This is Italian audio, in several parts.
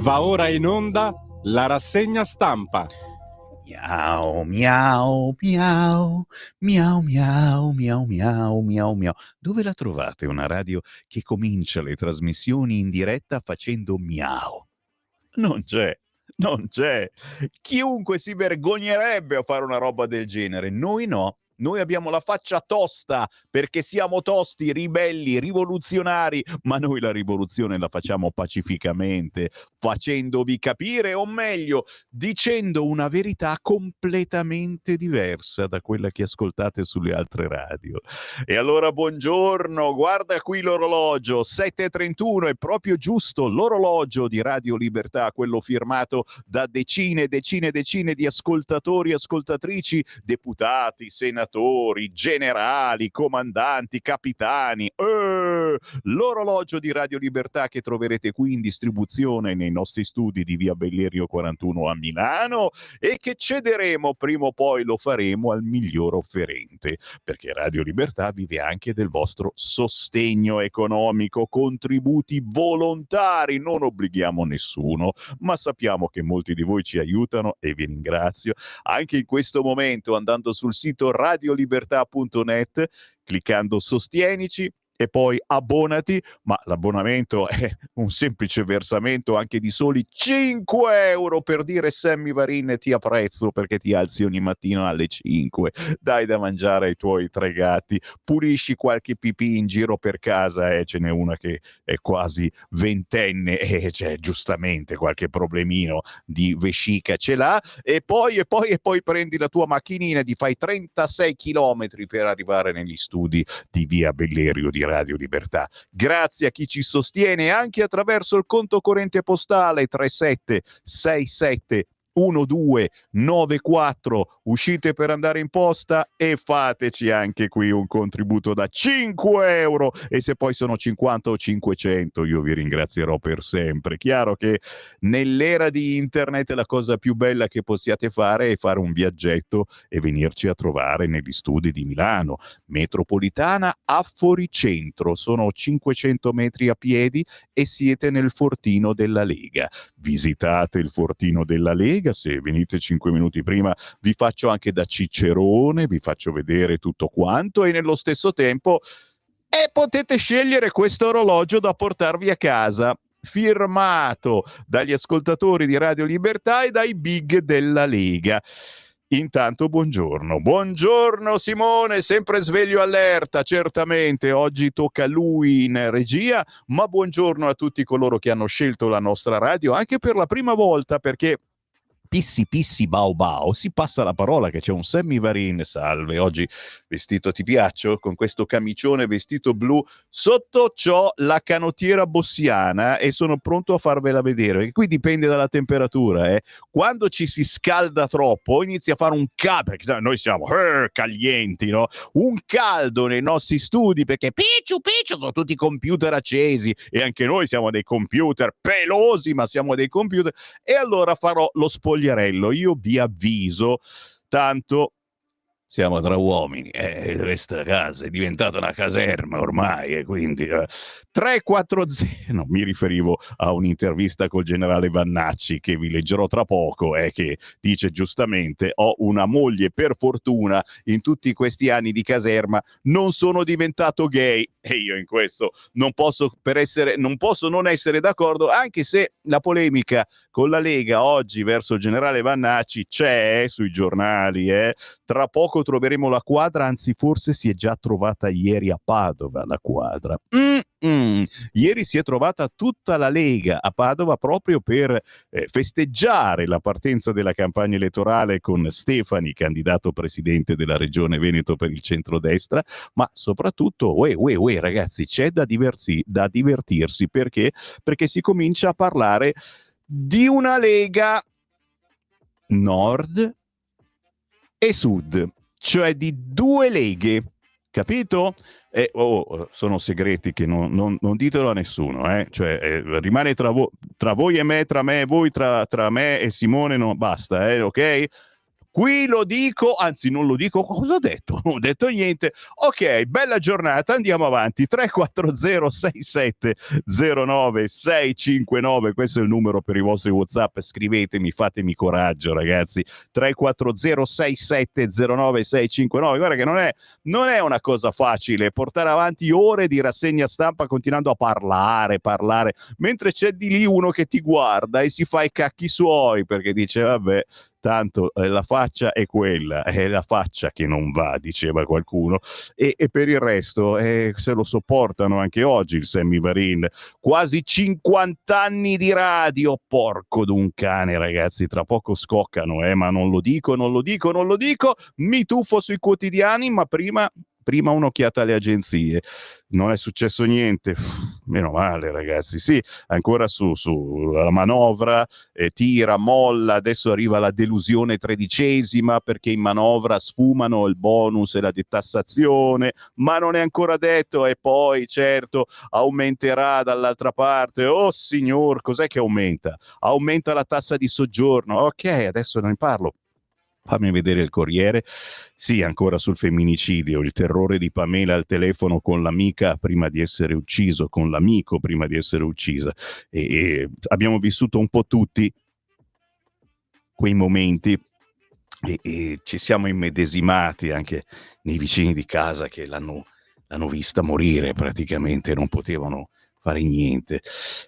Va ora in onda la rassegna stampa. Miau, miau, miau, miau, miau, miau, miau, miau, miau. Dove la trovate una radio che comincia le trasmissioni in diretta facendo miau? Non c'è, non c'è. Chiunque si vergognerebbe a fare una roba del genere. Noi no. Noi abbiamo la faccia tosta perché siamo tosti, ribelli, rivoluzionari, ma noi la rivoluzione la facciamo pacificamente, facendovi capire, o meglio, dicendo una verità completamente diversa da quella che ascoltate sulle altre radio. E allora buongiorno, guarda qui l'orologio, 7:31, è proprio giusto l'orologio di Radio Libertà, quello firmato da decine di ascoltatori e ascoltatrici, deputati, senatori, generali, comandanti, capitani. L'orologio di Radio Libertà che troverete qui in distribuzione nei nostri studi di via Bellerio 41 a Milano e che cederemo, prima o poi lo faremo, al miglior offerente, perché Radio Libertà vive anche del vostro sostegno economico, contributi volontari, non obblighiamo nessuno, ma sappiamo che molti di voi ci aiutano e vi ringrazio. Anche in questo momento andando sul sito radiolibertà.net, cliccando sostienici e poi abbonati, ma l'abbonamento è un semplice versamento anche di soli 5 euro, per dire Sammy Varin ti apprezzo perché ti alzi ogni mattina alle 5, dai da mangiare ai tuoi 3 gatti, pulisci qualche pipì in giro per casa, ce n'è una che è quasi ventenne e c'è giustamente qualche problemino di vescica ce l'ha, e poi prendi la tua macchinina e ti fai 36 chilometri per arrivare negli studi di via Bellerio di Radio Libertà. Grazie a chi ci sostiene anche attraverso il conto corrente postale 3767 1294. Uscite per andare in posta e fateci anche qui un contributo da 5 euro, e se poi sono 50 o 500 io vi ringrazierò per sempre. Chiaro che nell'era di internet la cosa più bella che possiate fare è fare un viaggetto e venirci a trovare negli studi di Milano, metropolitana a Foricentro, sono 500 metri a piedi e siete nel fortino della Lega. Visitate il fortino della Lega, se venite 5 minuti prima vi faccio anche da cicerone, vi faccio vedere tutto quanto, e nello stesso tempo potete scegliere questo orologio da portarvi a casa, firmato dagli ascoltatori di Radio Libertà e dai big della Lega. Intanto buongiorno Simone, sempre sveglio allerta, certamente oggi tocca a lui in regia, ma buongiorno a tutti coloro che hanno scelto la nostra radio anche per la prima volta, perché pissi bau bau, si passa la parola che c'è un Sammy Varin, salve, oggi vestito, ti piaccio? Con questo camicione vestito blu, sotto c'ho la canottiera bossiana e sono pronto a farvela vedere, perché qui dipende dalla temperatura, quando ci si scalda troppo inizia a fare un caldo, perché noi siamo calienti, no? Un caldo nei nostri studi, perché picciu, sono tutti computer accesi e anche noi siamo dei computer pelosi, ma siamo dei computer, e allora farò lo spogliarello. Io vi avviso, tanto siamo tra uomini, questa casa è diventata una caserma ormai, e quindi 340, no, mi riferivo a un'intervista col generale Vannacci che vi leggerò tra poco, che dice giustamente: ho una moglie, per fortuna in tutti questi anni di caserma non sono diventato gay, e io in questo non posso non essere d'accordo, anche se la polemica con la Lega oggi verso il generale Vannacci c'è sui giornali, tra poco troveremo la quadra, anzi forse si è già trovata ieri a Padova la quadra. Ieri si è trovata tutta la Lega a Padova proprio per festeggiare la partenza della campagna elettorale con Stefani, candidato presidente della regione Veneto per il centrodestra, ma soprattutto ragazzi, c'è da divertirsi, perché si comincia a parlare di una Lega nord e sud, cioè di due leghe, capito? Sono segreti che non ditelo a nessuno, cioè rimane tra voi e me, tra me e voi, tra me e Simone, no, basta, ok? Qui lo dico, anzi non lo dico, cosa ho detto? Non ho detto niente. Ok, bella giornata, andiamo avanti. 340-6709-659, questo è il numero per i vostri WhatsApp, scrivetemi, fatemi coraggio ragazzi. 340-6709-659, guarda che non è una cosa facile portare avanti ore di rassegna stampa continuando a parlare, mentre c'è di lì uno che ti guarda e si fa i cacchi suoi perché dice vabbè, tanto la faccia è quella, è la faccia che non va, diceva qualcuno, e per il resto se lo sopportano anche oggi il Sammy Varin. Quasi 50 anni di radio, porco d'un cane ragazzi, tra poco scoccano, ma non lo dico, mi tuffo sui quotidiani, ma prima un'occhiata alle agenzie. Non è successo niente, meno male ragazzi, sì, ancora su la manovra, tira, molla, adesso arriva la delusione tredicesima perché in manovra sfumano il bonus e la detassazione, ma non è ancora detto, e poi certo aumenterà dall'altra parte. Oh signor, cos'è che aumenta? Aumenta la tassa di soggiorno, ok, adesso ne parlo. Fammi vedere il Corriere. Sì, ancora sul femminicidio, il terrore di Pamela al telefono con l'amica prima di essere ucciso, con l'amico prima di essere uccisa. E abbiamo vissuto un po' tutti quei momenti e ci siamo immedesimati anche nei vicini di casa che l'hanno vista morire praticamente, non potevano fare niente.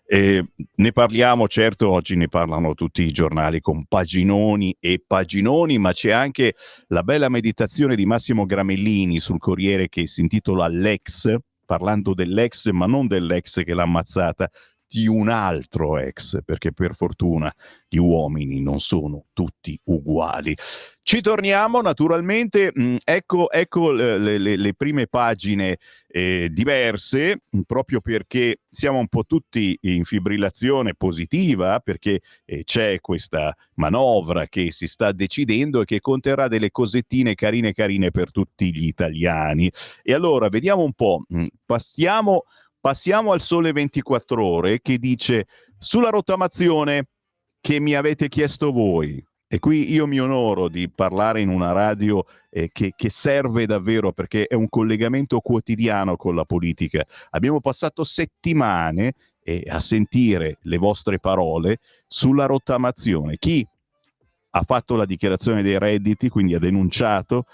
Ne parliamo, certo, oggi ne parlano tutti i giornali con paginoni e paginoni, ma c'è anche la bella meditazione di Massimo Gramellini sul Corriere che si intitola L'ex, parlando dell'ex, ma non dell'ex che l'ha ammazzata, di un altro ex, perché per fortuna gli uomini non sono tutti uguali. Ci torniamo naturalmente, ecco le prime pagine diverse, proprio perché siamo un po' tutti in fibrillazione positiva, perché c'è questa manovra che si sta decidendo e che conterrà delle cosettine carine per tutti gli italiani. E allora vediamo un po', passiamo al Sole 24 Ore che dice sulla rottamazione che mi avete chiesto voi. E qui io mi onoro di parlare in una radio che serve davvero perché è un collegamento quotidiano con la politica. Abbiamo passato settimane a sentire le vostre parole sulla rottamazione. Chi ha fatto la dichiarazione dei redditi, quindi ha denunciato,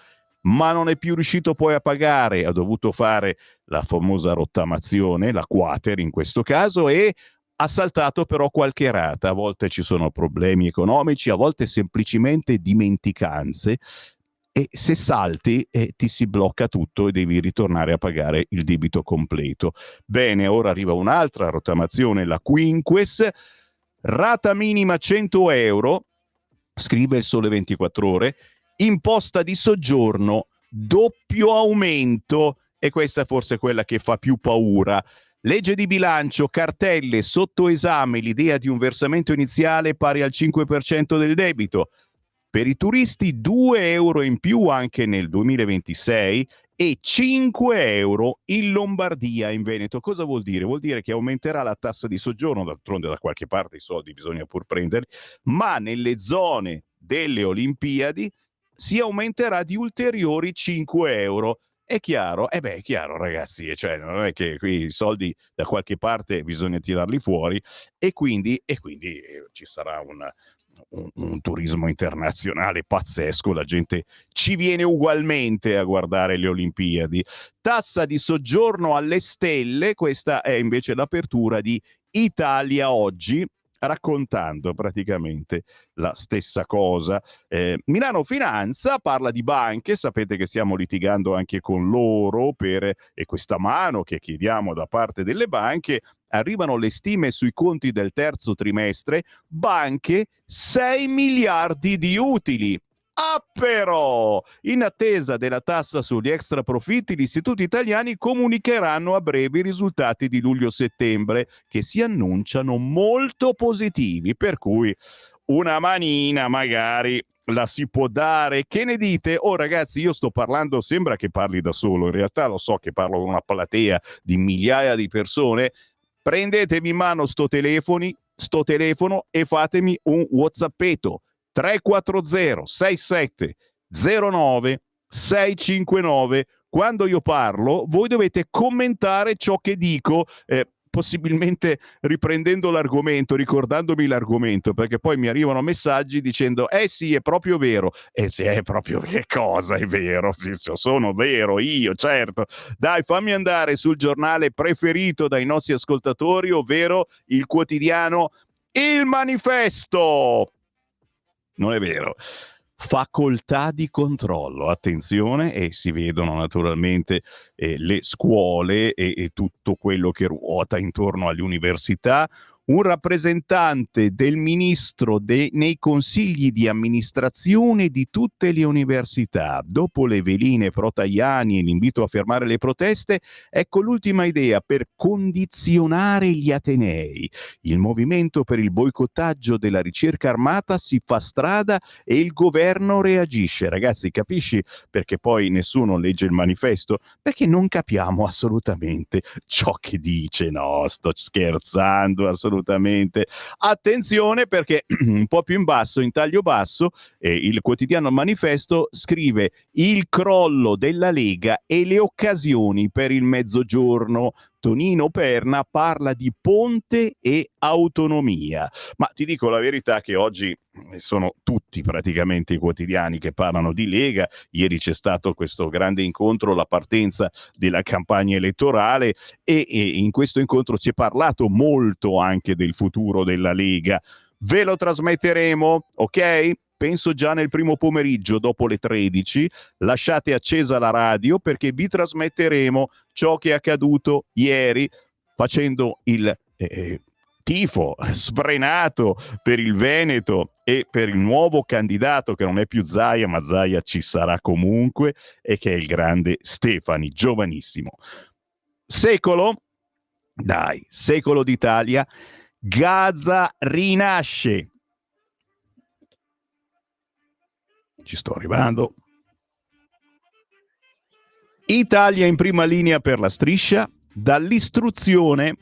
ma non è più riuscito poi a pagare, ha dovuto fare la famosa rottamazione, la quater in questo caso, e ha saltato però qualche rata. A volte ci sono problemi economici, a volte semplicemente dimenticanze, e se salti ti si blocca tutto e devi ritornare a pagare il debito completo. Bene, ora arriva un'altra rottamazione, la Quinques, rata minima 100 euro, scrive il Sole 24 Ore, imposta di soggiorno, doppio aumento, e questa è forse quella che fa più paura. Legge di bilancio, cartelle, sotto esame l'idea di un versamento iniziale pari al 5% del debito. Per i turisti 2 euro in più anche nel 2026 e 5 euro in Lombardia e in Veneto. Cosa vuol dire? Vuol dire che aumenterà la tassa di soggiorno, d'altronde da qualche parte i soldi bisogna pur prenderli, ma nelle zone delle Olimpiadi si aumenterà di ulteriori 5 euro. È chiaro? È chiaro ragazzi, cioè non è che qui i soldi da qualche parte bisogna tirarli fuori e quindi ci sarà un turismo internazionale pazzesco, la gente ci viene ugualmente a guardare le Olimpiadi. Tassa di soggiorno alle stelle, questa è invece l'apertura di Italia Oggi, raccontando praticamente la stessa cosa. Milano Finanza parla di banche, sapete che stiamo litigando anche con loro per questa mano che chiediamo da parte delle banche. Arrivano le stime sui conti del terzo trimestre, banche 6 miliardi di utili. Ah però, in attesa della tassa sugli extra profitti, gli istituti italiani comunicheranno a breve i risultati di luglio-settembre che si annunciano molto positivi, per cui una manina magari la si può dare. Che ne dite? Oh ragazzi, io sto parlando, sembra che parli da solo, in realtà lo so che parlo con una platea di migliaia di persone. Prendetevi in mano sto telefono e fatemi un whatsappetto 340 67 09 659. Quando io parlo, voi dovete commentare ciò che dico, possibilmente riprendendo l'argomento, ricordandomi l'argomento, perché poi mi arrivano messaggi dicendo sì, è proprio vero. E se è proprio, che cosa è vero? Sì, sono vero io, certo. Dai, fammi andare sul giornale preferito dai nostri ascoltatori, ovvero il quotidiano Il Manifesto. Non è vero. Facoltà di controllo, attenzione, e si vedono naturalmente le scuole e tutto quello che ruota intorno alle università. Un rappresentante del ministro nei consigli di amministrazione di tutte le università, dopo le veline pro Tajani e l'invito a fermare le proteste, ecco l'ultima idea per condizionare gli atenei. Il movimento per il boicottaggio della ricerca armata si fa strada e il governo reagisce. Ragazzi, capisci perché poi nessuno legge il manifesto? Perché non capiamo assolutamente ciò che dice. No, sto scherzando assolutamente. Attenzione, perché un po' più in basso, in taglio basso, il quotidiano Manifesto scrive: il crollo della Lega e le occasioni per il Mezzogiorno. Tonino Perna parla di ponte e autonomia. Ma ti dico la verità che oggi sono tutti praticamente i quotidiani che parlano di Lega. Ieri c'è stato questo grande incontro, la partenza della campagna elettorale, e in questo incontro si è parlato molto anche del futuro della Lega. Ve lo trasmetteremo, ok? Penso già nel primo pomeriggio dopo le 13. Lasciate accesa la radio perché vi trasmetteremo ciò che è accaduto ieri, facendo il tifo sfrenato per il Veneto e per il nuovo candidato che non è più Zaia, ma Zaia ci sarà comunque, e che è il grande Stefani, giovanissimo. Secolo, dai, secolo d'Italia. Gaza rinasce. Ci sto arrivando. Italia in prima linea per la striscia, dall'istruzione,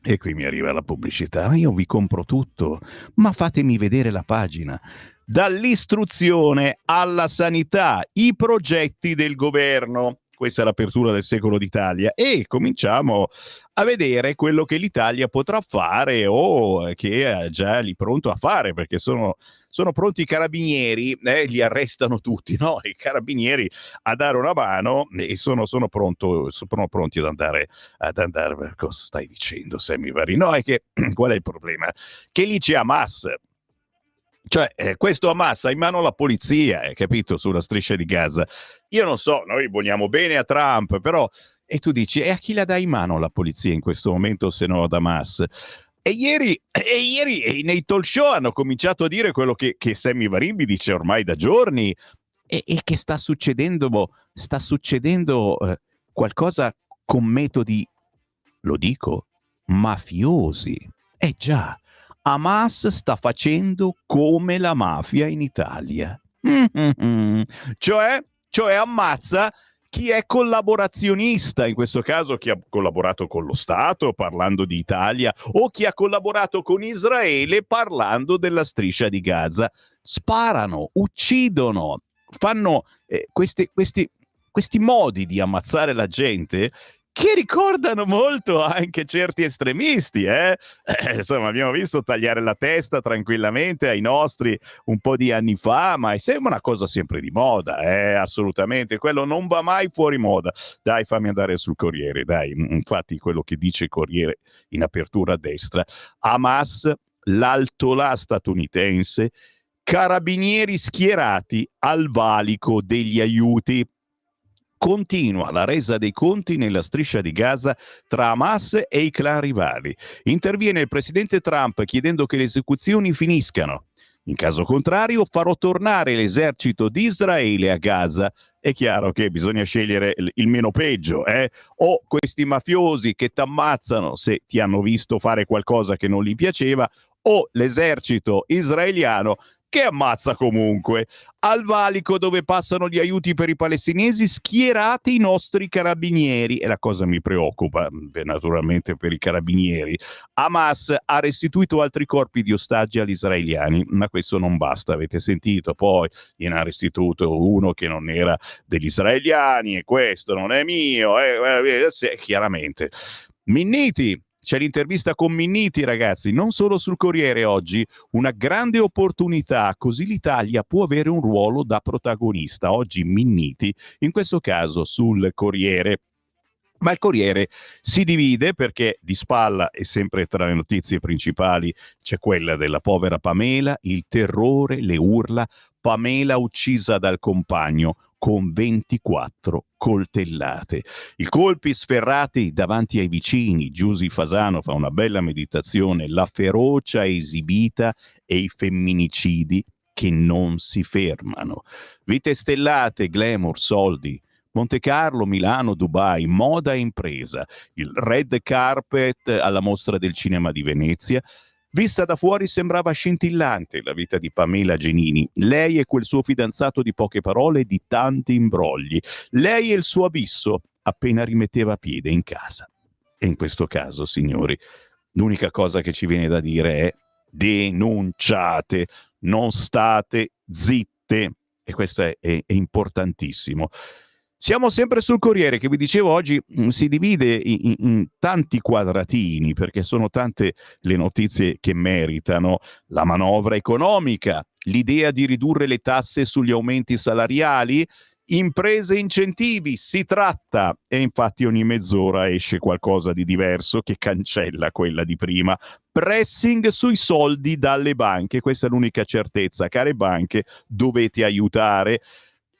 e qui mi arriva la pubblicità, io vi compro tutto, ma fatemi vedere la pagina. Dall'istruzione alla sanità, i progetti del governo. Questa è l'apertura del secolo d'Italia, e cominciamo a vedere quello che l'Italia potrà fare o che è già lì pronto a fare, perché sono pronti i carabinieri, li arrestano tutti, no? I carabinieri a dare una mano, e sono pronti ad andare. Cosa stai dicendo, Semivari? No, è che qual è il problema? Che lì c'è Hamas. Cioè, questo Hamas ha in mano la polizia, capito, sulla striscia di Gaza. Io non so, noi vogliamo bene a Trump, però, e tu dici, e a chi la dai in mano la polizia in questo momento se no ad Hamas? E ieri nei talk show hanno cominciato a dire quello che Sammy Varimbi dice ormai da giorni, e che sta succedendo qualcosa con metodi, lo dico, mafiosi. Già, Hamas sta facendo come la mafia in Italia. Cioè ammazza chi è collaborazionista, in questo caso chi ha collaborato con lo Stato parlando di Italia, o chi ha collaborato con Israele parlando della striscia di Gaza. Sparano, uccidono, fanno questi modi di ammazzare la gente che ricordano molto anche certi estremisti, insomma, abbiamo visto tagliare la testa tranquillamente ai nostri un po' di anni fa, ma sembra una cosa sempre di moda, assolutamente, quello non va mai fuori moda. Dai, fammi andare sul Corriere, dai, infatti quello che dice il Corriere in apertura a destra: Hamas, l'altolà statunitense, carabinieri schierati al valico degli aiuti. Continua la resa dei conti nella striscia di Gaza tra Hamas e i clan rivali. Interviene il presidente Trump chiedendo che le esecuzioni finiscano. In caso contrario, farò tornare l'esercito di Israele a Gaza. È chiaro che bisogna scegliere il meno peggio, o questi mafiosi che t'ammazzano se ti hanno visto fare qualcosa che non gli piaceva, o l'esercito israeliano che ammazza comunque. Al valico, dove passano gli aiuti per i palestinesi, schierati i nostri carabinieri. E la cosa mi preoccupa, naturalmente, per i carabinieri. Hamas ha restituito altri corpi di ostaggi agli israeliani, ma questo non basta, avete sentito? Poi gliene ha restituito uno che non era degli israeliani e questo non è mio, chiaramente. Minniti, c'è l'intervista con Minniti, ragazzi, non solo sul Corriere oggi, una grande opportunità, così l'Italia può avere un ruolo da protagonista. Oggi Minniti, in questo caso sul Corriere. Ma il Corriere si divide perché di spalla, e sempre tra le notizie principali, c'è quella della povera Pamela, il terrore, le urla, Pamela uccisa dal compagno con 24 coltellate. I colpi sferrati davanti ai vicini, Giusy Fasano fa una bella meditazione, la ferocia esibita e i femminicidi che non si fermano. Vite stellate, glamour, soldi, Monte Carlo, Milano, Dubai, moda e impresa, il red carpet alla Mostra del Cinema di Venezia. Vista da fuori sembrava scintillante la vita di Pamela Genini. Lei e quel suo fidanzato di poche parole e di tanti imbrogli. Lei e il suo abisso appena rimetteva piede in casa. E in questo caso, signori, l'unica cosa che ci viene da dire è denunciate, non state zitte. E questo è importantissimo. Siamo sempre sul Corriere, che vi dicevo oggi si divide in tanti quadratini, perché sono tante le notizie che meritano. La manovra economica, l'idea di ridurre le tasse sugli aumenti salariali, imprese e incentivi, si tratta, e infatti ogni mezz'ora esce qualcosa di diverso che cancella quella di prima. Pressing sui soldi dalle banche, questa è l'unica certezza. Care banche, dovete aiutare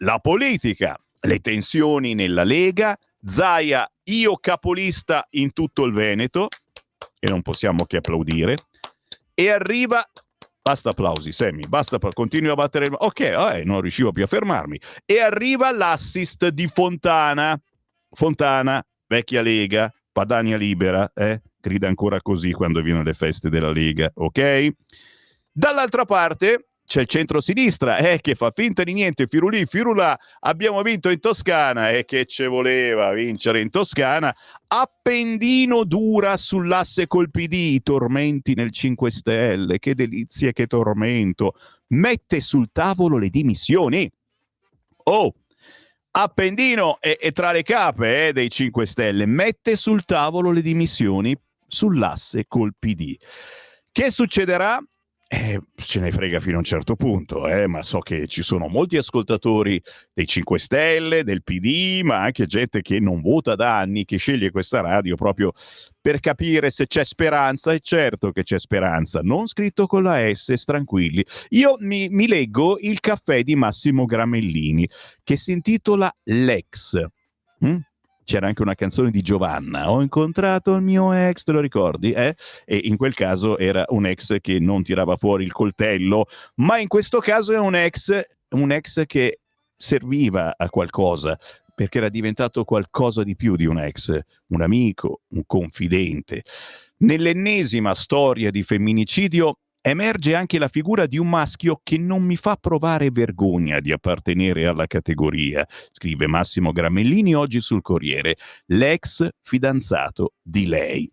la politica. Le tensioni nella Lega, Zaia, io capolista in tutto il Veneto, e non possiamo che applaudire, e arriva, basta applausi Sammy, basta, continui a battere, ok, non riuscivo più a fermarmi, e arriva l'assist di Fontana, vecchia Lega, Padania libera, grida ancora così quando viene alle feste della Lega, ok? Dall'altra parte c'è il centro-sinistra che fa finta di niente, firulì, firulà, abbiamo vinto in Toscana, e che ci voleva vincere in Toscana. Appendino dura sull'asse col PD, i tormenti nel 5 Stelle, che delizie, che tormento. Mette sul tavolo le dimissioni. Appendino è tra le cape dei 5 Stelle, mette sul tavolo le dimissioni sull'asse col PD. Che succederà? Ce ne frega fino a un certo punto, ma so che ci sono molti ascoltatori dei 5 Stelle, del PD, ma anche gente che non vota da anni, che sceglie questa radio proprio per capire se c'è speranza. E certo che c'è speranza, non scritto con la S, tranquilli. Io mi leggo il caffè di Massimo Gramellini, che si intitola L'ex. C'era anche una canzone di Giovanna, ho incontrato il mio ex, te lo ricordi? E in quel caso era un ex che non tirava fuori il coltello, ma in questo caso è un ex che serviva a qualcosa, perché era diventato qualcosa di più di un ex, un amico, un confidente. Nell'ennesima storia di femminicidio emerge anche la figura di un maschio che non mi fa provare vergogna di appartenere alla categoria, scrive Massimo Gramellini oggi sul Corriere, l'ex fidanzato di lei.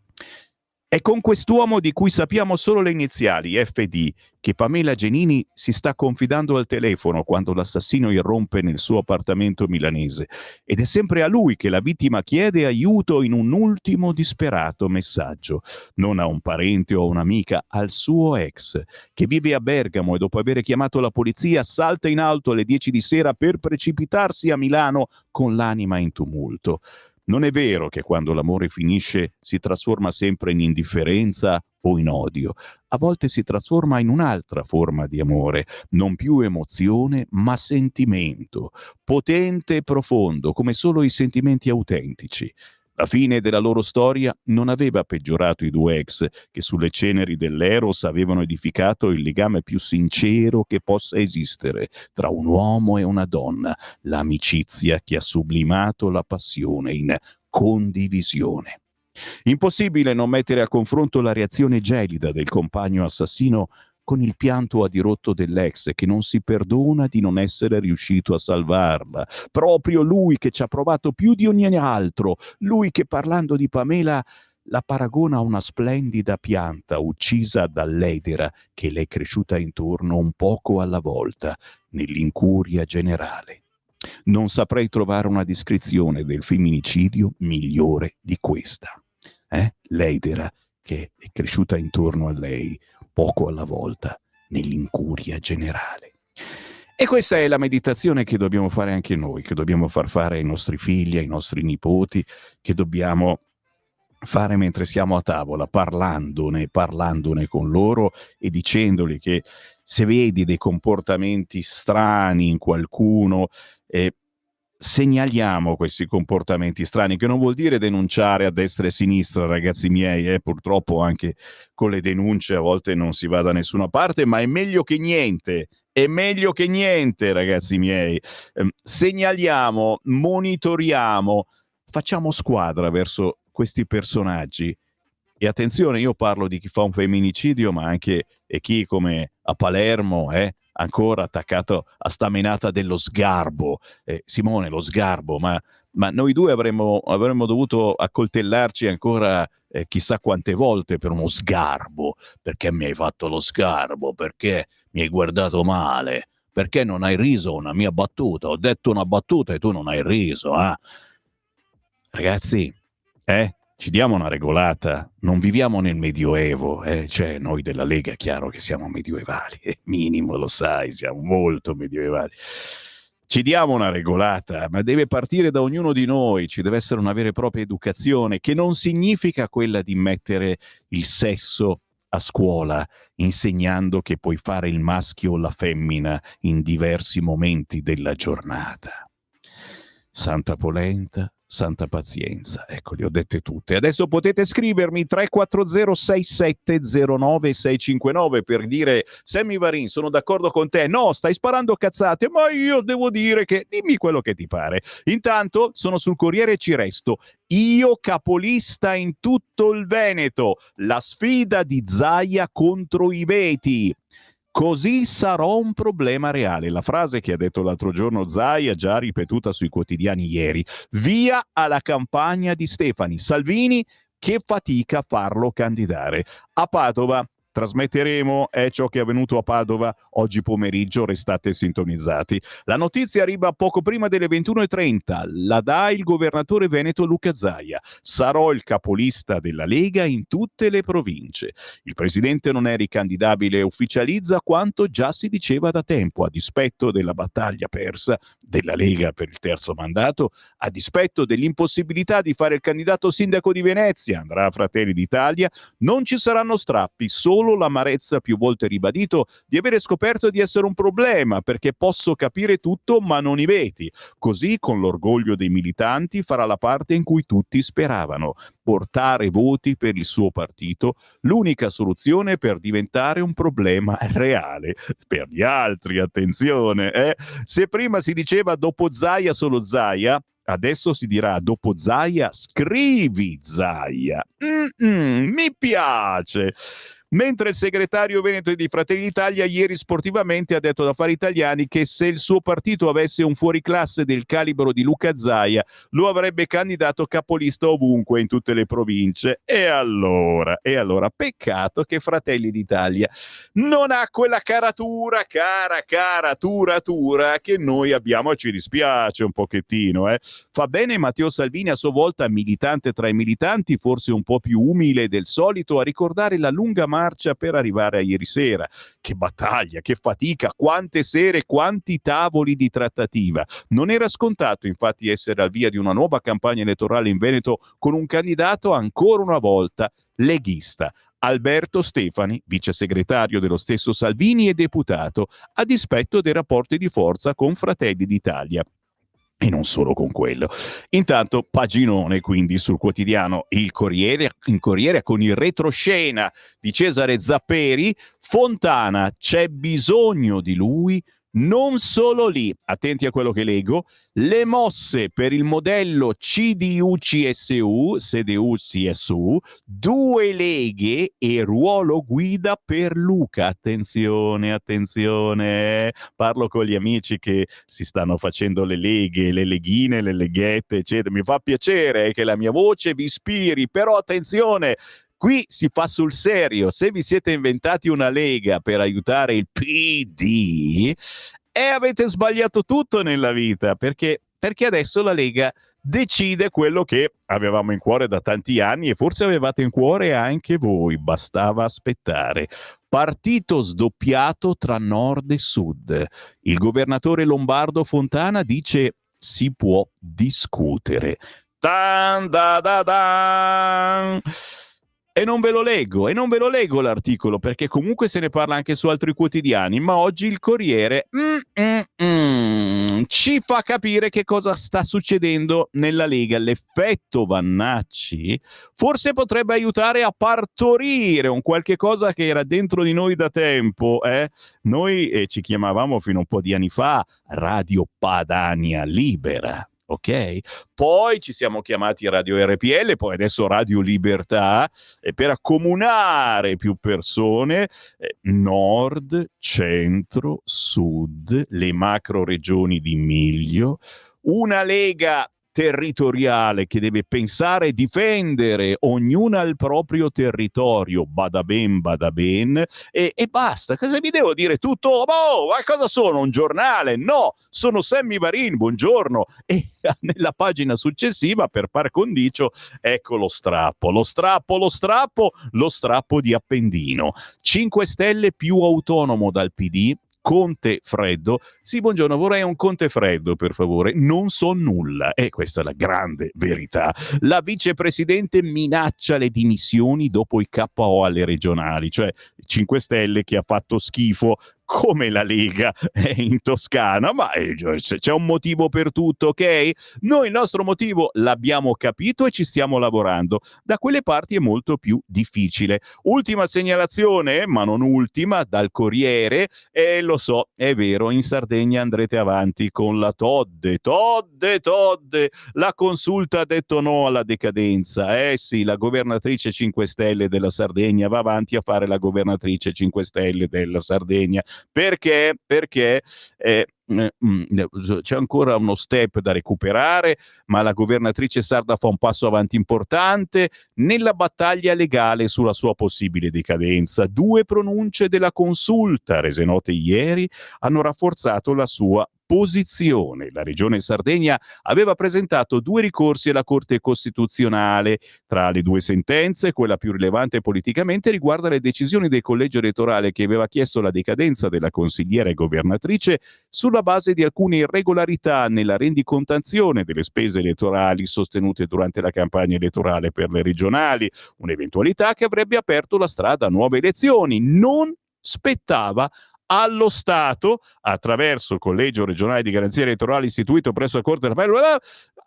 È con quest'uomo, di cui sappiamo solo le iniziali, FD, che Pamela Genini si sta confidando al telefono quando l'assassino irrompe nel suo appartamento milanese. Ed è sempre a lui che la vittima chiede aiuto in un ultimo disperato messaggio. Non a un parente o a un'amica, al suo ex, che vive a Bergamo e dopo aver chiamato la polizia salta in alto alle 10 di sera per precipitarsi a Milano con l'anima in tumulto. Non è vero che quando l'amore finisce si trasforma sempre in indifferenza o in odio. A volte si trasforma in un'altra forma di amore, non più emozione, ma sentimento, potente e profondo, come solo i sentimenti autentici. La fine della loro storia non aveva peggiorato i due ex, che sulle ceneri dell'Eros avevano edificato il legame più sincero che possa esistere tra un uomo e una donna, l'amicizia che ha sublimato la passione in condivisione. Impossibile non mettere a confronto la reazione gelida del compagno assassino con il pianto a dirotto dell'ex che non si perdona di non essere riuscito a salvarla. Proprio lui che ci ha provato più di ogni altro, lui che parlando di Pamela la paragona a una splendida pianta uccisa dall'edera che le è cresciuta intorno un poco alla volta, nell'incuria generale. Non saprei trovare una descrizione del femminicidio migliore di questa. L'edera che è cresciuta intorno a lei, poco alla volta, nell'incuria generale. E questa è la meditazione che dobbiamo fare anche noi, che dobbiamo far fare ai nostri figli, ai nostri nipoti, che dobbiamo fare mentre siamo a tavola, parlandone con loro e dicendogli che se vedi dei comportamenti strani in qualcuno, segnaliamo questi comportamenti strani, che non vuol dire denunciare a destra e a sinistra, ragazzi miei, purtroppo anche con le denunce a volte non si va da nessuna parte, ma è meglio che niente, ragazzi miei. Segnaliamo, monitoriamo, facciamo squadra verso questi personaggi. E attenzione, io parlo di chi fa un femminicidio, ma anche chi come a Palermo ancora attaccato a sta menata dello sgarbo. Simone, lo sgarbo, ma noi due avremmo dovuto accoltellarci ancora chissà quante volte per uno sgarbo. Perché mi hai fatto lo sgarbo? Perché mi hai guardato male? Perché non hai riso a una mia battuta? Ho detto una battuta e tu non hai riso, Ragazzi, ci diamo una regolata, non viviamo nel Medioevo, cioè noi della Lega è chiaro che siamo medioevali, minimo, lo sai, siamo molto medievali. Ci diamo una regolata, ma deve partire da ognuno di noi, ci deve essere una vera e propria educazione, che non significa quella di mettere il sesso a scuola, insegnando che puoi fare il maschio o la femmina in diversi momenti della giornata. Santa polenta, santa pazienza. Ecco, le ho dette tutte. Adesso potete scrivermi 340-6709-659 per dire: Sammy Varin, sono d'accordo con te. No, stai sparando cazzate, ma io devo dire che... Dimmi quello che ti pare. Intanto sono sul Corriere e ci resto. Io capolista in tutto il Veneto. La sfida di Zaia contro i veti. Così sarò un problema reale. La frase che ha detto l'altro giorno Zaia, già ripetuta sui quotidiani ieri. Via alla campagna di Stefani. Salvini, che fatica a farlo candidare. A Padova trasmetteremo ciò che è avvenuto a Padova oggi pomeriggio, restate sintonizzati. La notizia arriva poco prima delle 21:30. La dà il governatore veneto Luca Zaia. Sarò il capolista della Lega in tutte le province. Il presidente non è ricandidabile e ufficializza quanto già si diceva da tempo, a dispetto della battaglia persa della Lega per il terzo mandato, a dispetto dell'impossibilità di fare il candidato sindaco di Venezia, andrà a Fratelli d'Italia, non ci saranno strappi, solo l'amarezza più volte ribadito di avere scoperto di essere un problema, perché posso capire tutto ma non i veti. Così, con l'orgoglio dei militanti, farà la parte in cui tutti speravano: portare voti per il suo partito, l'unica soluzione per diventare un problema reale per gli altri. Attenzione, se prima si diceva dopo Zaia solo Zaia, adesso si dirà dopo Zaia scrivi Zaia. Mi piace. Mentre il segretario veneto di Fratelli d'Italia ieri sportivamente ha detto ad Affari Italiani che se il suo partito avesse un fuoriclasse del calibro di Luca Zaia lo avrebbe candidato capolista ovunque in tutte le province. E allora, peccato che Fratelli d'Italia non ha quella caratura, turatura che noi abbiamo, e ci dispiace un pochettino. Fa bene Matteo Salvini, a sua volta militante tra i militanti, forse un po' più umile del solito, a ricordare la lunga marcia per arrivare a ieri sera. Che battaglia, che fatica, quante sere, quanti tavoli di trattativa. Non era scontato infatti essere al via di una nuova campagna elettorale in Veneto con un candidato ancora una volta leghista. Alberto Stefani, vice segretario dello stesso Salvini e deputato, a dispetto dei rapporti di forza con Fratelli d'Italia. E non solo con quello. Intanto paginone quindi sul quotidiano Il Corriere, in Corriere con il retroscena di Cesare Zapperi. Fontana, c'è bisogno di lui Non solo lì, attenti a quello che leggo, le mosse per il modello CDU-CSU, CDU-CSU, 2 leghe e ruolo guida per Luca. Attenzione, attenzione, parlo con gli amici che si stanno facendo le leghe, le leghine, le leghette, eccetera. Mi fa piacere che la mia voce vi ispiri, però attenzione, qui si fa sul serio. Se vi siete inventati una lega per aiutare il PD, avete sbagliato tutto nella vita, perché adesso la Lega decide quello che avevamo in cuore da tanti anni e forse avevate in cuore anche voi, bastava aspettare. Partito sdoppiato tra nord e sud. Il governatore lombardo Fontana dice si può discutere. Tan da da dan. E non ve lo leggo l'articolo perché comunque se ne parla anche su altri quotidiani, ma oggi il Corriere ci fa capire che cosa sta succedendo nella Lega. L'effetto Vannacci forse potrebbe aiutare a partorire un qualche cosa che era dentro di noi da tempo. Noi ci chiamavamo fino a un po' di anni fa Radio Padania Libera. Ok? Poi ci siamo chiamati Radio RPL, poi adesso Radio Libertà, per accomunare più persone, nord, centro, sud, le macro regioni di miglio, una Lega territoriale che deve pensare e difendere ognuna il proprio territorio, bada ben, e basta. Cosa vi devo dire? Tutto, ma cosa sono? Un giornale? No, sono Sammy Varin, buongiorno. E nella pagina successiva, per par condicio, ecco lo strappo di Appendino. 5 Stelle più autonomo dal PD, Conte freddo. Sì, buongiorno, vorrei un Conte freddo, per favore. Non so nulla. E questa è la grande verità. La vicepresidente minaccia le dimissioni dopo i KO alle regionali, cioè 5 Stelle che ha fatto schifo come la Lega in Toscana, ma c'è un motivo per tutto, ok? Noi il nostro motivo l'abbiamo capito e ci stiamo lavorando. Da quelle parti è molto più difficile. Ultima segnalazione, ma non ultima, dal Corriere, e lo so, è vero, in Sardegna andrete avanti con la Todde. La consulta ha detto no alla decadenza. Sì, la governatrice 5 Stelle della Sardegna va avanti a fare la governatrice 5 Stelle della Sardegna. Perché? Perché c'è ancora uno step da recuperare, ma la governatrice sarda fa un passo avanti importante nella battaglia legale sulla sua possibile decadenza. 2 pronunce della consulta, rese note ieri, hanno rafforzato la sua posizione. La Regione Sardegna aveva presentato 2 ricorsi alla Corte Costituzionale. Tra le 2 sentenze, quella più rilevante politicamente riguarda le decisioni del collegio elettorale che aveva chiesto la decadenza della consigliera e governatrice sulla base di alcune irregolarità nella rendicontazione delle spese elettorali sostenute durante la campagna elettorale per le regionali, un'eventualità che avrebbe aperto la strada a nuove elezioni. Non spettava allo Stato, attraverso il collegio regionale di garanzia elettorale istituito presso la Corte d'Appello,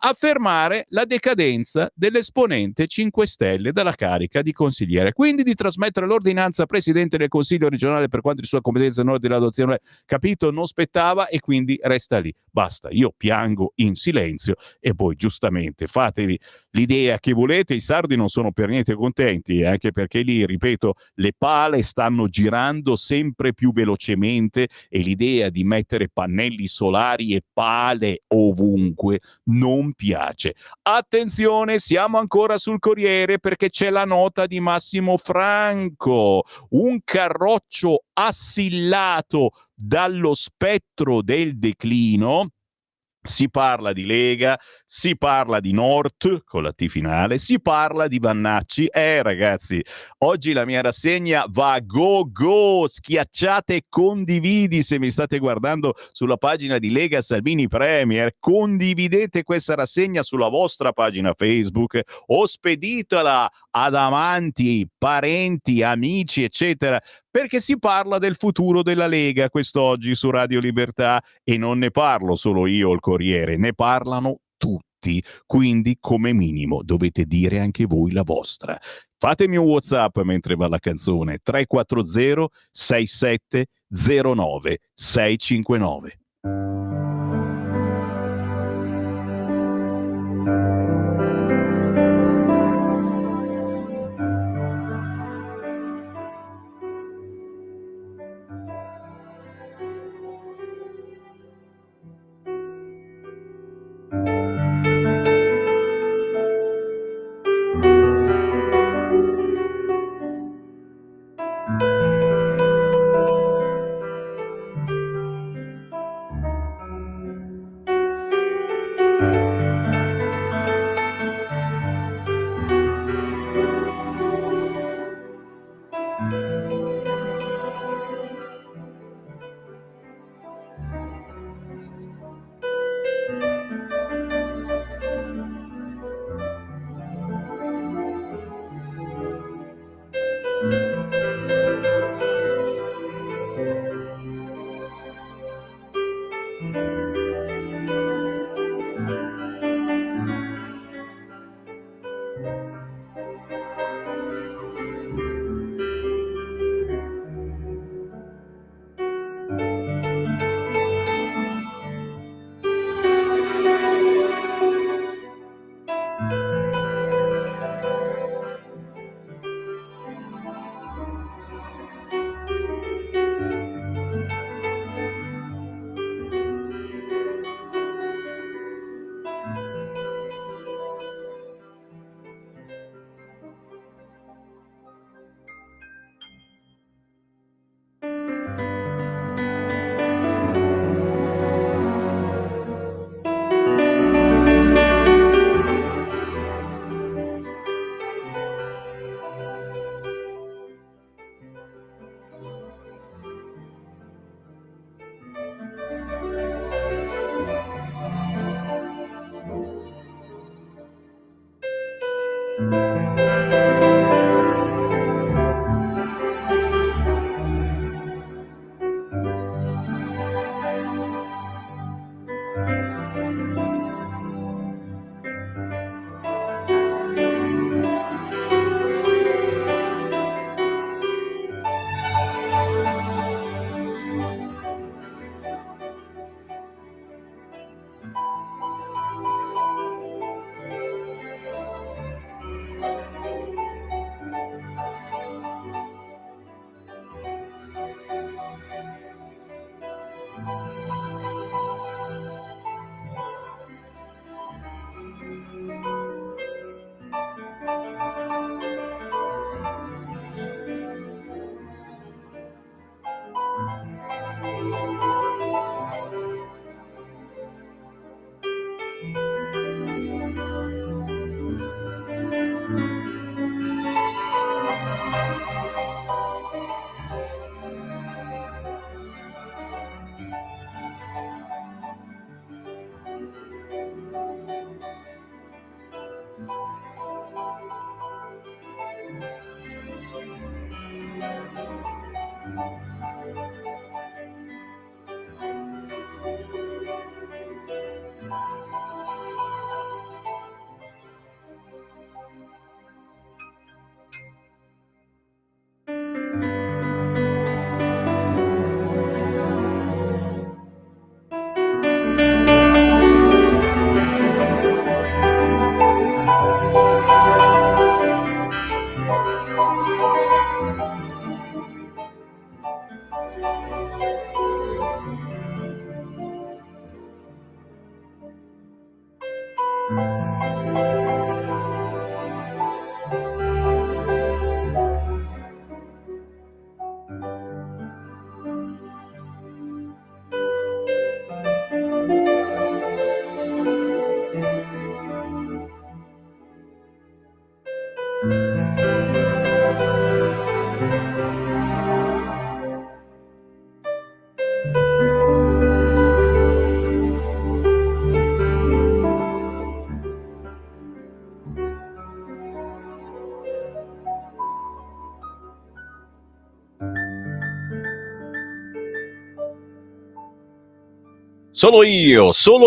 affermare la decadenza dell'esponente 5 Stelle dalla carica di consigliere, quindi di trasmettere l'ordinanza al Presidente del Consiglio regionale per quanto di sua competenza in ordine dell'adozione, capito? Non spettava e quindi resta lì. Basta, io piango in silenzio e voi giustamente fatevi l'idea che volete. I sardi non sono per niente contenti, anche perché lì, ripeto, le pale stanno girando sempre più velocemente e l'idea di mettere pannelli solari e pale ovunque non piace. Attenzione, siamo ancora sul Corriere perché c'è la nota di Massimo Franco, un carroccio assillato dallo spettro del declino. Si parla di Lega, si parla di Nord con la T finale, si parla di Vannacci. Ragazzi, oggi la mia rassegna va go, schiacciate e condividi se mi state guardando sulla pagina di Lega Salvini Premier, condividete questa rassegna sulla vostra pagina Facebook o speditela ad amanti, parenti, amici, eccetera, perché si parla del futuro della Lega quest'oggi su Radio Libertà e non ne parlo solo io, il Corriere, ne parlano tutti. tutti, quindi come minimo dovete dire anche voi la vostra. Fatemi un WhatsApp mentre va la canzone: 340 6709 659. Solo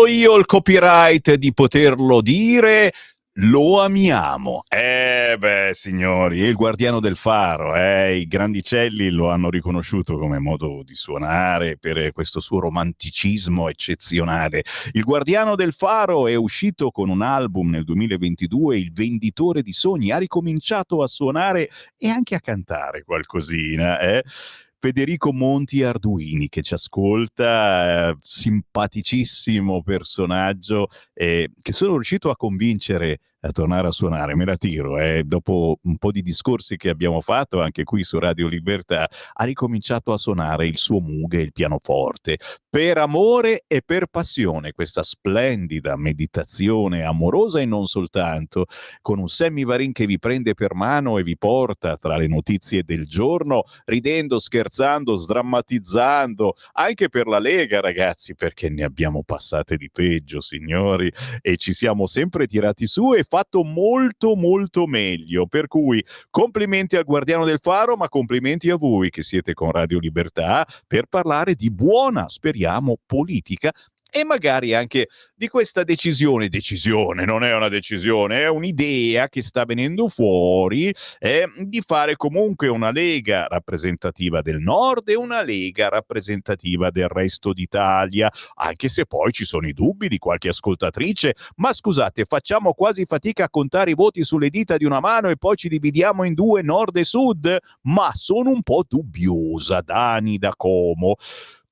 io ho il copyright di poterlo dire. Lo amiamo. Beh, signori, il Guardiano del Faro, i grandicelli lo hanno riconosciuto come modo di suonare per questo suo romanticismo eccezionale. Il Guardiano del Faro è uscito con un album nel 2022, Il venditore di sogni, ha ricominciato a suonare e anche a cantare qualcosina, Federico Monti Arduini che ci ascolta, simpaticissimo personaggio, che sono riuscito a convincere a tornare a suonare. Me la tiro, dopo un po' di discorsi che abbiamo fatto anche qui su Radio Libertà, ha ricominciato a suonare il suo Moog e il pianoforte per amore e per passione, questa splendida meditazione amorosa e non soltanto, con un Sammy Varin che vi prende per mano e vi porta tra le notizie del giorno, ridendo, scherzando, sdrammatizzando, anche per la Lega, ragazzi, perché ne abbiamo passate di peggio, signori, e ci siamo sempre tirati su e fatto molto molto meglio, per cui complimenti al Guardiano del Faro, ma complimenti a voi che siete con Radio Libertà per parlare di buona, speriamo, politica e magari anche di questa decisione, non è una decisione, è un'idea che sta venendo fuori, di fare comunque una Lega rappresentativa del Nord e una Lega rappresentativa del resto d'Italia, anche se poi ci sono i dubbi di qualche ascoltatrice, ma scusate, facciamo quasi fatica a contare i voti sulle dita di una mano e poi ci dividiamo in due Nord e Sud? Ma sono un po' dubbiosa, Dani da Como.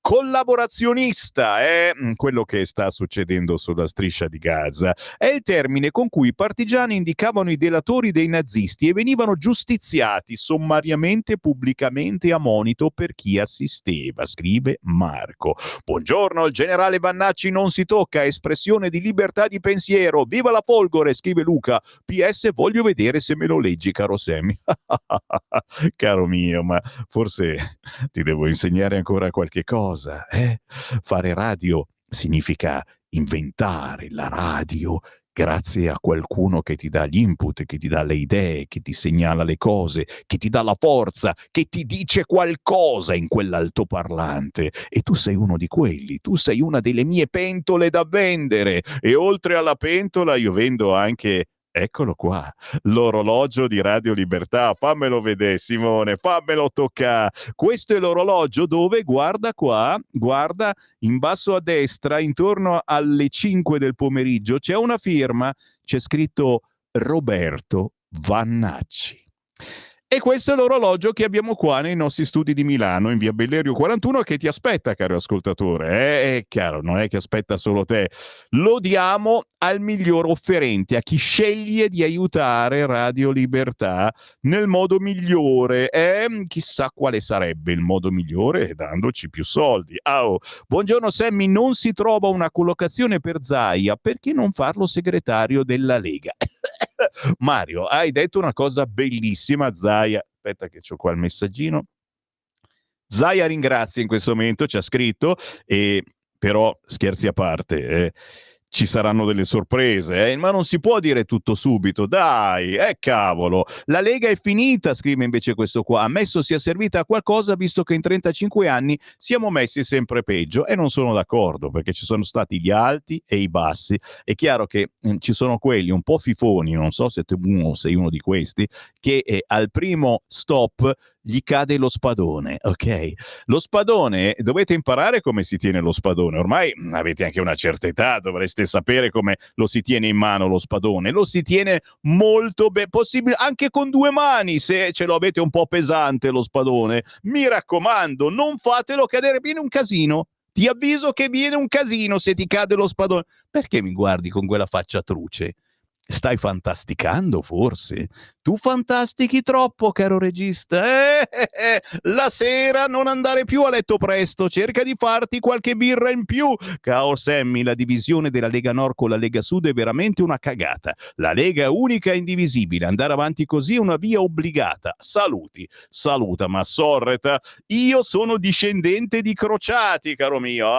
Collaborazionista è quello che sta succedendo sulla striscia di Gaza. È il termine con cui i partigiani indicavano i delatori dei nazisti e venivano giustiziati sommariamente, pubblicamente a monito per chi assisteva, scrive Marco. Buongiorno, il generale Vannacci non si tocca, espressione di libertà di pensiero. Viva la Folgore, scrive Luca. PS, voglio vedere se me lo leggi, caro Sammy. Caro mio, ma forse ti devo insegnare ancora qualche cosa. Fare radio significa inventare la radio grazie a qualcuno che ti dà gli input, che ti dà le idee, che ti segnala le cose, che ti dà la forza, che ti dice qualcosa in quell'altoparlante. E tu sei uno di quelli, tu sei una delle mie pentole da vendere. E oltre alla pentola io vendo anche... Eccolo qua, l'orologio di Radio Libertà. Fammelo vedere, Simone, fammelo toccare. Questo è l'orologio dove, guarda qua, guarda in basso a destra, intorno alle 5 del pomeriggio, c'è una firma, c'è scritto Roberto Vannacci. E questo è l'orologio che abbiamo qua nei nostri studi di Milano, in via Bellerio 41, che ti aspetta, caro ascoltatore. È chiaro, non è che aspetta solo te. Lo diamo al miglior offerente, a chi sceglie di aiutare Radio Libertà nel modo migliore. Chissà quale sarebbe il modo migliore, dandoci più soldi. Buongiorno Sammy, non si trova una collocazione per Zaia, perché non farlo segretario della Lega? Mario, hai detto una cosa bellissima, Zaia. Aspetta che c'ho qua il messaggino. Zaia ringrazia in questo momento, ci ha scritto, però scherzi a parte, ci saranno delle sorprese, ma non si può dire tutto subito, dai, cavolo. La Lega è finita, scrive invece questo qua, ammesso sia servita a qualcosa visto che in 35 anni siamo messi sempre peggio, e non sono d'accordo, perché ci sono stati gli alti e i bassi. È chiaro che ci sono quelli un po' fifoni, non so se tu sei uno di questi, che al primo stop gli cade lo spadone, ok? Lo spadone, dovete imparare come si tiene lo spadone, ormai avete anche una certa età, dovreste sapere come lo si tiene in mano lo spadone. Lo si tiene molto bene, possibile anche con due mani, se ce lo avete un po' pesante lo spadone. Mi raccomando, non fatelo cadere, viene un casino. Ti avviso che viene un casino se ti cade lo spadone. Perché mi guardi con quella faccia truce? Stai fantasticando, forse? Tu fantastichi troppo, caro regista. La sera non andare più a letto presto, cerca di farti qualche birra in più. Caro Sammy, la divisione della Lega Nord con la Lega Sud è veramente una cagata. La Lega è unica e indivisibile, andare avanti così è una via obbligata. Saluti, saluta Massorreta. Io sono discendente di Crociati, caro mio.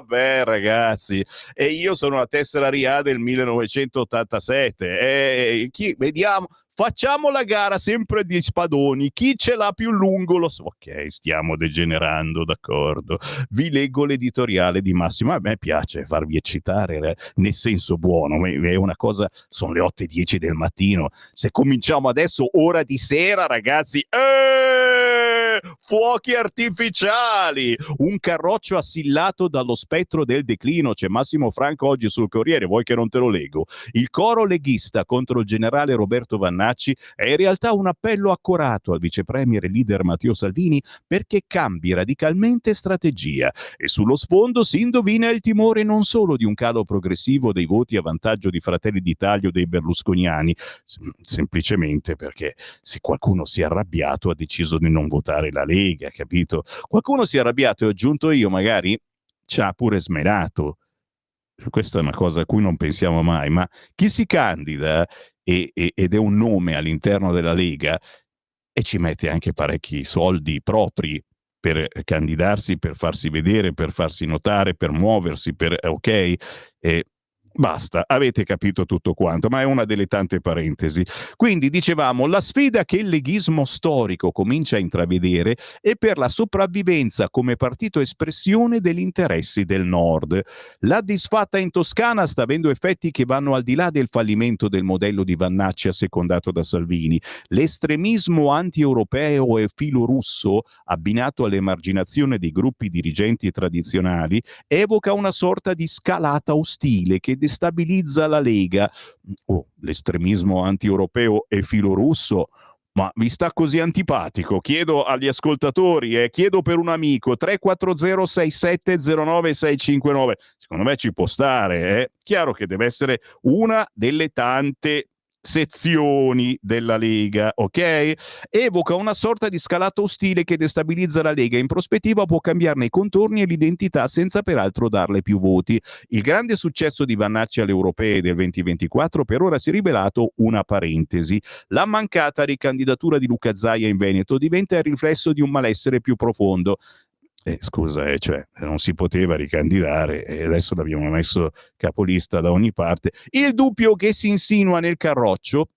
Beh, ragazzi, e io sono la tessera RIA del 1986. 7. Vediamo, facciamo la gara sempre di spadoni, chi ce l'ha più lungo lo so. Ok, stiamo degenerando, d'accordo. Vi leggo l'editoriale di Massimo. A me piace farvi eccitare, nel senso buono, è una cosa, sono le 8:10 del mattino, se cominciamo adesso ora di sera, ragazzi, fuochi artificiali, un carroccio assillato dallo spettro del declino. C'è Massimo Franco oggi sul Corriere, vuoi che non te lo leggo? Il coro leghista contro il generale Roberto Vannacci è in realtà un appello accorato al vicepremier e leader Matteo Salvini perché cambi radicalmente strategia, e sullo sfondo si indovina il timore non solo di un calo progressivo dei voti a vantaggio di Fratelli d'Italia o dei berlusconiani, semplicemente perché se qualcuno si è arrabbiato ha deciso di non votare la Lega, capito? Qualcuno si è arrabbiato e ho aggiunto io, magari ci ha pure smenato. Questa è una cosa a cui non pensiamo mai, ma chi si candida ed è un nome all'interno della Lega e ci mette anche parecchi soldi propri per candidarsi, per farsi vedere, per farsi notare, per muoversi, ok? Basta, avete capito tutto quanto, ma è una delle tante parentesi. Quindi dicevamo, la sfida che il leghismo storico comincia a intravedere è per la sopravvivenza come partito espressione degli interessi del Nord. La disfatta in Toscana sta avendo effetti che vanno al di là del fallimento del modello di Vannacci assecondato da Salvini. L'estremismo anti-europeo e filorusso, abbinato all'emarginazione dei gruppi dirigenti tradizionali, evoca una sorta di scalata ostile che destabilizza la Lega. L'estremismo anti-europeo e filorusso, ma vi sta così antipatico? Chiedo agli ascoltatori, chiedo per un amico, 340670969. Secondo me ci può stare, Chiaro che deve essere una delle tante sezioni della Lega, ok? Evoca una sorta di scalata ostile che destabilizza la Lega. In prospettiva può cambiarne i contorni e l'identità senza peraltro darle più voti. Il grande successo di Vannacci alle europee del 2024 per ora si è rivelato una parentesi. La mancata ricandidatura di Luca Zaia in Veneto diventa il riflesso di un malessere più profondo. Scusa, cioè, non si poteva ricandidare e adesso l'abbiamo messo capolista da ogni parte. Il dubbio che si insinua nel carroccio,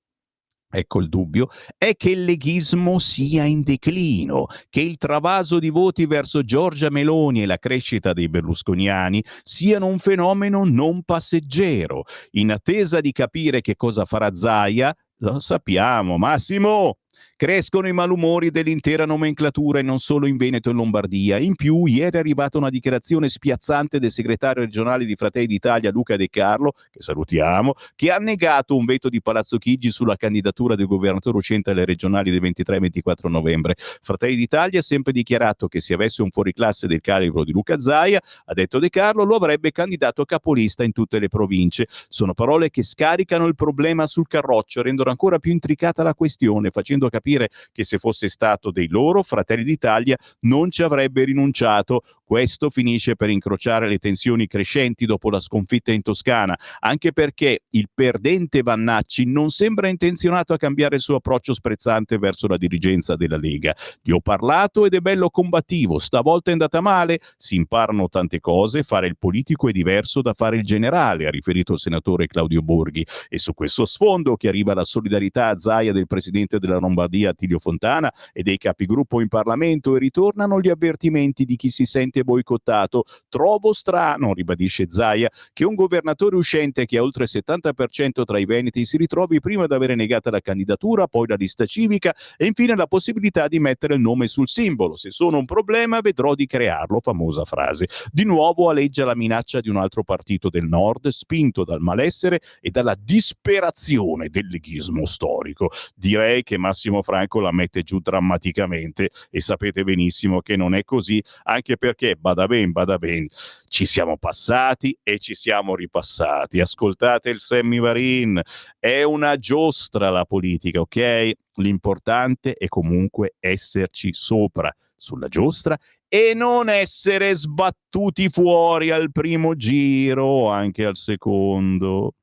ecco il dubbio, è che il leghismo sia in declino, che il travaso di voti verso Giorgia Meloni e la crescita dei berlusconiani siano un fenomeno non passeggero. In attesa di capire che cosa farà Zaia, lo sappiamo, Massimo! Crescono i malumori dell'intera nomenclatura e non solo in Veneto e Lombardia. In più, ieri è arrivata una dichiarazione spiazzante del segretario regionale di Fratelli d'Italia Luca De Carlo, che salutiamo, che ha negato un veto di Palazzo Chigi sulla candidatura del governatore uscente alle regionali del 23 e 24 novembre. Fratelli d'Italia ha sempre dichiarato che se avesse un fuoriclasse del calibro di Luca Zaia, ha detto De Carlo, lo avrebbe candidato capolista in tutte le province. Sono parole che scaricano il problema sul carroccio, rendono ancora più intricata la questione, facendo capire che se fosse stato dei loro, Fratelli d'Italia non ci avrebbe rinunciato. Questo finisce per incrociare le tensioni crescenti dopo la sconfitta in Toscana, anche perché il perdente Vannacci non sembra intenzionato a cambiare il suo approccio sprezzante verso la dirigenza della Lega. Gli ho parlato ed è bello combattivo, stavolta è andata male, si imparano tante cose, fare il politico è diverso da fare il generale, ha riferito il senatore Claudio Borghi, e su questo sfondo che arriva la solidarietà a Zaia del presidente della Lombardia Attilio Fontana e dei capigruppo in Parlamento e ritornano gli avvertimenti di chi si sente boicottato. Trovo strano, ribadisce Zaia, che un governatore uscente che ha oltre il 70% tra i veneti si ritrovi prima ad avere negata la candidatura, poi la lista civica e infine la possibilità di mettere il nome sul simbolo. Se sono un problema vedrò di crearlo, famosa frase. Di nuovo aleggia la minaccia di un altro partito del Nord, spinto dal malessere e dalla disperazione del leghismo storico. Direi che Massimo Franco la mette giù drammaticamente e sapete benissimo che non è così, anche perché bada ben, ci siamo passati e ci siamo ripassati. Ascoltate il Sammy Varin, è una giostra la politica, ok? L'importante è comunque esserci sopra, sulla giostra, e non essere sbattuti fuori al primo giro o anche al secondo.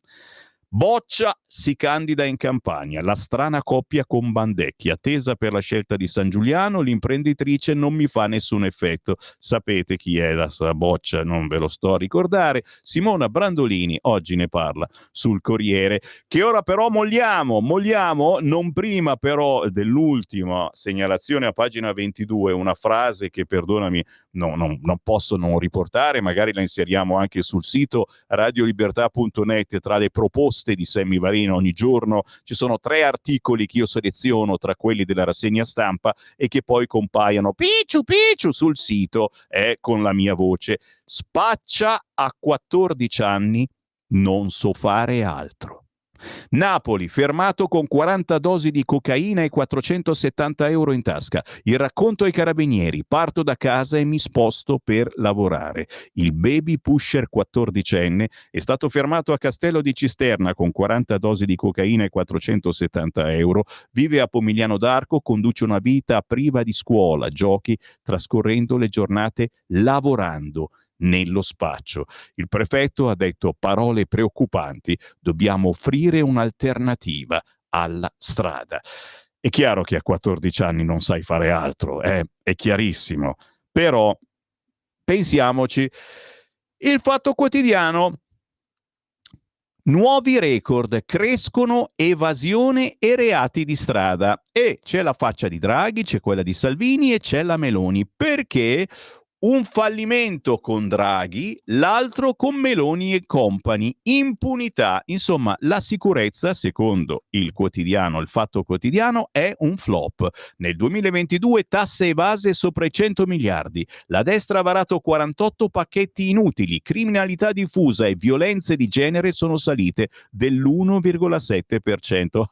Boccia si candida in campagna. La strana coppia con Bandecchi, attesa per la scelta di San Giuliano, l'imprenditrice non mi fa nessun effetto. Sapete chi è la sua boccia, non ve lo sto a ricordare. Simona Brandolini oggi ne parla sul Corriere, che ora però molliamo, non prima però dell'ultima segnalazione a pagina 22, una frase che, perdonami, non posso non riportare, magari la inseriamo anche sul sito radiolibertà.net. Tra le proposte di Sammy Varin ogni giorno ci sono 3 articoli che io seleziono tra quelli della rassegna stampa e che poi compaiono picciu sul sito con la mia voce. Spaccia a 14 anni, non so fare altro. Napoli, fermato con 40 dosi di cocaina e 470 euro in tasca. Il racconto ai carabinieri: parto da casa e mi sposto per lavorare. Il baby pusher 14enne è stato fermato a Castello di Cisterna con 40 dosi di cocaina e 470 euro. Vive a Pomigliano d'Arco, conduce una vita priva di scuola, giochi, trascorrendo le giornate lavorando nello spaccio. Il prefetto ha detto parole preoccupanti: dobbiamo offrire un'alternativa alla strada. È chiaro che a 14 anni non sai fare altro, è chiarissimo, però pensiamoci. Il Fatto Quotidiano: nuovi record, crescono evasione e reati di strada. E c'è la faccia di Draghi, c'è quella di Salvini e c'è la Meloni. Perché? Un fallimento con Draghi, l'altro con Meloni e company. Impunità. Insomma, la sicurezza, secondo il Fatto Quotidiano, è un flop. Nel 2022 tasse evase sopra i 100 miliardi. La destra ha varato 48 pacchetti inutili. Criminalità diffusa e violenze di genere sono salite dell'1,7%.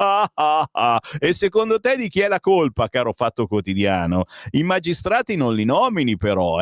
E secondo te di chi è la colpa, caro Fatto Quotidiano? I magistrati non li nomini però,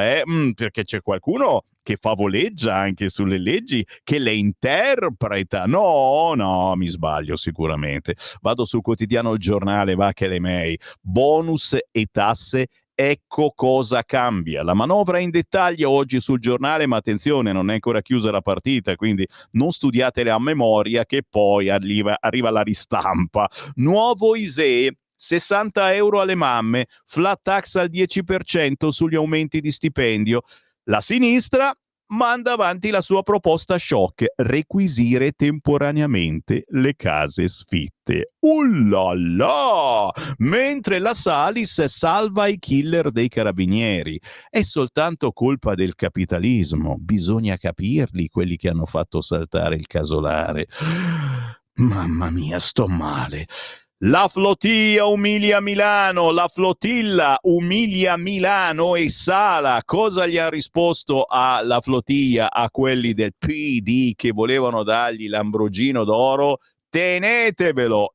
perché c'è qualcuno che favoleggia anche sulle leggi, che le interpreta. No, mi sbaglio sicuramente. Vado sul quotidiano Il Giornale, va che le mei. Bonus e tasse, ecco cosa cambia. La manovra in dettaglio oggi sul Giornale, ma attenzione, non è ancora chiusa la partita, quindi non studiatele a memoria che poi arriva la ristampa. Nuovo ISEE, 60 euro alle mamme, flat tax al 10% sugli aumenti di stipendio. La sinistra manda avanti la sua proposta shock: requisire temporaneamente le case sfitte. Ullala! Mentre la Salis salva i killer dei carabinieri. È soltanto colpa del capitalismo, bisogna capirli quelli che hanno fatto saltare il casolare. Mamma mia, sto male. La flotilla umilia Milano, la flotilla umilia Milano e Sala. Cosa gli ha risposto alla flotilla, a quelli del PD che volevano dargli l'Ambrogino d'oro? Tenetevelo!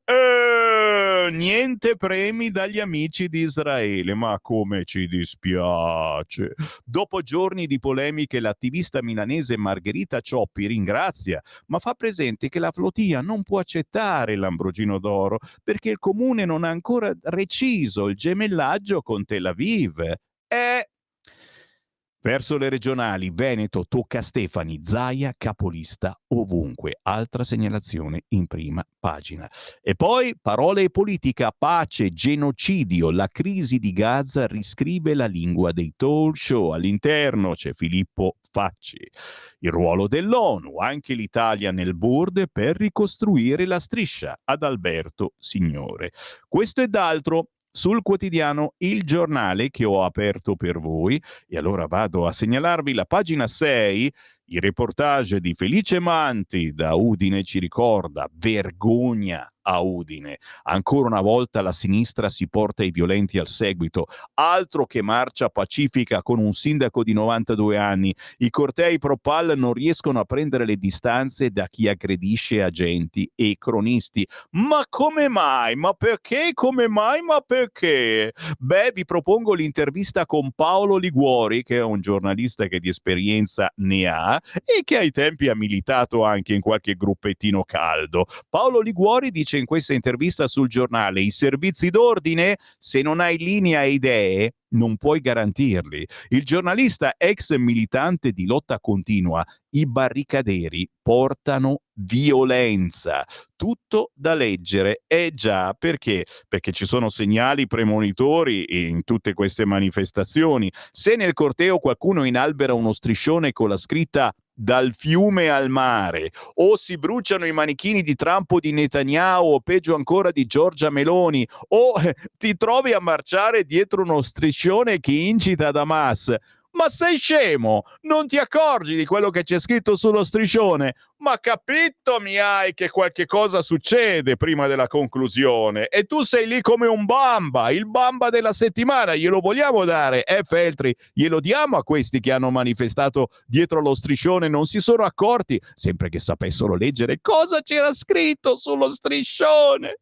Niente premi dagli amici di Israele, ma come ci dispiace. Dopo giorni di polemiche, l'attivista milanese Margherita Cioppi ringrazia, ma fa presente che la flotilla non può accettare l'Ambrogino d'oro perché il comune non ha ancora reciso il gemellaggio con Tel Aviv. Verso le regionali, Veneto tocca a Stefani, Zaia capolista ovunque. Altra segnalazione in prima pagina. E poi parole e politica, pace, genocidio, la crisi di Gaza riscrive la lingua dei talk show. All'interno c'è Filippo Facci. Il ruolo dell'ONU, anche l'Italia nel board per ricostruire la striscia, ad Alberto Signore. Questo ed altro sul quotidiano Il Giornale che ho aperto per voi. E allora vado a segnalarvi la pagina 6, il reportage di Felice Manti da Udine ci ricorda: vergogna a Udine. Ancora una volta la sinistra si porta i violenti al seguito. Altro che marcia pacifica con un sindaco di 92 anni. I cortei pro PAL non riescono a prendere le distanze da chi aggredisce agenti e cronisti. Ma come mai? Ma perché? Come mai? Ma perché? Beh, vi propongo l'intervista con Paolo Liguori, che è un giornalista che di esperienza ne ha e che ai tempi ha militato anche in qualche gruppettino caldo. Paolo Liguori dice dice in questa intervista sul giornale: i servizi d'ordine, se non hai linea e idee, non puoi garantirli. Il giornalista ex militante di lotta continua: i barricaderi portano violenza. Tutto da leggere. Già, perché? Perché ci sono segnali premonitori in tutte queste manifestazioni. Se nel corteo qualcuno inalbera uno striscione con la scritta "dal fiume al mare", o si bruciano i manichini di Trump o di Netanyahu, o peggio ancora di Giorgia Meloni, o ti trovi a marciare dietro uno striscione che incita ad Hamas, ma sei scemo? Non ti accorgi di quello che c'è scritto sullo striscione? Ma capito mi hai che qualche cosa succede prima della conclusione, e tu sei lì come un bamba, il bamba della settimana. Glielo vogliamo dare, Feltri? Glielo diamo a questi che hanno manifestato dietro lo striscione, non si sono accorti, sempre che sapessero leggere cosa c'era scritto sullo striscione.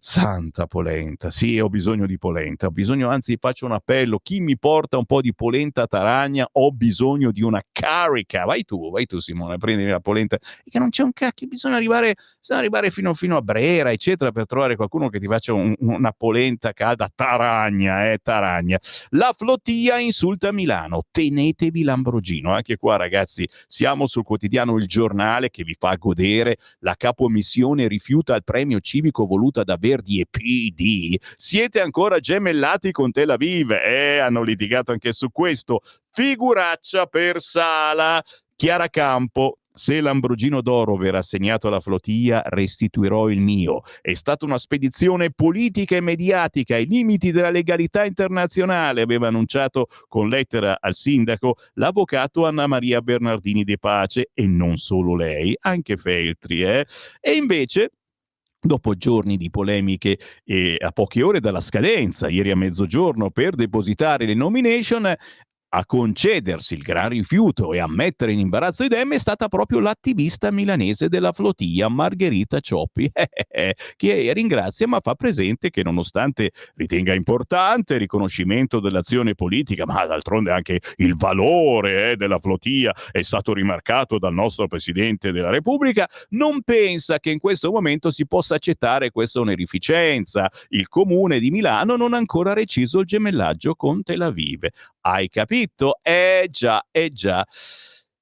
Santa polenta, sì, ho bisogno di polenta, ho bisogno, anzi faccio un appello: chi mi porta un po' di polenta Taragna? Ho bisogno di una carica. Vai tu Simone, prendimi la polenta, che non c'è un cacchio, bisogna arrivare fino a Brera, eccetera, per trovare qualcuno che ti faccia una polenta calda. Taragna. La flottia insulta Milano, tenetevi l'Ambrogino. Anche qua, ragazzi, siamo sul quotidiano Il Giornale, che vi fa godere. La capomissione rifiuta il premio civico voluta da Verdi e PD. Siete ancora gemellati con Tel Aviv? Hanno litigato anche su questo. Figuraccia per Sala. Chiara Campo: se l'Ambrogino d'oro verrà assegnato alla flotilla, restituirò il mio. È stata una spedizione politica e mediatica ai limiti della legalità internazionale, aveva annunciato con lettera al sindaco l'avvocato Anna Maria Bernardini De Pace, e non solo lei, anche Feltri. E invece, dopo giorni di polemiche e a poche ore dalla scadenza, ieri a mezzogiorno, per depositare le nomination, a concedersi il gran rifiuto e a mettere in imbarazzo i dem è stata proprio l'attivista milanese della flotilla, Margherita Cioppi, che ringrazia ma fa presente che, nonostante ritenga importante il riconoscimento dell'azione politica, ma d'altronde anche il valore della flotilla è stato rimarcato dal nostro Presidente della Repubblica, non pensa che in questo momento si possa accettare questa onerificenza. Il Comune di Milano non ha ancora reciso il gemellaggio con Tel Aviv. Hai capito? Già.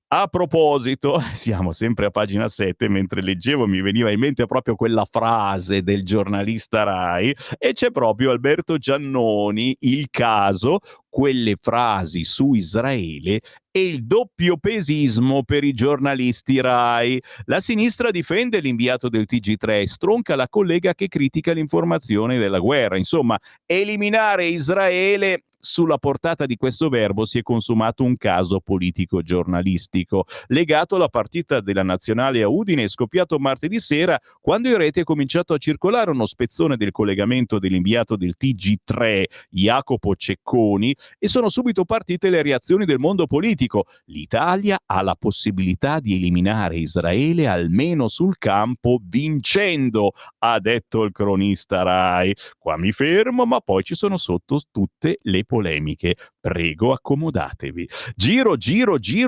A proposito, siamo sempre a pagina 7, mentre leggevo mi veniva in mente proprio quella frase del giornalista Rai, e c'è proprio Alberto Giannoni: il caso, quelle frasi su Israele e il doppiopesismo per i giornalisti Rai. La sinistra difende l'inviato del TG3, stronca la collega che critica l'informazione della guerra. Insomma, eliminare Israele. Sulla portata di questo verbo si è consumato un caso politico-giornalistico legato alla partita della nazionale a Udine, scoppiato martedì sera, quando in rete è cominciato a circolare uno spezzone del collegamento dell'inviato del TG3, Jacopo Cecconi, e sono subito partite le reazioni del mondo politico. L'Italia ha la possibilità di eliminare Israele almeno sul campo vincendo, ha detto il cronista Rai. Qua mi fermo, ma poi ci sono sotto tutte le polemiche. Prego, accomodatevi. Giro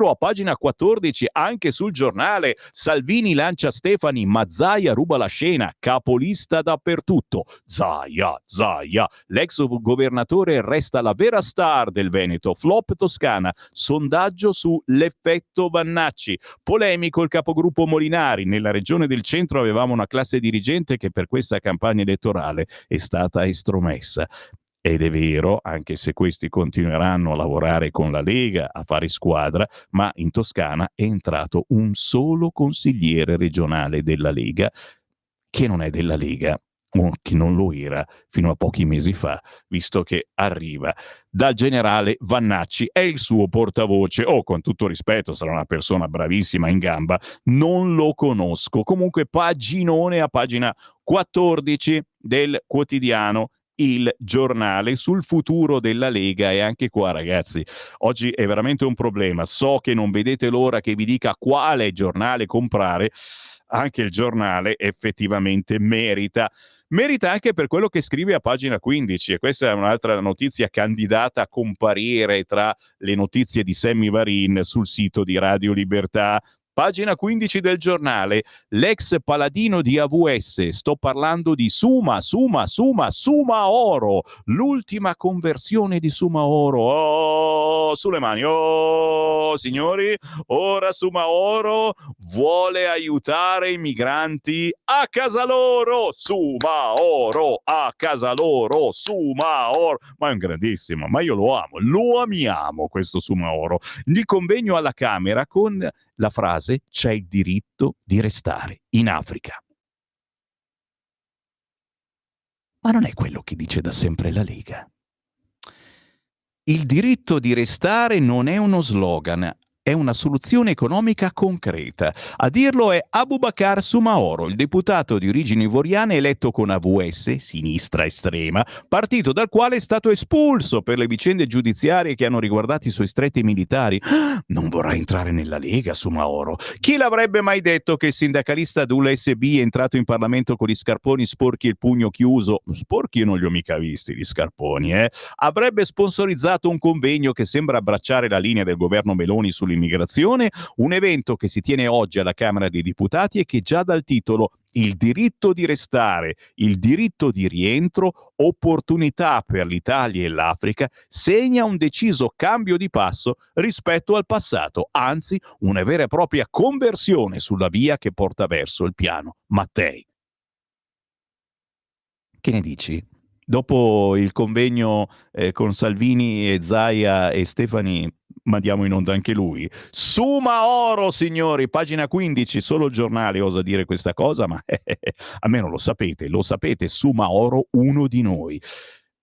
a pagina 14 anche sul giornale. Salvini lancia Stefani, ma Zaia ruba la scena, capolista dappertutto. Zaia. L'ex governatore resta la vera star del Veneto. Flop Toscana, sondaggio sull'effetto Vannacci. Polemico il capogruppo Molinari. Nella regione del centro avevamo una classe dirigente che per questa campagna elettorale è stata estromessa. Ed è vero, anche se questi continueranno a lavorare con la Lega, a fare squadra, ma in Toscana è entrato un solo consigliere regionale della Lega, che non è della Lega, o che non lo era fino a pochi mesi fa, visto che arriva dal generale Vannacci, è il suo portavoce. Con tutto rispetto, sarà una persona bravissima, in gamba, non lo conosco. Comunque, paginone a pagina 14 del quotidiano Il Giornale sul futuro della Lega. E anche qua, ragazzi, oggi è veramente un problema. So che non vedete l'ora che vi dica quale giornale comprare. Anche Il Giornale effettivamente merita anche per quello che scrive a pagina 15, e questa è un'altra notizia candidata a comparire tra le notizie di Sammy Varin sul sito di Radio Libertà. Pagina 15 del giornale, l'ex paladino di AVS, sto parlando di Suma Oro, l'ultima conversione di Suma Oro. Oh, sulle mani, oh signori, ora Suma Oro vuole aiutare i migranti a casa loro. Suma Oro a casa loro, Suma Oro. Ma è un grandissimo, ma io lo amo, lo amiamo questo Suma Oro. Il convegno alla Camera con la frase c'è il diritto di restare in Africa. Ma non è quello che dice da sempre la Lega. Il diritto di restare non è uno slogan, è una soluzione economica concreta. A dirlo è Abubakar Sumaoro, il deputato di origini ivoriane eletto con AVS, sinistra estrema, partito dal quale è stato espulso per le vicende giudiziarie che hanno riguardato i suoi stretti militari. Non vorrà entrare nella Lega, Sumaoro. Chi l'avrebbe mai detto che il sindacalista dell'USB è entrato in Parlamento con gli scarponi sporchi e il pugno chiuso? Sporchi io non li ho mica visti, gli scarponi, Avrebbe sponsorizzato un convegno che sembra abbracciare la linea del governo Meloni sull'immigrazione, un evento che si tiene oggi alla Camera dei Deputati e che già dal titolo il diritto di restare, il diritto di rientro, opportunità per l'Italia e l'Africa, segna un deciso cambio di passo rispetto al passato, anzi una vera e propria conversione sulla via che porta verso il piano Mattei. Che ne dici? Dopo il convegno con Salvini e Zaia e Stefani, mandiamo in onda anche lui. Suma Oro, signori, pagina 15, solo il giornale osa dire questa cosa, ma almeno lo sapete, Suma Oro, uno di noi.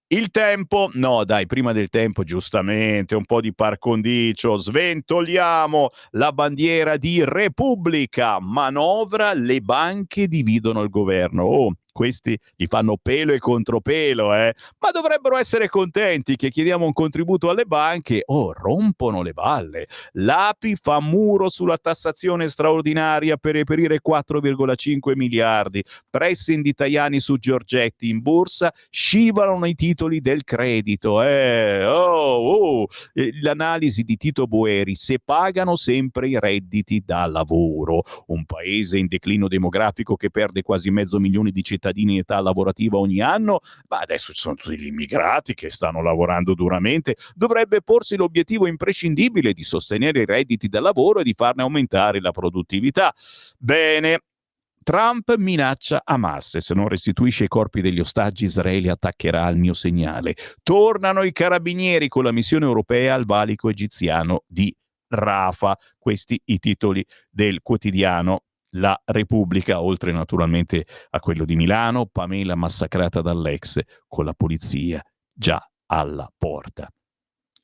Il Tempo, no dai, prima del Tempo, giustamente, un po' di par condicio, sventoliamo la bandiera di Repubblica, manovra, le banche dividono il governo. Oh, questi gli fanno pelo e contropelo, ma dovrebbero essere contenti che chiediamo un contributo alle banche. Oh, rompono le balle. L'API fa muro sulla tassazione straordinaria per reperire 4,5 miliardi. Pressing di Tajani su Giorgetti, in borsa scivolano i titoli del credito. L'analisi di Tito Boeri: se pagano sempre i redditi da lavoro. Un paese in declino demografico che perde quasi 500.000 di cittadini in età lavorativa ogni anno, ma adesso ci sono tutti gli immigrati che stanno lavorando duramente, dovrebbe porsi l'obiettivo imprescindibile di sostenere i redditi da lavoro e di farne aumentare la produttività. Bene. Trump minaccia Hamas: se non restituisce i corpi degli ostaggi Israele attaccherà il mio segnale. Tornano i carabinieri con la missione europea al valico egiziano di Rafah. Questi i titoli del quotidiano La Repubblica, oltre naturalmente a quello di Milano, Pamela massacrata dall'ex con la polizia già alla porta.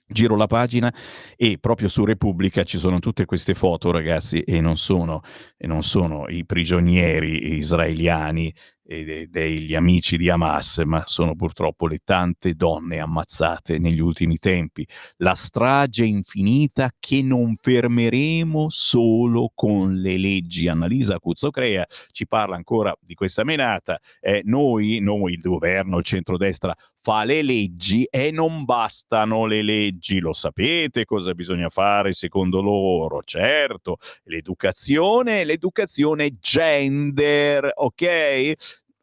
Giro la pagina e proprio su Repubblica ci sono tutte queste foto, ragazzi, e non sono i prigionieri israeliani e degli amici di Hamas, ma sono purtroppo le tante donne ammazzate negli ultimi tempi. La strage infinita che non fermeremo solo con le leggi. Annalisa Cuzzocrea ci parla ancora di questa menata. Noi, il governo, il centrodestra, fa le leggi e non bastano le leggi. Lo sapete cosa bisogna fare secondo loro? Certo, l'educazione gender, ok?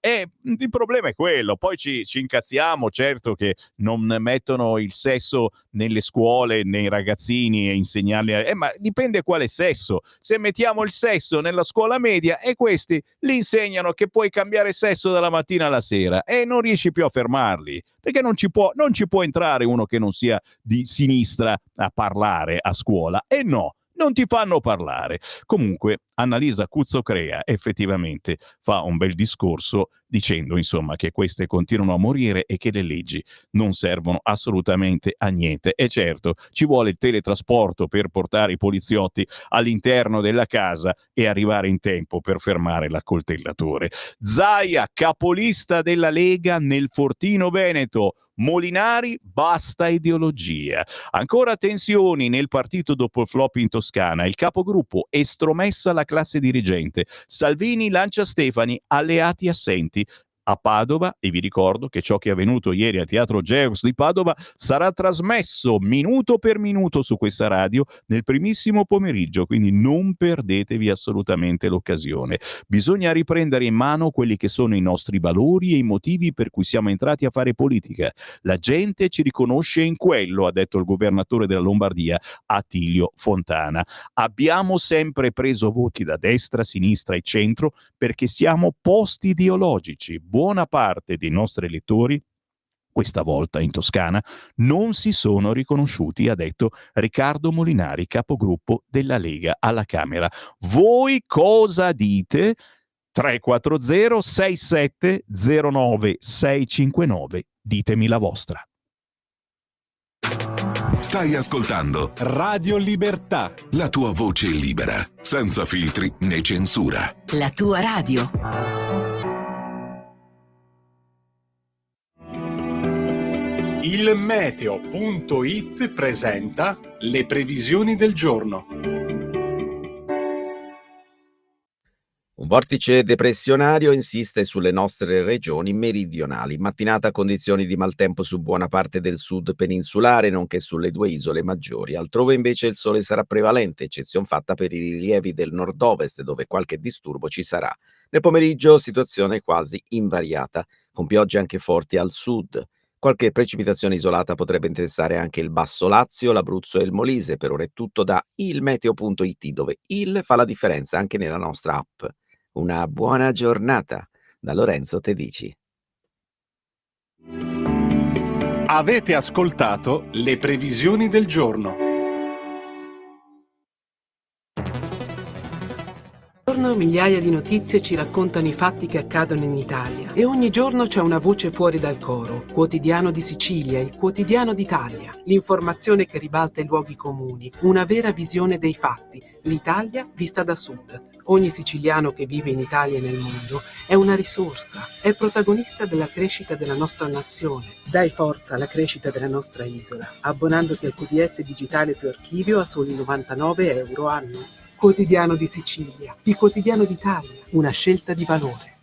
E il problema è quello, poi ci incazziamo, certo che non mettono il sesso nelle scuole, nei ragazzini e insegnarli, ma dipende quale sesso. Se mettiamo il sesso nella scuola media e questi li insegnano che puoi cambiare sesso dalla mattina alla sera e non riesci più a fermarli, perché non ci può entrare uno che non sia di sinistra a parlare a scuola, e no, non ti fanno parlare. Comunque Annalisa Cuzzocrea effettivamente fa un bel discorso dicendo insomma che queste continuano a morire e che le leggi non servono assolutamente a niente. E certo, ci vuole il teletrasporto per portare i poliziotti all'interno della casa e arrivare in tempo per fermare l'accoltellatore. Zaia, capolista della Lega nel Fortino Veneto. Molinari, basta ideologia. Ancora tensioni nel partito dopo il flop in Toscana. Il capogruppo estromessa la classe dirigente. Salvini lancia Stefani, alleati assenti. a Padova, e vi ricordo che ciò che è avvenuto ieri a Teatro Geos di Padova sarà trasmesso minuto per minuto su questa radio nel primissimo pomeriggio, quindi non perdetevi assolutamente l'occasione. Bisogna riprendere in mano quelli che sono i nostri valori e i motivi per cui siamo entrati a fare politica. La gente ci riconosce in quello, ha detto il governatore della Lombardia, Attilio Fontana. Abbiamo sempre preso voti da destra, sinistra e centro perché siamo post-ideologici. Buona parte dei nostri elettori, questa volta in Toscana, non si sono riconosciuti, ha detto Riccardo Molinari, capogruppo della Lega alla Camera. Voi cosa dite? 340 6709 659. Ditemi la vostra. Stai ascoltando Radio Libertà. la tua voce libera, senza filtri né censura. La tua radio. Il meteo.it presenta le previsioni del giorno. Un vortice depressionario insiste sulle nostre regioni meridionali. Mattinata condizioni di maltempo su buona parte del sud peninsulare, nonché sulle due isole maggiori. Altrove invece il sole sarà prevalente, eccezion fatta per i rilievi del nord-ovest, dove qualche disturbo ci sarà. Nel pomeriggio situazione quasi invariata, con piogge anche forti al sud. Qualche precipitazione isolata potrebbe interessare anche il Basso Lazio, l'Abruzzo e il Molise. Per ora è tutto da ilmeteo.it, dove il fa la differenza anche nella nostra app. Una buona giornata da Lorenzo Tedici. Avete ascoltato le previsioni del giorno. Ogni giorno migliaia di notizie ci raccontano i fatti che accadono in Italia e ogni giorno c'è una voce fuori dal coro. Quotidiano di Sicilia, il quotidiano d'Italia. L'informazione che ribalta i luoghi comuni, una vera visione dei fatti. L'Italia vista da sud. Ogni siciliano che vive in Italia e nel mondo è una risorsa, è protagonista della crescita della nostra nazione. Dai forza alla crescita della nostra isola, abbonandoti al QDS digitale più archivio a soli 99 euro anno. Quotidiano di Sicilia, il quotidiano d'Italia, una scelta di valore.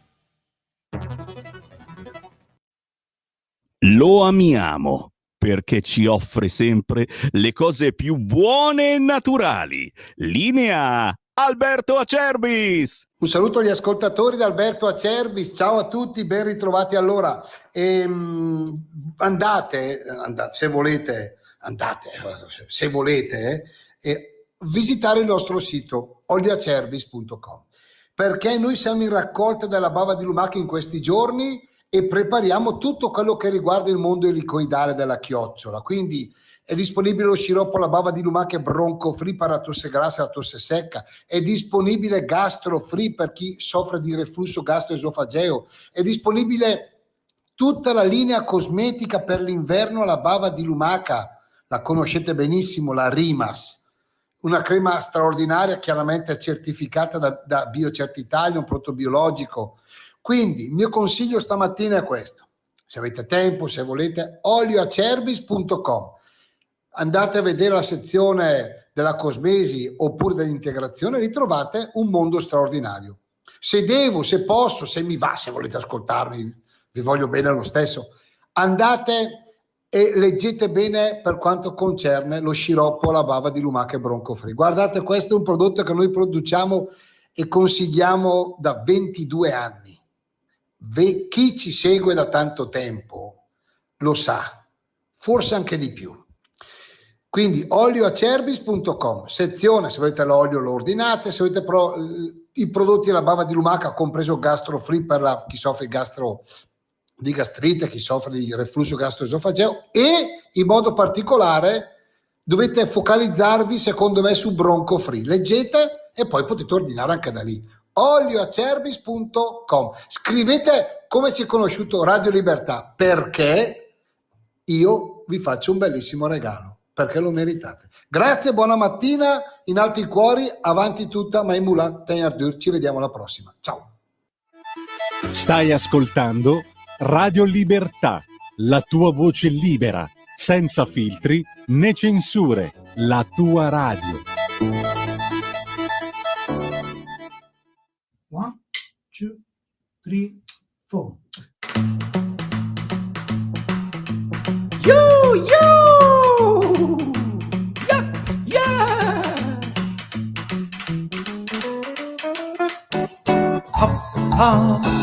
Lo amiamo perché ci offre sempre le cose più buone e naturali. Linea Alberto Acerbis. Un saluto agli ascoltatori da Alberto Acerbis, ciao a tutti, ben ritrovati. Allora, andate, se volete, visitare il nostro sito olioacerbis.com, perché noi siamo in raccolta della bava di lumaca in questi giorni e prepariamo tutto quello che riguarda il mondo elicoidale della chiocciola. Quindi è disponibile lo sciroppo alla bava di lumaca bronco free per la tosse grassa e la tosse secca, è disponibile gastro free per chi soffre di reflusso gastroesofageo, è disponibile tutta la linea cosmetica per l'inverno alla bava di lumaca, la conoscete benissimo, la Rimas, una crema straordinaria, chiaramente certificata da BioCert Italia, un prodotto biologico. Quindi il mio consiglio stamattina è questo: se avete tempo, se volete, olioacerbis.com, andate a vedere la sezione della cosmesi oppure dell'integrazione, ritrovate un mondo straordinario. Se devo, se posso, se mi va, se volete ascoltarmi, vi voglio bene lo stesso, andate e leggete bene per quanto concerne lo sciroppo alla bava di lumaca bronco free. Guardate, questo è un prodotto che noi produciamo e consigliamo da 22 anni. Chi ci segue da tanto tempo lo sa, forse anche di più. Quindi olioacerbis.com, sezione, se volete l'olio lo ordinate, se volete i prodotti alla bava di lumaca, compreso gastro free per chi soffre di gastrite, chi soffre di reflusso gastroesofageo, e in modo particolare dovete focalizzarvi secondo me su bronco free. Leggete e poi potete ordinare anche da lì. olioacerbis.com. Scrivete come si è conosciuto Radio Libertà, perché io vi faccio un bellissimo regalo, perché lo meritate. Grazie, buona mattina, in alto i cuori, avanti tutta, Maimula Tenardur, ci vediamo alla prossima. Ciao. Stai ascoltando Radio Libertà, la tua voce libera, senza filtri né censure, la tua radio. 1, 2, 3, 4.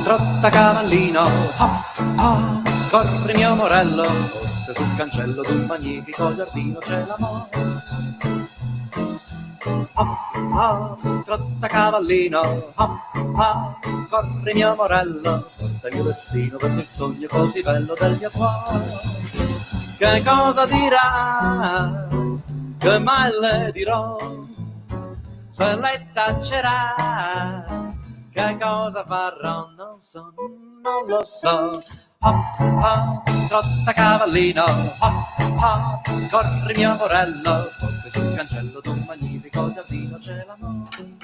trotta cavallino, hop, hop, corri mio morello, forse sul cancello d'un magnifico giardino c'è l'amore. Hop, hop, trotta cavallino, hop, hop, corri mio morello, porta il mio destino verso il sogno così bello del mio cuore. Che cosa dirà, che mai le dirò, se lei taccerà, che cosa farò, non so, non lo so. Hop, hop, trotta cavallino, hop, hop, corri mio morello, forse sul cancello d'un magnifico giardino c'è l'amore.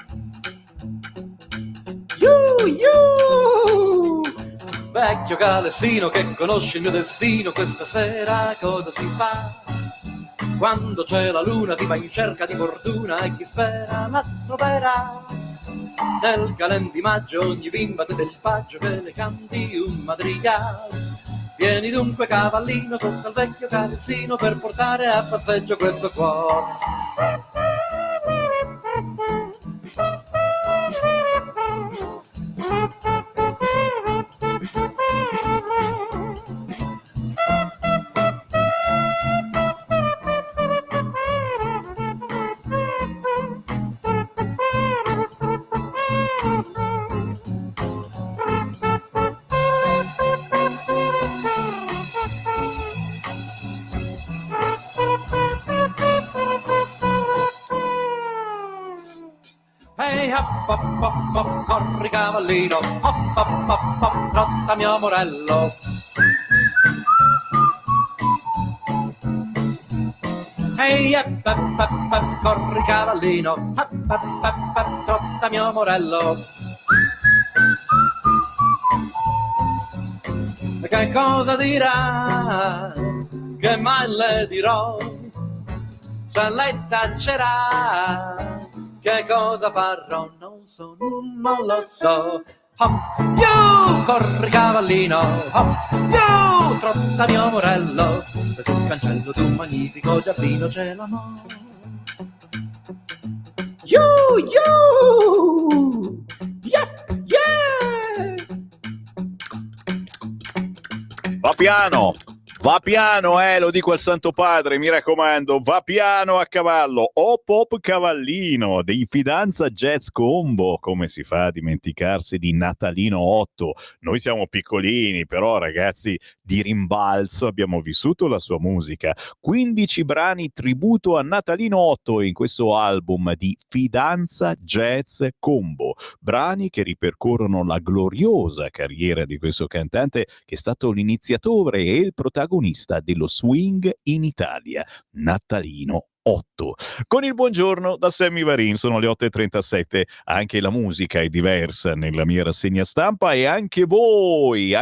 You, vecchio calessino che conosce il mio destino, questa sera cosa si fa? Quando c'è la luna si va in cerca di fortuna e chi spera la troverà. Nel calen di maggio ogni bimba te del paggio che le canti un madrigal. Vieni dunque cavallino sotto il vecchio calessino per portare a passeggio questo cuore. Hey, hop, hop, hop, hop, corri cavallino, hop, hop, hop, hop, trotta mio morello. Hey, hop, hop, hop, hop, corri cavallino, hop, hop, hop, hop, trotta mio morello. Che cosa dirà, che mai le dirò, se lei taccerà, che cosa farò, non so, non lo so. Hop, you, corri cavallino, hop, you, trotta mio morello, se sul cancello d'un magnifico giardino c'è l'amore. You, yep, yeah. Va piano, lo dico al Santo Padre, mi raccomando, va piano a cavallo, o pop cavallino, dei Fidanza Jazz Combo, come si fa a dimenticarsi di Natalino 8? Noi siamo piccolini, però ragazzi, di rimbalzo abbiamo vissuto la sua musica, 15 brani tributo a Natalino 8 in questo album di Fidanza Jazz Combo, brani che ripercorrono la gloriosa carriera di questo cantante che è stato l'iniziatore e il protagonista dello swing in Italia, Natalino 8. Con il buongiorno da Sammy Varin, sono le 8:37, anche la musica è diversa nella mia rassegna stampa e anche voi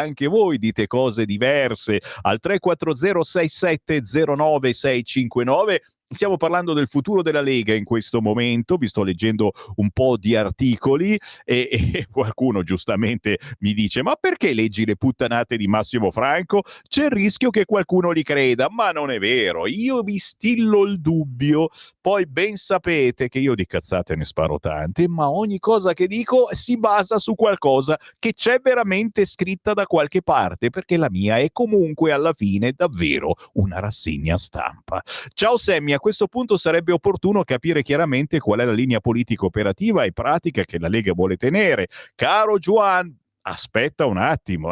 dite cose diverse al 34067090659. Stiamo parlando del futuro della Lega in questo momento, vi sto leggendo un po' di articoli e qualcuno giustamente mi dice: ma perché leggi le puttanate di Massimo Franco? C'è il rischio che qualcuno li creda, ma non è vero, io vi stillo il dubbio, poi ben sapete che io di cazzate ne sparo tante, ma ogni cosa che dico si basa su qualcosa che c'è veramente scritta da qualche parte, perché la mia è comunque alla fine davvero una rassegna stampa. Ciao Sammy, a questo punto sarebbe opportuno capire chiaramente qual è la linea politica operativa e pratica che la Lega vuole tenere. Caro Juan, aspetta un attimo,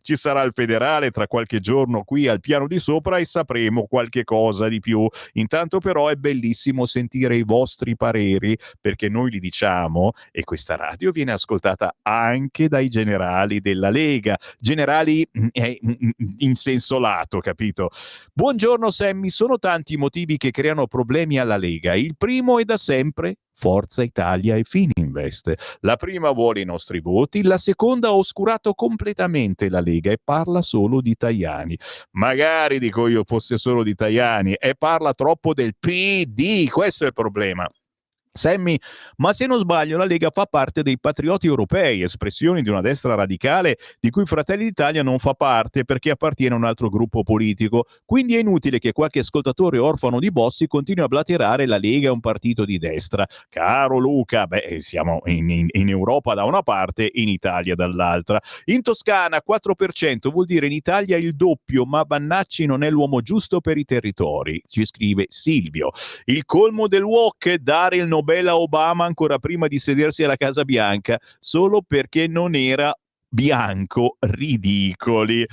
ci sarà il federale tra qualche giorno qui al piano di sopra e sapremo qualche cosa di più. Intanto però è bellissimo sentire i vostri pareri, perché noi li diciamo e questa radio viene ascoltata anche dai generali della Lega, generali in senso lato, capito? Buongiorno Sammy, sono tanti i motivi che creano problemi alla Lega. Il primo è da sempre Forza Italia e Fininvest. La prima vuole i nostri voti, la seconda ha oscurato completamente la Lega e parla solo di Tajani. Magari, dico io, fosse solo di Tajani, e parla troppo del PD, questo è il problema. Sammy, ma se non sbaglio la Lega fa parte dei patrioti europei, espressione di una destra radicale di cui Fratelli d'Italia non fa parte perché appartiene a un altro gruppo politico, quindi è inutile che qualche ascoltatore orfano di Bossi continui a blaterare la Lega è un partito di destra. Caro Luca, siamo in Europa da una parte, in Italia dall'altra. In Toscana 4% vuol dire in Italia il doppio, ma Vannacci non è l'uomo giusto per i territori, ci scrive Silvio. Il colmo del wok, dare il Nobel a Obama ancora prima di sedersi alla Casa Bianca, solo perché non era bianco. Ridicoli.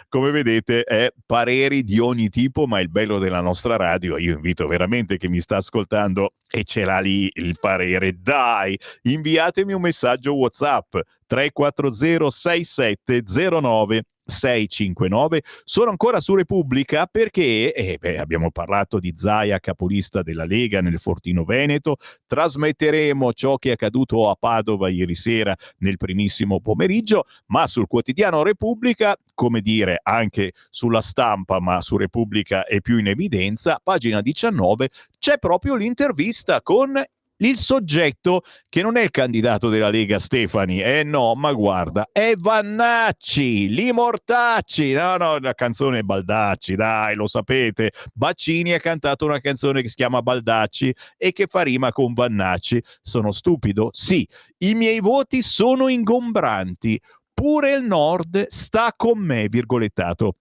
Come vedete, pareri di ogni tipo, ma il bello della nostra radio, io invito veramente chi mi sta ascoltando e ce l'ha lì il parere, dai, inviatemi un messaggio WhatsApp 340 6709 659. Sono ancora su Repubblica perché abbiamo parlato di Zaia, capolista della Lega nel Fortino Veneto. Trasmetteremo ciò che è accaduto a Padova ieri sera nel primissimo pomeriggio, ma sul quotidiano Repubblica, come dire anche sulla Stampa, ma su Repubblica è più in evidenza, pagina 19, c'è proprio l'intervista con il soggetto che non è il candidato della Lega Stefani, no, ma guarda, è Vannacci, Li Mortacci, no, la canzone è Baldacci, dai, lo sapete, Baccini ha cantato una canzone che si chiama Baldacci e che fa rima con Vannacci. Sono stupido? Sì, i miei voti sono ingombranti, pure il Nord sta con me, virgolettato.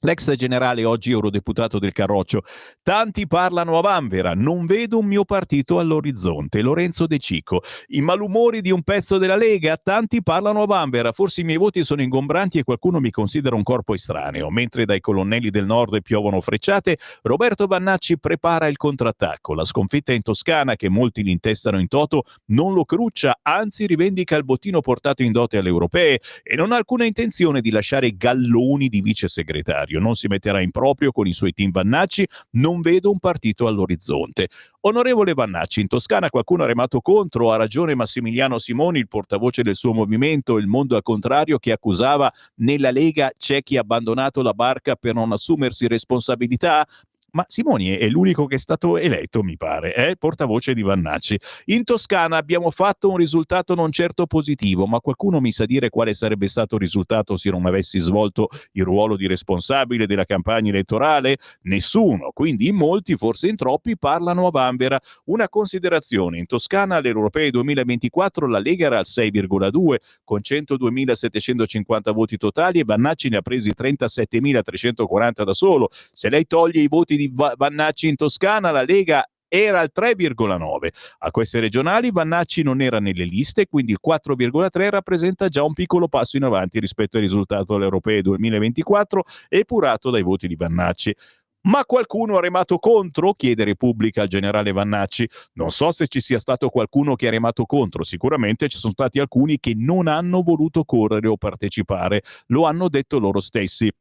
L'ex generale, oggi eurodeputato del Carroccio. Tanti parlano a vanvera, non vedo un mio partito all'orizzonte. Lorenzo De Cico. I malumori di un pezzo della Lega, tanti parlano a vanvera, forse i miei voti sono ingombranti e qualcuno mi considera un corpo estraneo. Mentre dai colonnelli del nord piovono frecciate, Roberto Vannacci prepara il contrattacco. La sconfitta in Toscana, che molti li intestano in toto, non lo cruccia, anzi rivendica il bottino portato in dote alle europee e non ha alcuna intenzione di lasciare galloni di vice segretario. Non si metterà in proprio con i suoi team Vannacci, non vedo un partito all'orizzonte. Onorevole Vannacci, in Toscana qualcuno ha remato contro, ha ragione Massimiliano Simoni, il portavoce del suo movimento Il Mondo al Contrario, che accusava nella Lega c'è chi ha abbandonato la barca per non assumersi responsabilità. Ma Simoni è l'unico che è stato eletto, mi pare, è il portavoce di Vannacci. In Toscana abbiamo fatto un risultato non certo positivo, ma qualcuno mi sa dire quale sarebbe stato il risultato se non avessi svolto il ruolo di responsabile della campagna elettorale? Nessuno, quindi in molti, forse in troppi, parlano a vanvera. Una considerazione, in Toscana alle europee 2024 la Lega era al 6,2 con 102.750 voti totali e Vannacci ne ha presi 37.340 da solo. Se lei toglie i voti di Vannacci in Toscana, la Lega era al 3,9. A queste regionali Vannacci non era nelle liste, quindi il 4,3 rappresenta già un piccolo passo in avanti rispetto al risultato alle europee 2024 epurato dai voti di Vannacci. Ma qualcuno ha remato contro? Chiede Repubblica al generale Vannacci. Non so se ci sia stato qualcuno che ha remato contro, sicuramente ci sono stati alcuni che non hanno voluto correre o partecipare, lo hanno detto loro stessi.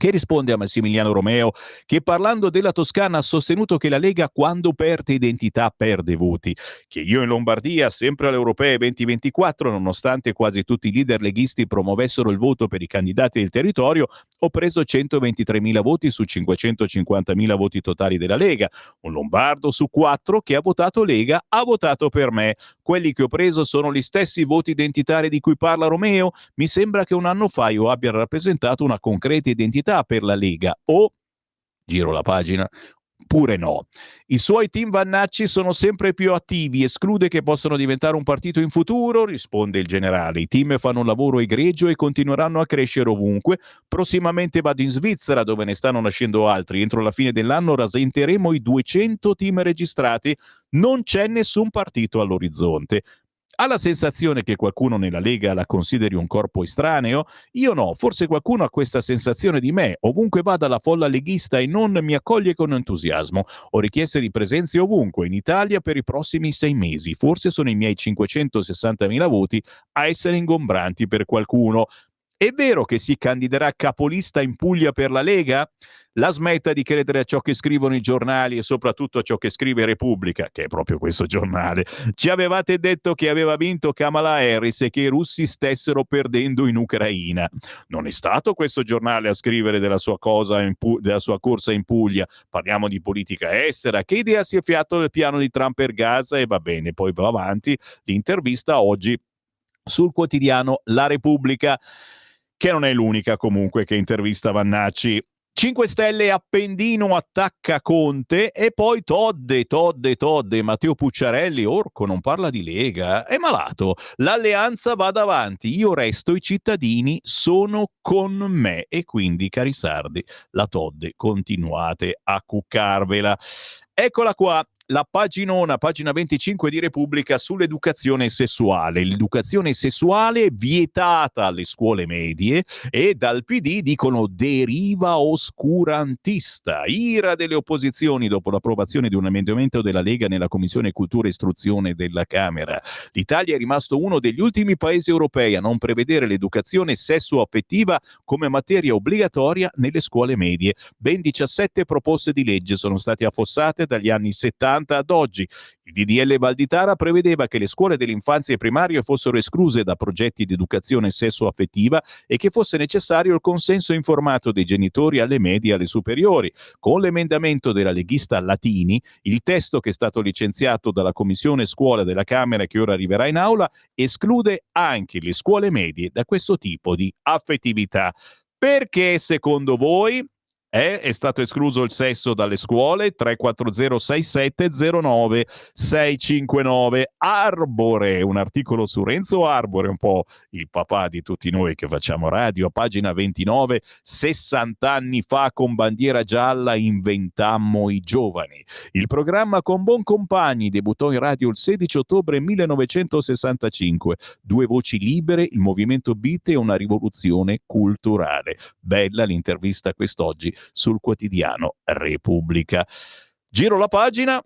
Che risponde a Massimiliano Romeo, che parlando della Toscana ha sostenuto che la Lega quando perde identità perde voti, che io in Lombardia, sempre alle europee 2024, nonostante quasi tutti i leader leghisti promuovessero il voto per i candidati del territorio, ho preso 123.000 voti su 550.000 voti totali della Lega. Un lombardo su 4 che ha votato Lega ha votato per me. Quelli che ho preso sono gli stessi voti identitari di cui parla Romeo? Mi sembra che un anno fa io abbia rappresentato una concreta identità per la Lega, o giro la pagina, pure no. I suoi team Vannacci sono sempre più attivi, esclude che possano diventare un partito in futuro, risponde il generale. I team fanno un lavoro egregio e continueranno a crescere ovunque. Prossimamente vado in Svizzera, dove ne stanno nascendo altri. Entro la fine dell'anno rasenteremo i 200 team registrati. Non c'è nessun partito all'orizzonte. Ha la sensazione che qualcuno nella Lega la consideri un corpo estraneo? Io no, forse qualcuno ha questa sensazione di me. Ovunque vada la folla leghista e non mi accoglie con entusiasmo. Ho richieste di presenze ovunque, in Italia per i prossimi 6 mesi. Forse sono i miei 560.000 voti a essere ingombranti per qualcuno. È vero che si candiderà capolista in Puglia per la Lega? la smetta di credere a ciò che scrivono i giornali e soprattutto a ciò che scrive Repubblica, che è proprio questo giornale. Ci avevate detto che aveva vinto Kamala Harris e che i russi stessero perdendo in Ucraina. Non è stato questo giornale a scrivere della sua corsa in Puglia. Parliamo di politica estera. Che idea si è fiato del piano di Trump per Gaza? E va bene, poi va avanti. L'intervista oggi sul quotidiano La Repubblica, che non è l'unica comunque che intervista Vannacci. 5 Stelle Appendino attacca Conte e poi Todde, Matteo Pucciarelli, orco, non parla di Lega, è malato. L'alleanza va davanti, io resto, i cittadini sono con me. E quindi, cari sardi, la Todde, continuate a cuccarvela. Eccola qua, la paginona, pagina 25 di Repubblica sull'educazione sessuale. L'educazione sessuale vietata alle scuole medie e dal PD dicono deriva oscurantista. Ira delle opposizioni dopo l'approvazione di un emendamento della Lega nella Commissione Cultura e Istruzione della Camera. L'Italia è rimasto uno degli ultimi paesi europei a non prevedere l'educazione sessuo-affettiva come materia obbligatoria nelle scuole medie. Ben 17 proposte di legge sono state affossate dagli anni 70 ad oggi. Il DDL Valditara prevedeva che le scuole dell'infanzia e primaria fossero escluse da progetti di educazione sessuo-affettiva e che fosse necessario il consenso informato dei genitori alle medie e alle superiori. Con l'emendamento della leghista Latini, il testo che è stato licenziato dalla Commissione Scuola della Camera e che ora arriverà in aula esclude anche le scuole medie da questo tipo di affettività. Perché secondo voi? È stato escluso il sesso dalle scuole? 3406709 Arbore, un articolo su Renzo Arbore, un po' il papà di tutti noi che facciamo radio, pagina 29, 60 anni fa con bandiera gialla inventammo i giovani. Il programma Con Boncompagni debuttò in radio il 16 ottobre 1965. 2 voci libere, il movimento beat e una rivoluzione culturale. Bella l'intervista quest'oggi sul quotidiano Repubblica. Giro la pagina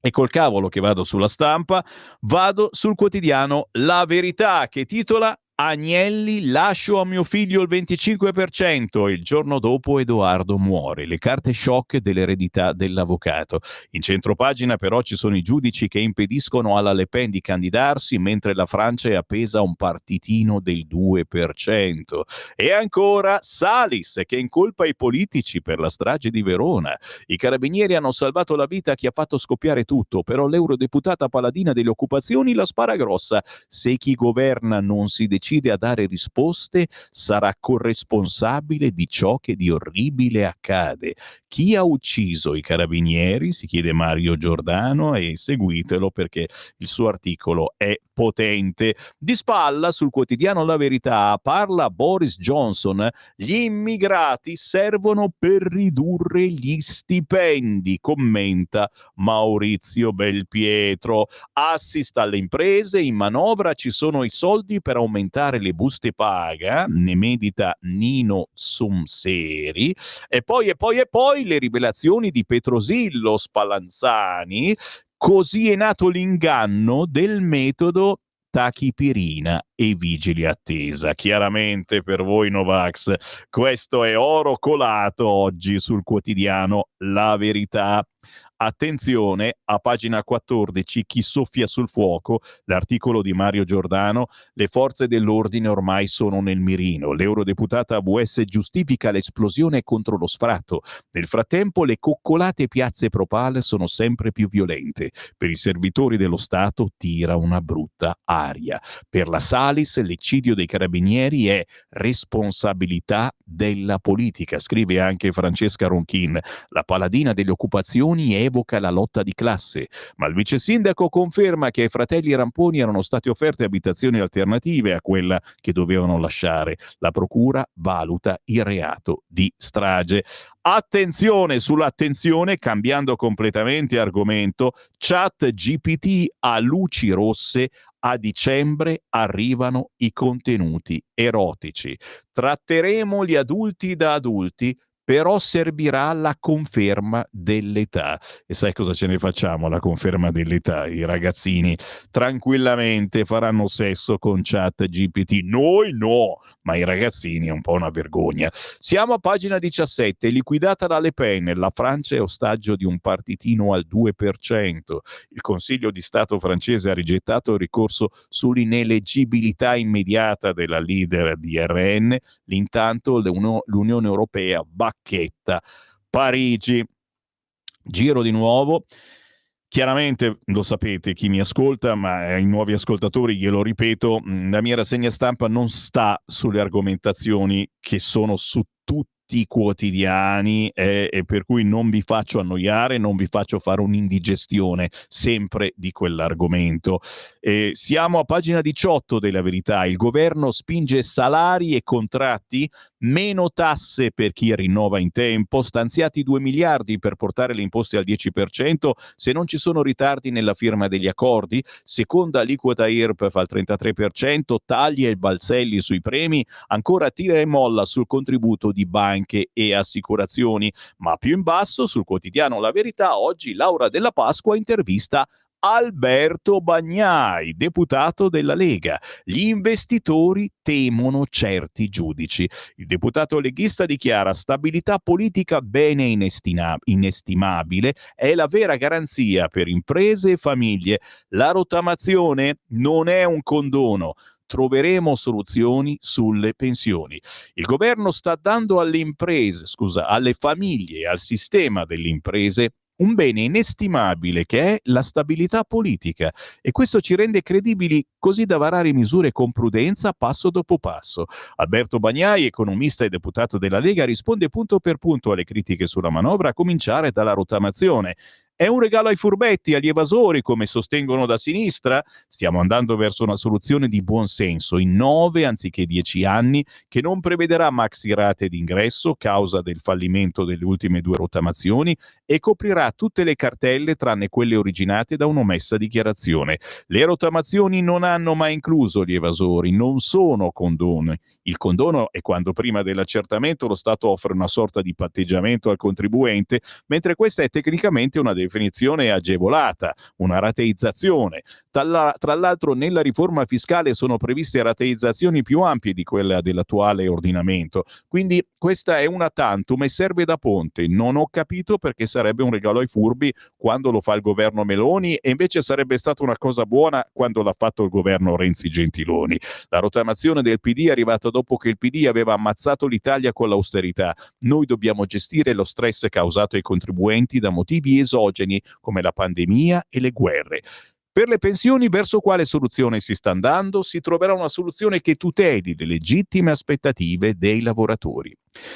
e col cavolo che vado sulla Stampa, vado sul quotidiano La Verità, che titola Agnelli, lascio a mio figlio il 25%, il giorno dopo Edoardo muore, le carte shock dell'eredità dell'avvocato. In centropagina però ci sono i giudici che impediscono alla Le Pen di candidarsi, mentre la Francia è appesa a un partitino del 2%. E ancora Salis, che incolpa i politici per la strage di Verona. I carabinieri hanno salvato la vita a chi ha fatto scoppiare tutto, però l'eurodeputata paladina delle occupazioni la spara grossa. Se chi governa non si decide a dare risposte, sarà corresponsabile di ciò che di orribile accade. Chi ha ucciso i carabinieri? Si chiede Mario Giordano, e seguitelo perché il suo articolo è potente. Di spalla sul quotidiano La Verità parla Boris Johnson, gli immigrati servono per ridurre gli stipendi, commenta Maurizio Belpietro. Assist alle imprese, in manovra ci sono i soldi per aumentare le buste paga, ne medita Nino Sumseri. E poi le rivelazioni di Petrosillo Spallanzani. Così è nato l'inganno del metodo tachipirina e vigili attesa. Chiaramente per voi Novax questo è oro colato oggi sul quotidiano La Verità. Attenzione, a pagina 14, chi soffia sul fuoco, l'articolo di Mario Giordano, le forze dell'ordine ormai sono nel mirino. L'eurodeputata AVS giustifica l'esplosione contro lo sfratto. Nel frattempo le coccolate piazze Propal sono sempre più violente. Per i servitori dello Stato tira una brutta aria. Per la Salis l'eccidio dei carabinieri è responsabilità della politica, scrive anche Francesca Ronchin. La paladina delle occupazioni evoca la lotta di classe, ma il vice sindaco conferma che ai fratelli Ramponi erano state offerte abitazioni alternative a quella che dovevano lasciare. La procura valuta il reato di strage. Attenzione sull'attenzione, cambiando completamente argomento, ChatGPT a luci rosse. A dicembre arrivano i contenuti erotici. Tratteremo gli adulti da adulti però servirà la conferma dell'età. E sai cosa ce ne facciamo alla conferma dell'età? I ragazzini tranquillamente faranno sesso con ChatGPT. Noi no, ma i ragazzini è un po' una vergogna. Siamo a pagina 17, liquidata da Le Pen, la Francia è ostaggio di un partitino al 2%. Il Consiglio di Stato francese ha rigettato il ricorso sull'ineleggibilità immediata della leader di RN. Intanto l'Unione Europea bacchetta Parigi. Giro di nuovo. Chiaramente lo sapete chi mi ascolta, ma ai nuovi ascoltatori glielo ripeto, la mia rassegna stampa non sta sulle argomentazioni che sono su tutti i quotidiani e per cui non vi faccio annoiare, non vi faccio fare un'indigestione sempre di quell'argomento. Siamo a pagina 18 della Verità. Il governo spinge salari e contratti, meno tasse per chi rinnova in tempo, stanziati 2 miliardi per portare le imposte al 10% se non ci sono ritardi nella firma degli accordi, seconda aliquota IRPEF al 33%, tagli e balzelli sui premi, ancora tira e molla sul contributo di banche e assicurazioni, ma più in basso sul quotidiano La Verità oggi Laura Della Pasqua intervista Alberto Bagnai, deputato della Lega. Gli investitori temono certi giudici. Il deputato leghista dichiara: stabilità politica bene inestimabile è la vera garanzia per imprese e famiglie. La rottamazione non è un condono. Troveremo soluzioni sulle pensioni. Il governo sta dando alle famiglie e al sistema delle imprese un bene inestimabile che è la stabilità politica, e questo ci rende credibili così da varare misure con prudenza passo dopo passo. Alberto Bagnai, economista e deputato della Lega, risponde punto per punto alle critiche sulla manovra, a cominciare dalla rottamazione. È un regalo ai furbetti, agli evasori, come sostengono da sinistra? Stiamo andando verso una soluzione di buon senso, in 9 anziché 10 anni, che non prevederà maxi rate d'ingresso, causa del fallimento delle ultime 2 rottamazioni, e coprirà tutte le cartelle tranne quelle originate da un'omessa dichiarazione. Le rottamazioni non hanno mai incluso gli evasori, non sono condoni. Il condono è quando prima dell'accertamento lo Stato offre una sorta di patteggiamento al contribuente, mentre questa è tecnicamente una definizione agevolata, una rateizzazione. Tra l'altro nella riforma fiscale sono previste rateizzazioni più ampie di quella dell'attuale ordinamento, quindi questa è una tantum e serve da ponte. Non ho capito perché sarebbe un regalo ai furbi quando lo fa il governo Meloni e invece sarebbe stata una cosa buona quando l'ha fatto il governo Renzi Gentiloni. La rottamazione del PD è arrivata dopo che il PD aveva ammazzato l'Italia con l'austerità. Noi dobbiamo gestire lo stress causato ai contribuenti da motivi esogeni come la pandemia e le guerre. Per le pensioni, verso quale soluzione si sta andando? Si troverà una soluzione che tuteli le legittime aspettative dei lavoratori.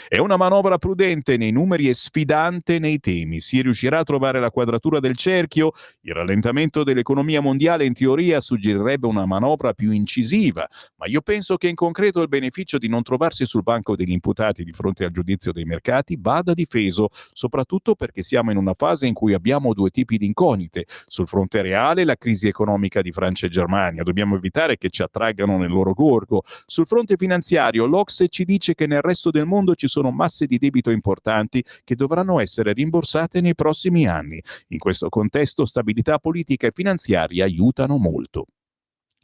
È una manovra prudente nei numeri e sfidante nei temi. Si riuscirà a trovare la quadratura del cerchio? Il rallentamento dell'economia mondiale in teoria suggerirebbe una manovra più incisiva, ma io penso che in concreto il beneficio di non trovarsi sul banco degli imputati di fronte al giudizio dei mercati vada difeso, soprattutto perché siamo in una fase in cui abbiamo 2 tipi di incognite. Sul fronte reale la crisi economica di Francia e Germania, dobbiamo evitare che ci attraggano nel loro gorgo. Sul fronte finanziario l'Ocse ci dice che nel resto del mondo ci sono masse di debito importanti che dovranno essere rimborsate nei prossimi anni. In questo contesto stabilità politica e finanziaria aiutano molto.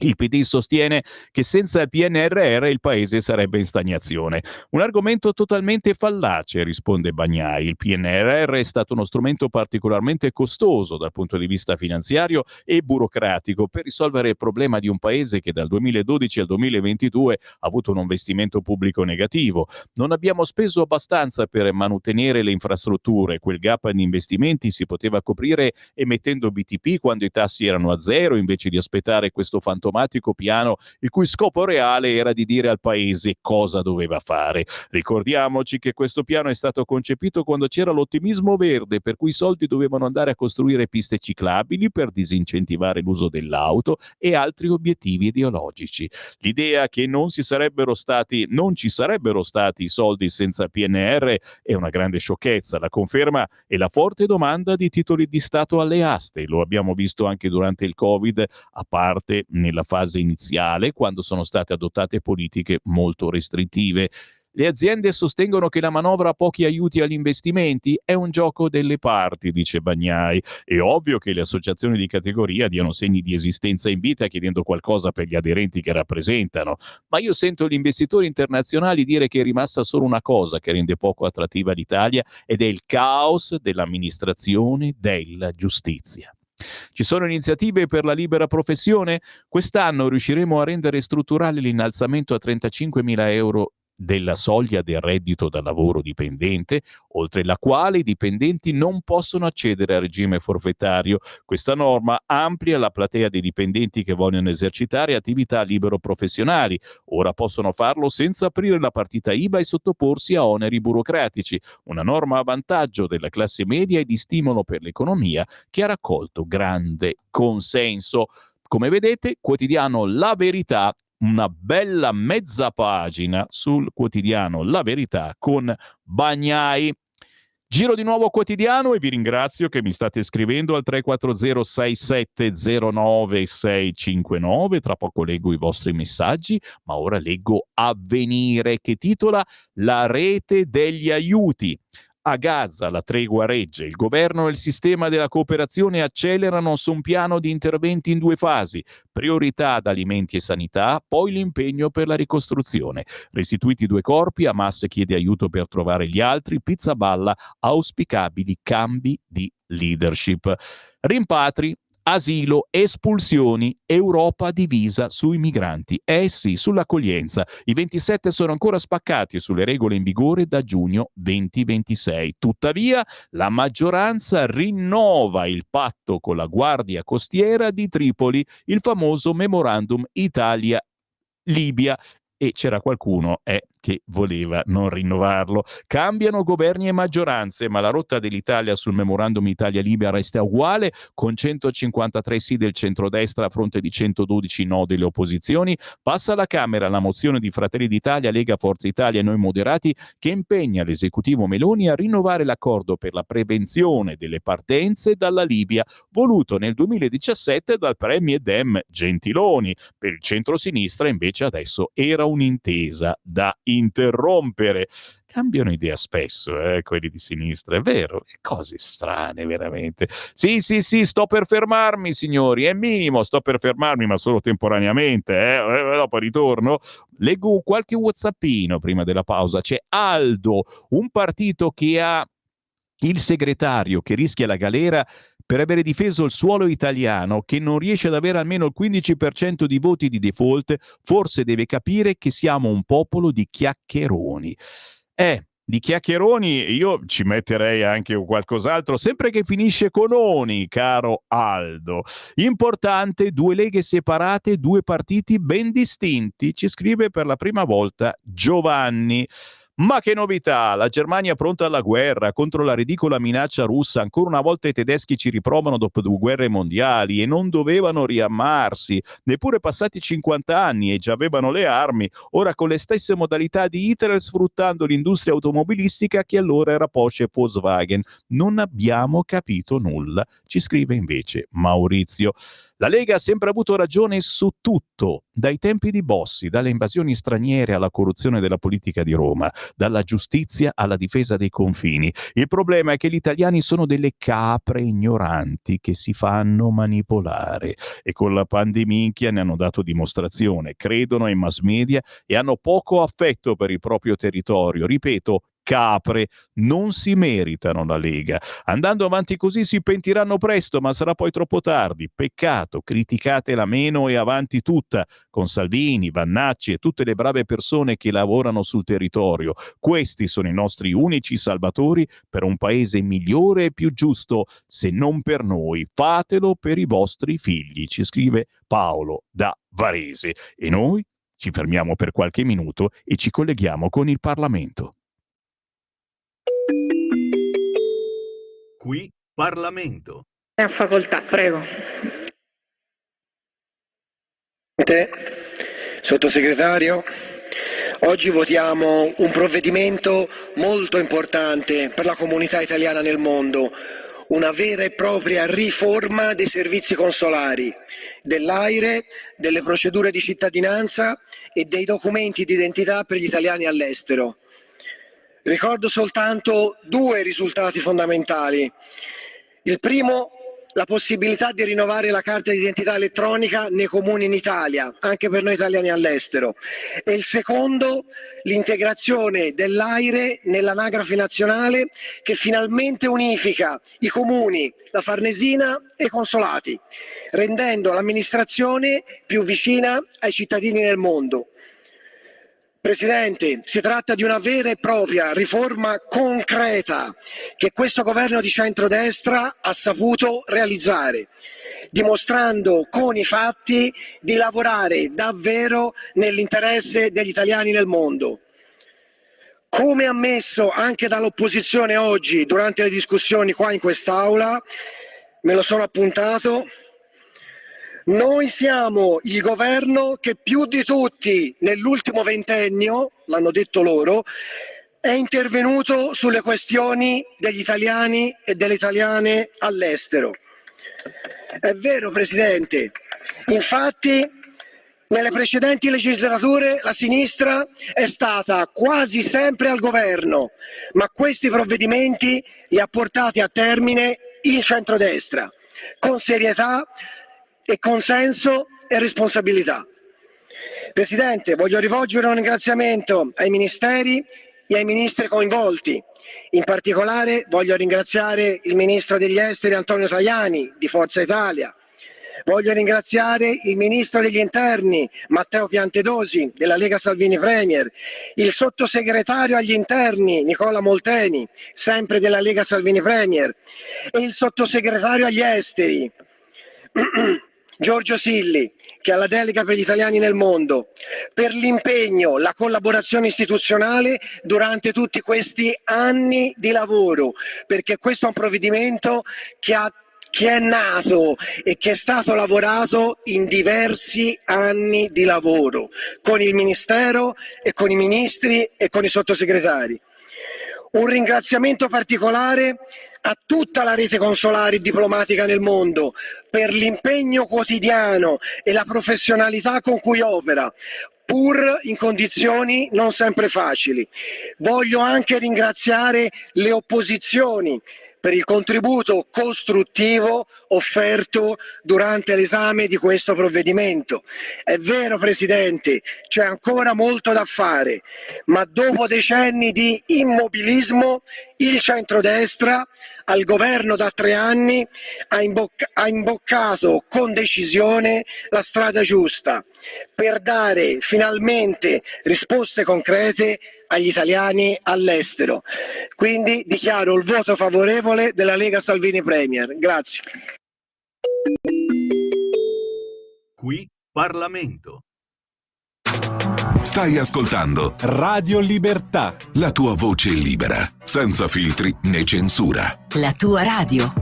Il PD sostiene che senza il PNRR il paese sarebbe in stagnazione. Un argomento totalmente fallace, risponde Bagnai. Il PNRR è stato uno strumento particolarmente costoso dal punto di vista finanziario e burocratico per risolvere il problema di un paese che dal 2012 al 2022 ha avuto un investimento pubblico negativo. Non abbiamo speso abbastanza per mantenere le infrastrutture. Quel gap di investimenti si poteva coprire emettendo BTP quando i tassi erano a zero, invece di aspettare questo fantomatico piano il cui scopo reale era di dire al paese cosa doveva fare. Ricordiamoci che questo piano è stato concepito quando c'era l'ottimismo verde, per cui i soldi dovevano andare a costruire piste ciclabili per disincentivare l'uso dell'auto e altri obiettivi ideologici. L'idea che non ci sarebbero stati i soldi senza PNR è una grande sciocchezza. La conferma è la forte domanda di titoli di Stato alle aste. Lo abbiamo visto anche durante il Covid, a parte nella fase iniziale, quando sono state adottate politiche molto restrittive. Le aziende sostengono che la manovra ha pochi aiuti agli investimenti, è un gioco delle parti, dice Bagnai. È ovvio che le associazioni di categoria diano segni di esistenza in vita chiedendo qualcosa per gli aderenti che rappresentano, ma io sento gli investitori internazionali dire che è rimasta solo una cosa che rende poco attrattiva l'Italia ed è il caos dell'amministrazione della giustizia. Ci sono iniziative per la libera professione? Quest'anno riusciremo a rendere strutturale l'innalzamento a 35.000 euro della soglia del reddito da lavoro dipendente, oltre la quale i dipendenti non possono accedere al regime forfettario. Questa norma amplia la platea dei dipendenti che vogliono esercitare attività libero-professionali. Ora possono farlo senza aprire la partita IVA e sottoporsi a oneri burocratici. Una norma a vantaggio della classe media e di stimolo per l'economia che ha raccolto grande consenso. Come vedete, quotidiano La Verità, una bella mezza pagina sul quotidiano La Verità con Bagnai. Giro di nuovo quotidiano e vi ringrazio che mi state scrivendo al 340 6709 659. Tra poco leggo i vostri messaggi, ma ora leggo Avvenire che titola La rete degli aiuti. A Gaza la tregua regge, il governo e il sistema della cooperazione accelerano su un piano di interventi in 2 fasi, priorità ad alimenti e sanità, poi l'impegno per la ricostruzione. Restituiti 2 corpi, Hamas chiede aiuto per trovare gli altri, Pizzaballa, auspicabili cambi di leadership. Rimpatri, asilo, espulsioni, Europa divisa sui migranti. Sì, sull'accoglienza. I 27 sono ancora spaccati sulle regole in vigore da giugno 2026. Tuttavia, la maggioranza rinnova il patto con la Guardia Costiera di Tripoli, il famoso Memorandum Italia-Libia. E c'era qualcuno che voleva non rinnovarlo. Cambiano governi e maggioranze, ma la rotta dell'Italia sul memorandum Italia-Libia resta uguale, con 153 sì del centrodestra a fronte di 112 no delle opposizioni. Passa alla Camera la mozione di Fratelli d'Italia, Lega, Forza Italia e Noi Moderati che impegna l'esecutivo Meloni a rinnovare l'accordo per la prevenzione delle partenze dalla Libia, voluto nel 2017 dal premier Dem Gentiloni. Per il centrosinistra invece adesso era un'intesa da interrompere. Cambiano idea spesso, quelli di sinistra, è vero, cose strane veramente. Sì, sto per fermarmi signori, è minimo, sto per fermarmi ma solo temporaneamente, dopo ritorno. Leggo qualche whatsappino prima della pausa. C'è Aldo, un partito che ha il segretario che rischia la galera per avere difeso il suolo italiano, che non riesce ad avere almeno il 15% di voti di default, forse deve capire che siamo un popolo di chiacchieroni. Di chiacchieroni io ci metterei anche qualcos'altro, sempre che finisce con oni, caro Aldo. Importante, 2 leghe separate, 2 partiti ben distinti, ci scrive per la prima volta Giovanni. Ma che novità! La Germania pronta alla guerra contro la ridicola minaccia russa. Ancora una volta i tedeschi ci riprovano dopo 2 guerre mondiali e non dovevano riarmarsi. Neppure passati 50 anni e già avevano le armi. Ora con le stesse modalità di Hitler, sfruttando l'industria automobilistica che allora era Porsche e Volkswagen. Non abbiamo capito nulla, ci scrive invece Maurizio. La Lega ha sempre avuto ragione su tutto, dai tempi di Bossi, dalle invasioni straniere alla corruzione della politica di Roma, dalla giustizia alla difesa dei confini. Il problema è che gli italiani sono delle capre ignoranti che si fanno manipolare e con la pandemia ne hanno dato dimostrazione, credono ai mass media e hanno poco affetto per il proprio territorio. Ripeto, capre, non si meritano la Lega. Andando avanti così si pentiranno presto, ma sarà poi troppo tardi. Peccato, criticatela meno e avanti tutta, con Salvini, Vannacci e tutte le brave persone che lavorano sul territorio. Questi sono i nostri unici salvatori per un paese migliore e più giusto. Se non per noi, fatelo per i vostri figli, ci scrive Paolo da Varese. E noi ci fermiamo per qualche minuto e ci colleghiamo con il Parlamento. Qui Parlamento. A facoltà, prego. Sottosegretario, oggi votiamo un provvedimento molto importante per la comunità italiana nel mondo, una vera e propria riforma dei servizi consolari, dell'AIRE, delle procedure di cittadinanza e dei documenti di identità per gli italiani all'estero. Ricordo soltanto due risultati fondamentali. Il primo, la possibilità di rinnovare la carta di identità elettronica nei comuni in Italia, anche per noi italiani all'estero. E il secondo, l'integrazione dell'AIRE nell'anagrafe nazionale, che finalmente unifica i comuni, la Farnesina e i consolati, rendendo l'amministrazione più vicina ai cittadini nel mondo. Presidente, si tratta di una vera e propria riforma concreta che questo governo di centrodestra ha saputo realizzare, dimostrando con i fatti di lavorare davvero nell'interesse degli italiani nel mondo. Come ammesso anche dall'opposizione oggi durante le discussioni qua in quest'Aula, me lo sono appuntato, noi siamo il governo che più di tutti nell'ultimo ventennio, l'hanno detto loro, è intervenuto sulle questioni degli italiani e delle italiane all'estero. È vero, Presidente, infatti nelle precedenti legislature la sinistra è stata quasi sempre al governo, ma questi provvedimenti li ha portati a termine il centrodestra, con serietà e consenso e responsabilità. Presidente, voglio rivolgere un ringraziamento ai ministeri e ai ministri coinvolti. In particolare voglio ringraziare il Ministro degli Esteri Antonio Tajani di Forza Italia. Voglio ringraziare il Ministro degli Interni Matteo Piantedosi della Lega Salvini Premier, il Sottosegretario agli Interni Nicola Molteni, sempre della Lega Salvini Premier, e il Sottosegretario agli Esteri Giorgio Silli, che ha la delega per gli italiani nel mondo, per l'impegno, la collaborazione istituzionale durante tutti questi anni di lavoro, perché questo è un provvedimento che è nato e che è stato lavorato in diversi anni di lavoro, con il Ministero e con i ministri e con i sottosegretari. Un ringraziamento particolare a tutta la rete consolare e diplomatica nel mondo per l'impegno quotidiano e la professionalità con cui opera, pur in condizioni non sempre facili. Voglio anche ringraziare le opposizioni per il contributo costruttivo offerto durante l'esame di questo provvedimento. È vero, Presidente, c'è ancora molto da fare, ma dopo decenni di immobilismo il centrodestra al governo da 3 anni ha imboccato con decisione la strada giusta per dare finalmente risposte concrete agli italiani all'estero. Quindi dichiaro il voto favorevole della Lega Salvini Premier. Grazie. Qui Parlamento. Stai ascoltando Radio Libertà. la tua voce libera, senza filtri né censura. La tua radio.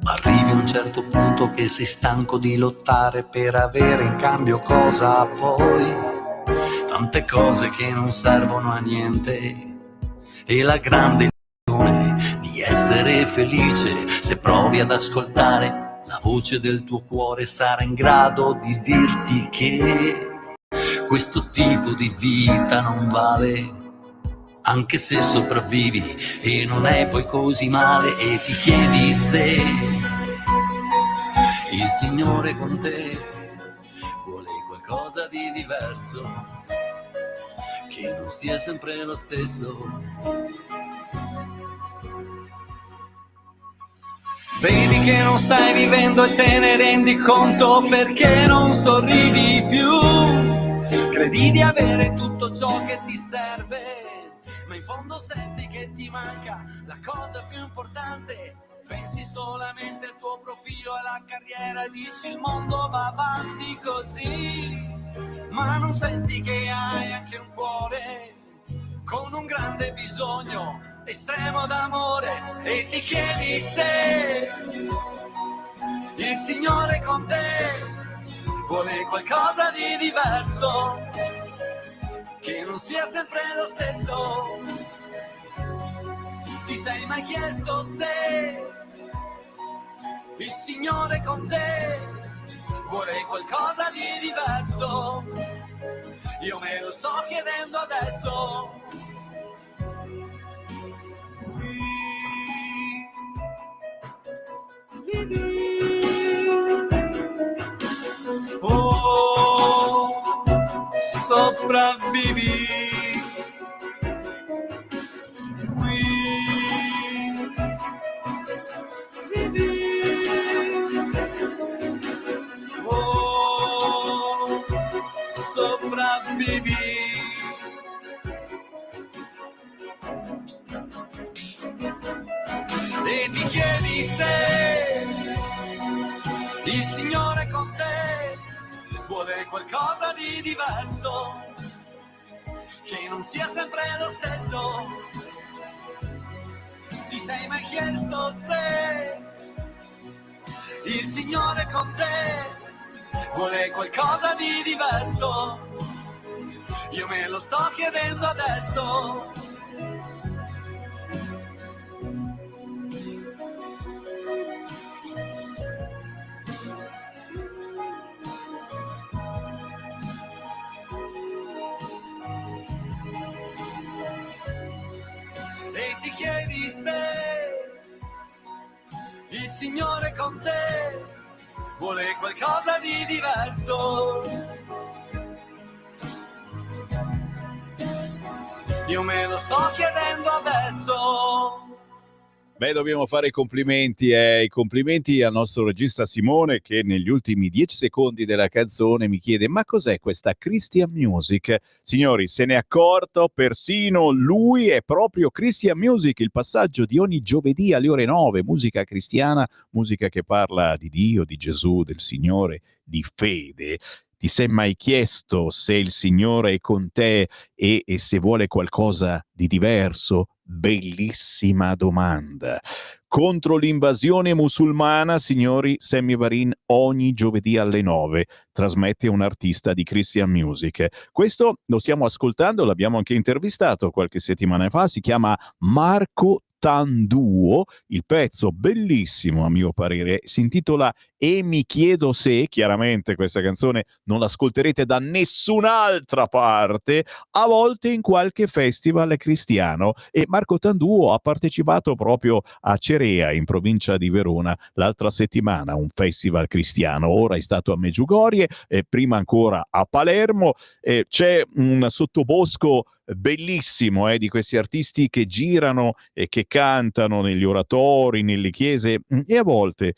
Arrivi a un certo punto che sei stanco di lottare per avere in cambio cosa poi? Tante cose che non servono a niente e la grande illusione di essere felice se provi ad ascoltare la voce del tuo cuore sarà in grado di dirti che questo tipo di vita non vale, anche se sopravvivi e non è poi così male, e ti chiedi se il Signore con te vuole qualcosa di diverso, che non sia sempre lo stesso. Vedi che non stai vivendo e te ne rendi conto perché non sorridi più, credi di avere tutto ciò che ti serve, ma in fondo senti che ti manca la cosa più importante. Pensi solamente al tuo profilo, alla carriera, dici il mondo va avanti così, ma non senti che hai anche un cuore con un grande bisogno estremo d'amore, e ti chiedi se il Signore con te vuole qualcosa di diverso, che non non sia sempre lo stesso. Ti sei mai chiesto se il Signore con te vuole qualcosa di diverso? Io me lo sto chiedendo adesso. Oh, sopravvivi qui, vivi. Oh, sopravvivi. E ti chiedi se il Signore con te vuole qualcosa di diverso, che non sia sempre lo stesso. Ti sei mai chiesto se il Signore con te vuole qualcosa di diverso? Io me lo sto chiedendo adesso. E ti chiedi se il Signore con te vuole qualcosa di diverso. Io me lo sto chiedendo adesso. Beh, dobbiamo fare i complimenti al nostro regista Simone, che negli ultimi 10 secondi della canzone mi chiede: ma cos'è questa Christian Music? Signori, se ne è accorto persino lui, è proprio Christian Music, il passaggio di ogni giovedì alle ore 9, musica cristiana, musica che parla di Dio, di Gesù, del Signore, di fede. Ti sei mai chiesto se il Signore è con te e se vuole qualcosa di diverso? Bellissima domanda. Contro l'invasione musulmana, signori, Sammy Varin ogni giovedì alle 9 trasmette un artista di Christian Music. Questo lo stiamo ascoltando, l'abbiamo anche intervistato qualche settimana fa, si chiama Marco Tanduo, il pezzo bellissimo a mio parere si intitola E mi chiedo se, chiaramente questa canzone non l'ascolterete da nessun'altra parte, a volte in qualche festival cristiano, e Marco Tanduo ha partecipato proprio a Cerea in provincia di Verona l'altra settimana, un festival cristiano. Ora è stato a Meggiugorie e prima ancora a Palermo. C'è un sottobosco bellissimo di questi artisti che girano e che cantano negli oratori, nelle chiese, e a volte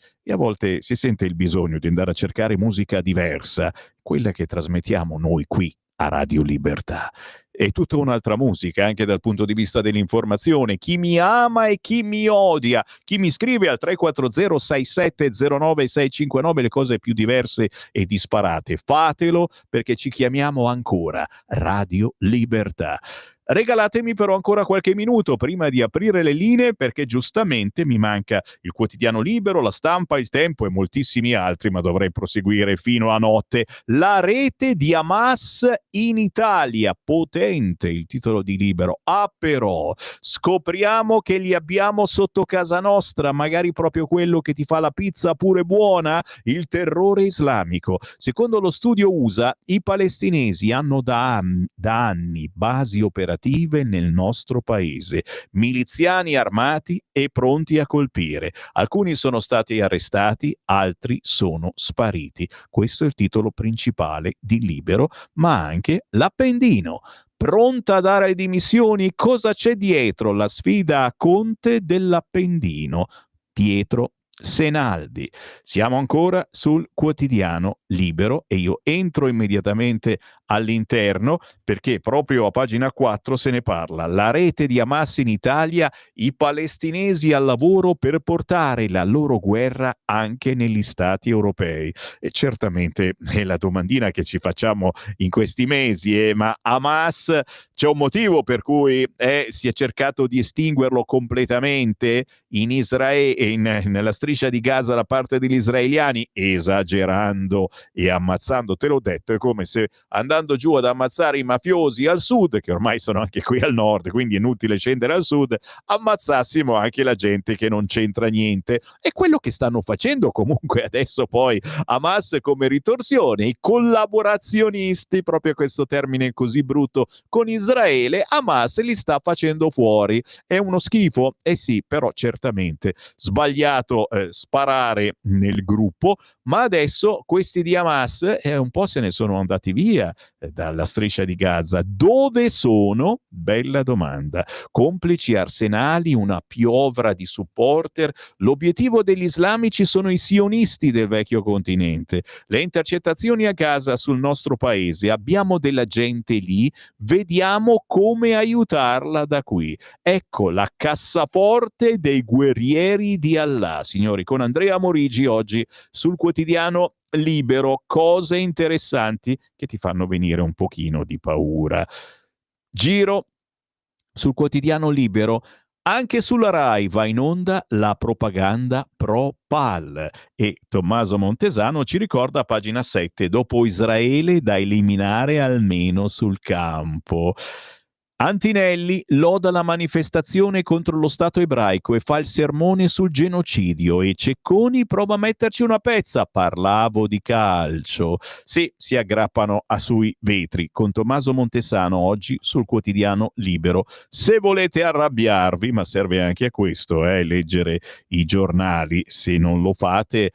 si sente il bisogno di andare a cercare musica diversa, quella che trasmettiamo noi qui a Radio Libertà. È tutta un'altra musica anche dal punto di vista dell'informazione. Chi mi ama e chi mi odia, chi mi scrive al 340 6709 659 le cose più diverse e disparate, fatelo, perché ci chiamiamo ancora Radio Libertà. Regalatemi però ancora qualche minuto prima di aprire le linee, perché giustamente mi manca il Quotidiano Libero, La Stampa, Il Tempo e moltissimi altri, ma dovrei proseguire fino a notte. La rete di Hamas in Italia, potente il titolo di Libero. Ah, però scopriamo che li abbiamo sotto casa nostra, magari proprio quello che ti fa la pizza pure buona, il terrore islamico. Secondo lo studio USA, i palestinesi hanno da anni basi operative nel nostro paese, miliziani armati e pronti a colpire. Alcuni sono stati arrestati, altri sono spariti. Questo è il titolo principale di Libero, ma anche l'Appendino. Pronta a dare le dimissioni? Cosa c'è dietro la sfida a Conte dell'Appendino? Pietro Senaldi. Siamo ancora sul Quotidiano Libero e io entro immediatamente all'interno perché proprio a pagina 4 se ne parla. La rete di Hamas in Italia, i palestinesi al lavoro per portare la loro guerra anche negli stati europei. E certamente è la domandina che ci facciamo in questi mesi, ma Hamas, c'è un motivo per cui si è cercato di estinguerlo completamente in Israele e nella striscia striscia di Gaza da parte degli israeliani, esagerando e ammazzando, te l'ho detto, è come se andando giù ad ammazzare i mafiosi al sud, che ormai sono anche qui al nord, quindi è inutile scendere al sud, ammazzassimo anche la gente che non c'entra niente. È quello che stanno facendo comunque adesso poi Hamas come ritorsione, i collaborazionisti, proprio questo termine così brutto, con Israele. Hamas li sta facendo fuori. È uno schifo? Eh sì, però certamente sbagliato sparare nel gruppo, ma adesso questi di Hamas un po' se ne sono andati via dalla striscia di Gaza. Dove sono? Bella domanda. Complici arsenali, una piovra di supporter. L'obiettivo degli islamici sono i sionisti del vecchio continente. Le intercettazioni a Gaza sul nostro paese. Abbiamo della gente lì, vediamo come aiutarla da qui. Ecco la cassaforte dei guerrieri di Allah, signori, con Andrea Morigi oggi sul quotidiano Libero. Cose interessanti che ti fanno venire un pochino di paura. Giro sul quotidiano Libero. Anche sulla Rai va in onda la propaganda pro-PAL e Tommaso Montesano ci ricorda a pagina 7, dopo Israele da eliminare almeno sul campo. Antinelli loda la manifestazione contro lo Stato ebraico e fa il sermone sul genocidio e Cecconi prova a metterci una pezza, parlavo di calcio. Sì, si aggrappano sui vetri con Tommaso Montesano oggi sul quotidiano Libero. Se volete arrabbiarvi, ma serve anche a questo, leggere i giornali, se non lo fate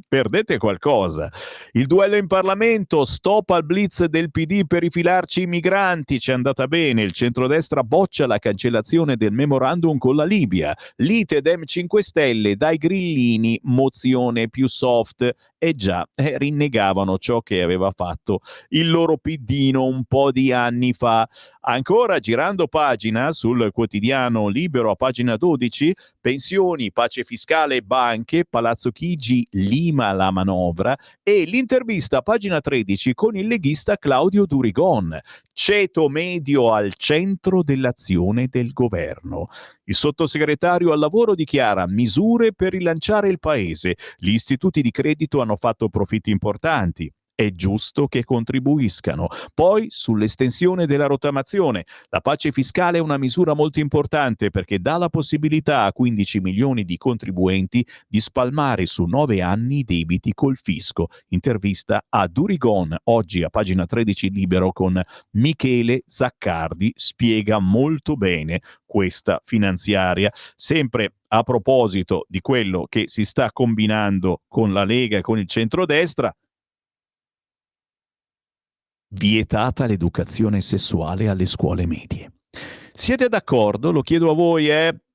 perdete qualcosa. Il duello in Parlamento, stop al blitz del PD per rifilarci i migranti, ci è andata bene, il centrodestra boccia la cancellazione del memorandum con la Libia, lite Dem 5 Stelle, dai grillini, mozione più soft, e già rinnegavano ciò che aveva fatto il loro piddino un po' di anni fa. Ancora girando pagina sul quotidiano Libero a pagina 12, pensioni, pace fiscale e banche, Palazzo Chigi lima la manovra e l'intervista a pagina 13 con il leghista Claudio Durigon, ceto medio al centro dell'azione del governo. Il sottosegretario al lavoro dichiara misure per rilanciare il paese, gli istituti di credito hanno fatto profitti importanti. È giusto che contribuiscano. Poi sull'estensione della rottamazione. La pace fiscale è una misura molto importante perché dà la possibilità a 15 milioni di contribuenti di spalmare su 9 anni i debiti col fisco. Intervista a Durigon, oggi a pagina 13 Libero con Michele Zaccardi, spiega molto bene questa finanziaria. Sempre a proposito di quello che si sta combinando con la Lega e con il centrodestra, vietata l'educazione sessuale alle scuole medie. Siete d'accordo? Lo chiedo a voi,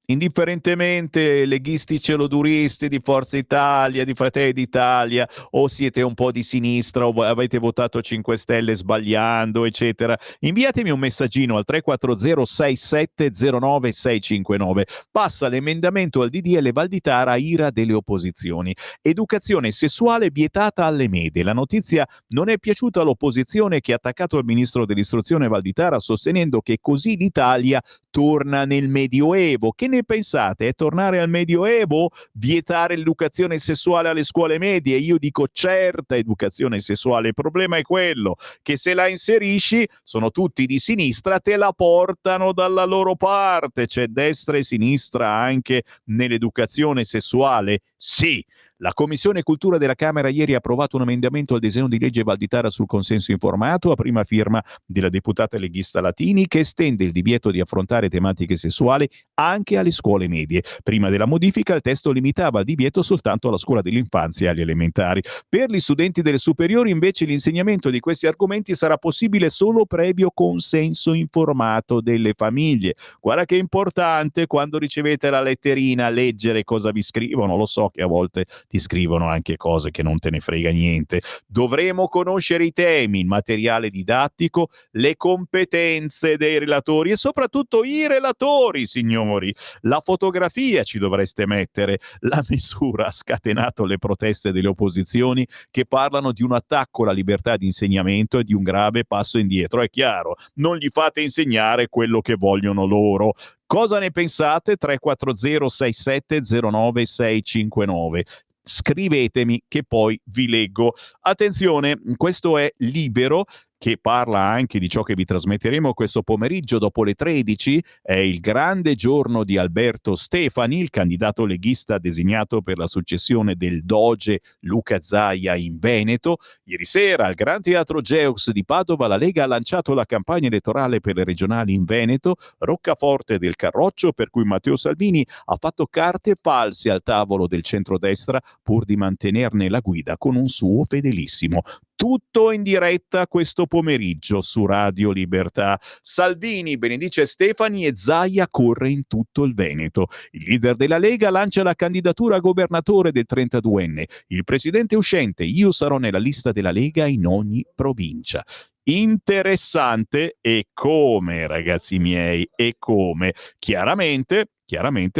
indifferentemente leghisti celoduristi di Forza Italia, di Fratelli d'Italia, o siete un po' di sinistra o avete votato 5 Stelle sbagliando, eccetera, inviatemi un messaggino al 340-6709-659. Passa l'emendamento al DDL Valditara, ira delle opposizioni. Educazione sessuale vietata alle medie. La notizia non è piaciuta all'opposizione che ha attaccato il ministro dell'istruzione Valditara sostenendo che così l'Italia torna nel Medioevo. Che ne pensate? È tornare al Medioevo? Vietare l'educazione sessuale alle scuole medie? Io dico certa educazione sessuale. Il problema è quello che se la inserisci, sono tutti di sinistra, te la portano dalla loro parte. C'è destra e sinistra anche nell'educazione sessuale? Sì. La Commissione Cultura della Camera ieri ha approvato un emendamento al disegno di legge Valditara sul consenso informato, a prima firma della deputata leghista Latini, che estende il divieto di affrontare tematiche sessuali anche alle scuole medie. Prima della modifica il testo limitava il divieto soltanto alla scuola dell'infanzia e agli elementari. Per gli studenti delle superiori invece l'insegnamento di questi argomenti sarà possibile solo previo consenso informato delle famiglie. Guarda che è importante quando ricevete la letterina leggere cosa vi scrivono. Lo so che a volte ti scrivono anche cose che non te ne frega niente. Dovremo conoscere i temi, il materiale didattico, le competenze dei relatori e soprattutto i relatori, signori. La fotografia ci dovreste mettere. La misura ha scatenato le proteste delle opposizioni che parlano di un attacco alla libertà di insegnamento e di un grave passo indietro. È chiaro, non gli fate insegnare quello che vogliono loro. Cosa ne pensate? 340 6709 659. Scrivetemi che poi vi leggo. Attenzione, questo è Libero, che parla anche di ciò che vi trasmetteremo questo pomeriggio dopo le 13. È il grande giorno di Alberto Stefani, il candidato leghista designato per la successione del doge Luca Zaia in Veneto. Ieri sera al Gran Teatro Geux di Padova la Lega ha lanciato la campagna elettorale per le regionali in Veneto, roccaforte del Carroccio, per cui Matteo Salvini ha fatto carte false al tavolo del centrodestra pur di mantenerne la guida con un suo fedelissimo. Tutto in diretta questo pomeriggio su Radio Libertà. Salvini benedice Stefani e Zaia corre in tutto il Veneto. Il leader della Lega lancia la candidatura a governatore del 32enne. Il presidente uscente: io sarò nella lista della Lega in ogni provincia. Interessante, e come, ragazzi miei, e come. Chiaramente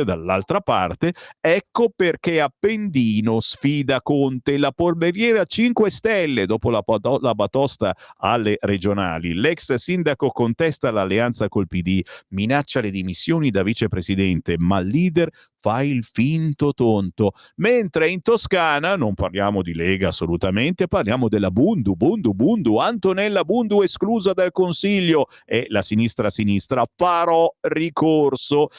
dall'altra parte, ecco perché Appendino sfida Conte, la polveriera 5 Stelle dopo la batosta alle regionali. L'ex sindaco contesta l'alleanza col PD, minaccia le dimissioni da vicepresidente, ma il leader fa il finto tonto. Mentre in Toscana, non parliamo di Lega assolutamente, parliamo della Bundu, Antonella Bundu esclusa dal Consiglio, e la sinistra farò ricorso.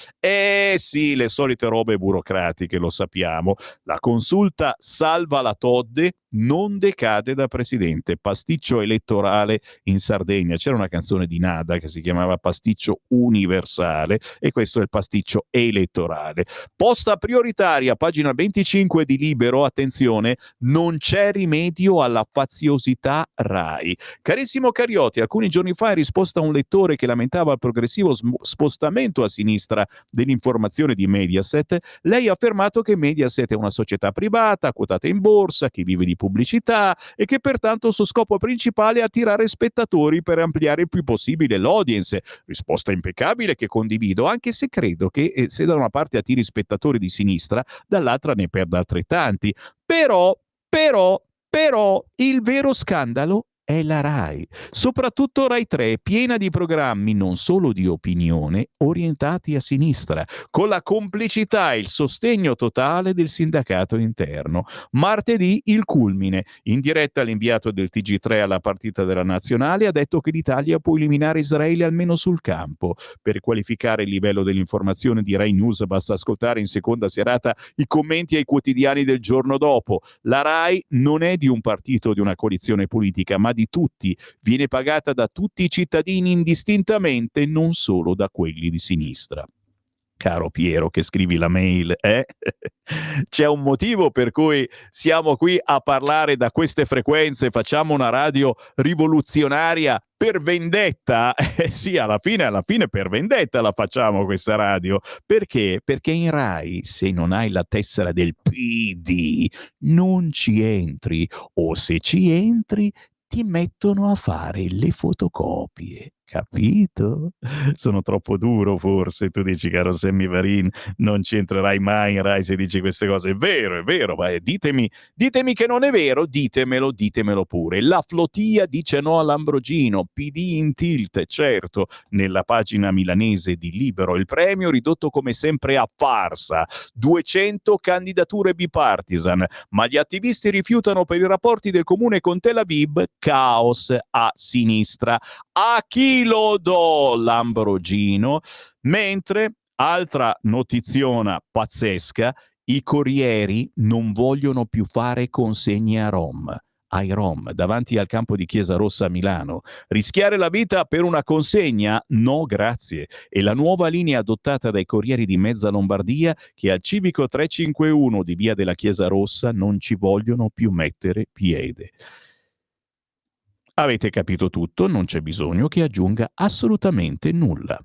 Sì, le solite robe burocratiche, lo sappiamo. La consulta salva la Todde, non decade da presidente. Pasticcio elettorale in Sardegna. C'era una canzone di Nada che si chiamava Pasticcio universale, e questo è il pasticcio elettorale. Posta prioritaria, pagina 25 di Libero, attenzione, non c'è rimedio alla faziosità Rai. Carissimo Cariotti, alcuni giorni fa in risposta a un lettore che lamentava il progressivo spostamento a sinistra dell'informazione di Mediaset, lei ha affermato che Mediaset è una società privata, quotata in borsa, che vive di pubblicità e che pertanto il suo scopo principale è attirare spettatori per ampliare il più possibile l'audience. Risposta impeccabile che condivido, anche se credo che se da una parte attiri spettatori di sinistra, dall'altra ne perda altrettanti. Però, il vero scandalo è la Rai, soprattutto Rai 3, piena di programmi non solo di opinione orientati a sinistra, con la complicità e il sostegno totale del sindacato interno. Martedì il culmine. In diretta l'inviato del TG3 alla partita della Nazionale ha detto che l'Italia può eliminare Israele almeno sul campo. Per qualificare il livello dell'informazione di Rai News basta ascoltare in seconda serata i commenti ai quotidiani del giorno dopo. La Rai non è di un partito o di una coalizione politica, ma di tutti, viene pagata da tutti i cittadini indistintamente, non solo da quelli di sinistra. Caro Piero che scrivi la mail, c'è un motivo per cui siamo qui a parlare da queste frequenze, facciamo una radio rivoluzionaria per vendetta. Sì, alla fine per vendetta la facciamo questa radio. Perché? Perché in Rai, se non hai la tessera del PD, non ci entri, o se ci entri ti mettono a fare le fotocopie. Capito? Sono troppo duro forse, tu dici, caro Sammy Varin, non ci entrerai mai in Rai se dici queste cose. È vero, ma ditemi che non è vero, ditemelo pure. La Flotilla dice no all'Ambrogino, PD in tilt, certo, nella pagina milanese di Libero, il premio ridotto come sempre a farsa, 200 candidature bipartisan, ma gli attivisti rifiutano per i rapporti del comune con Tel Aviv, caos a sinistra. A chi lo do l'Ambrogino? Mentre, altra notiziona pazzesca, i corrieri non vogliono più fare consegne ai Rom davanti al campo di Chiesa Rossa a Milano. Rischiare la vita per una consegna? No, grazie. E la nuova linea adottata dai corrieri di mezza Lombardia, che al civico 351 di via della Chiesa Rossa non ci vogliono più mettere piede. Avete capito tutto, non c'è bisogno che aggiunga assolutamente nulla.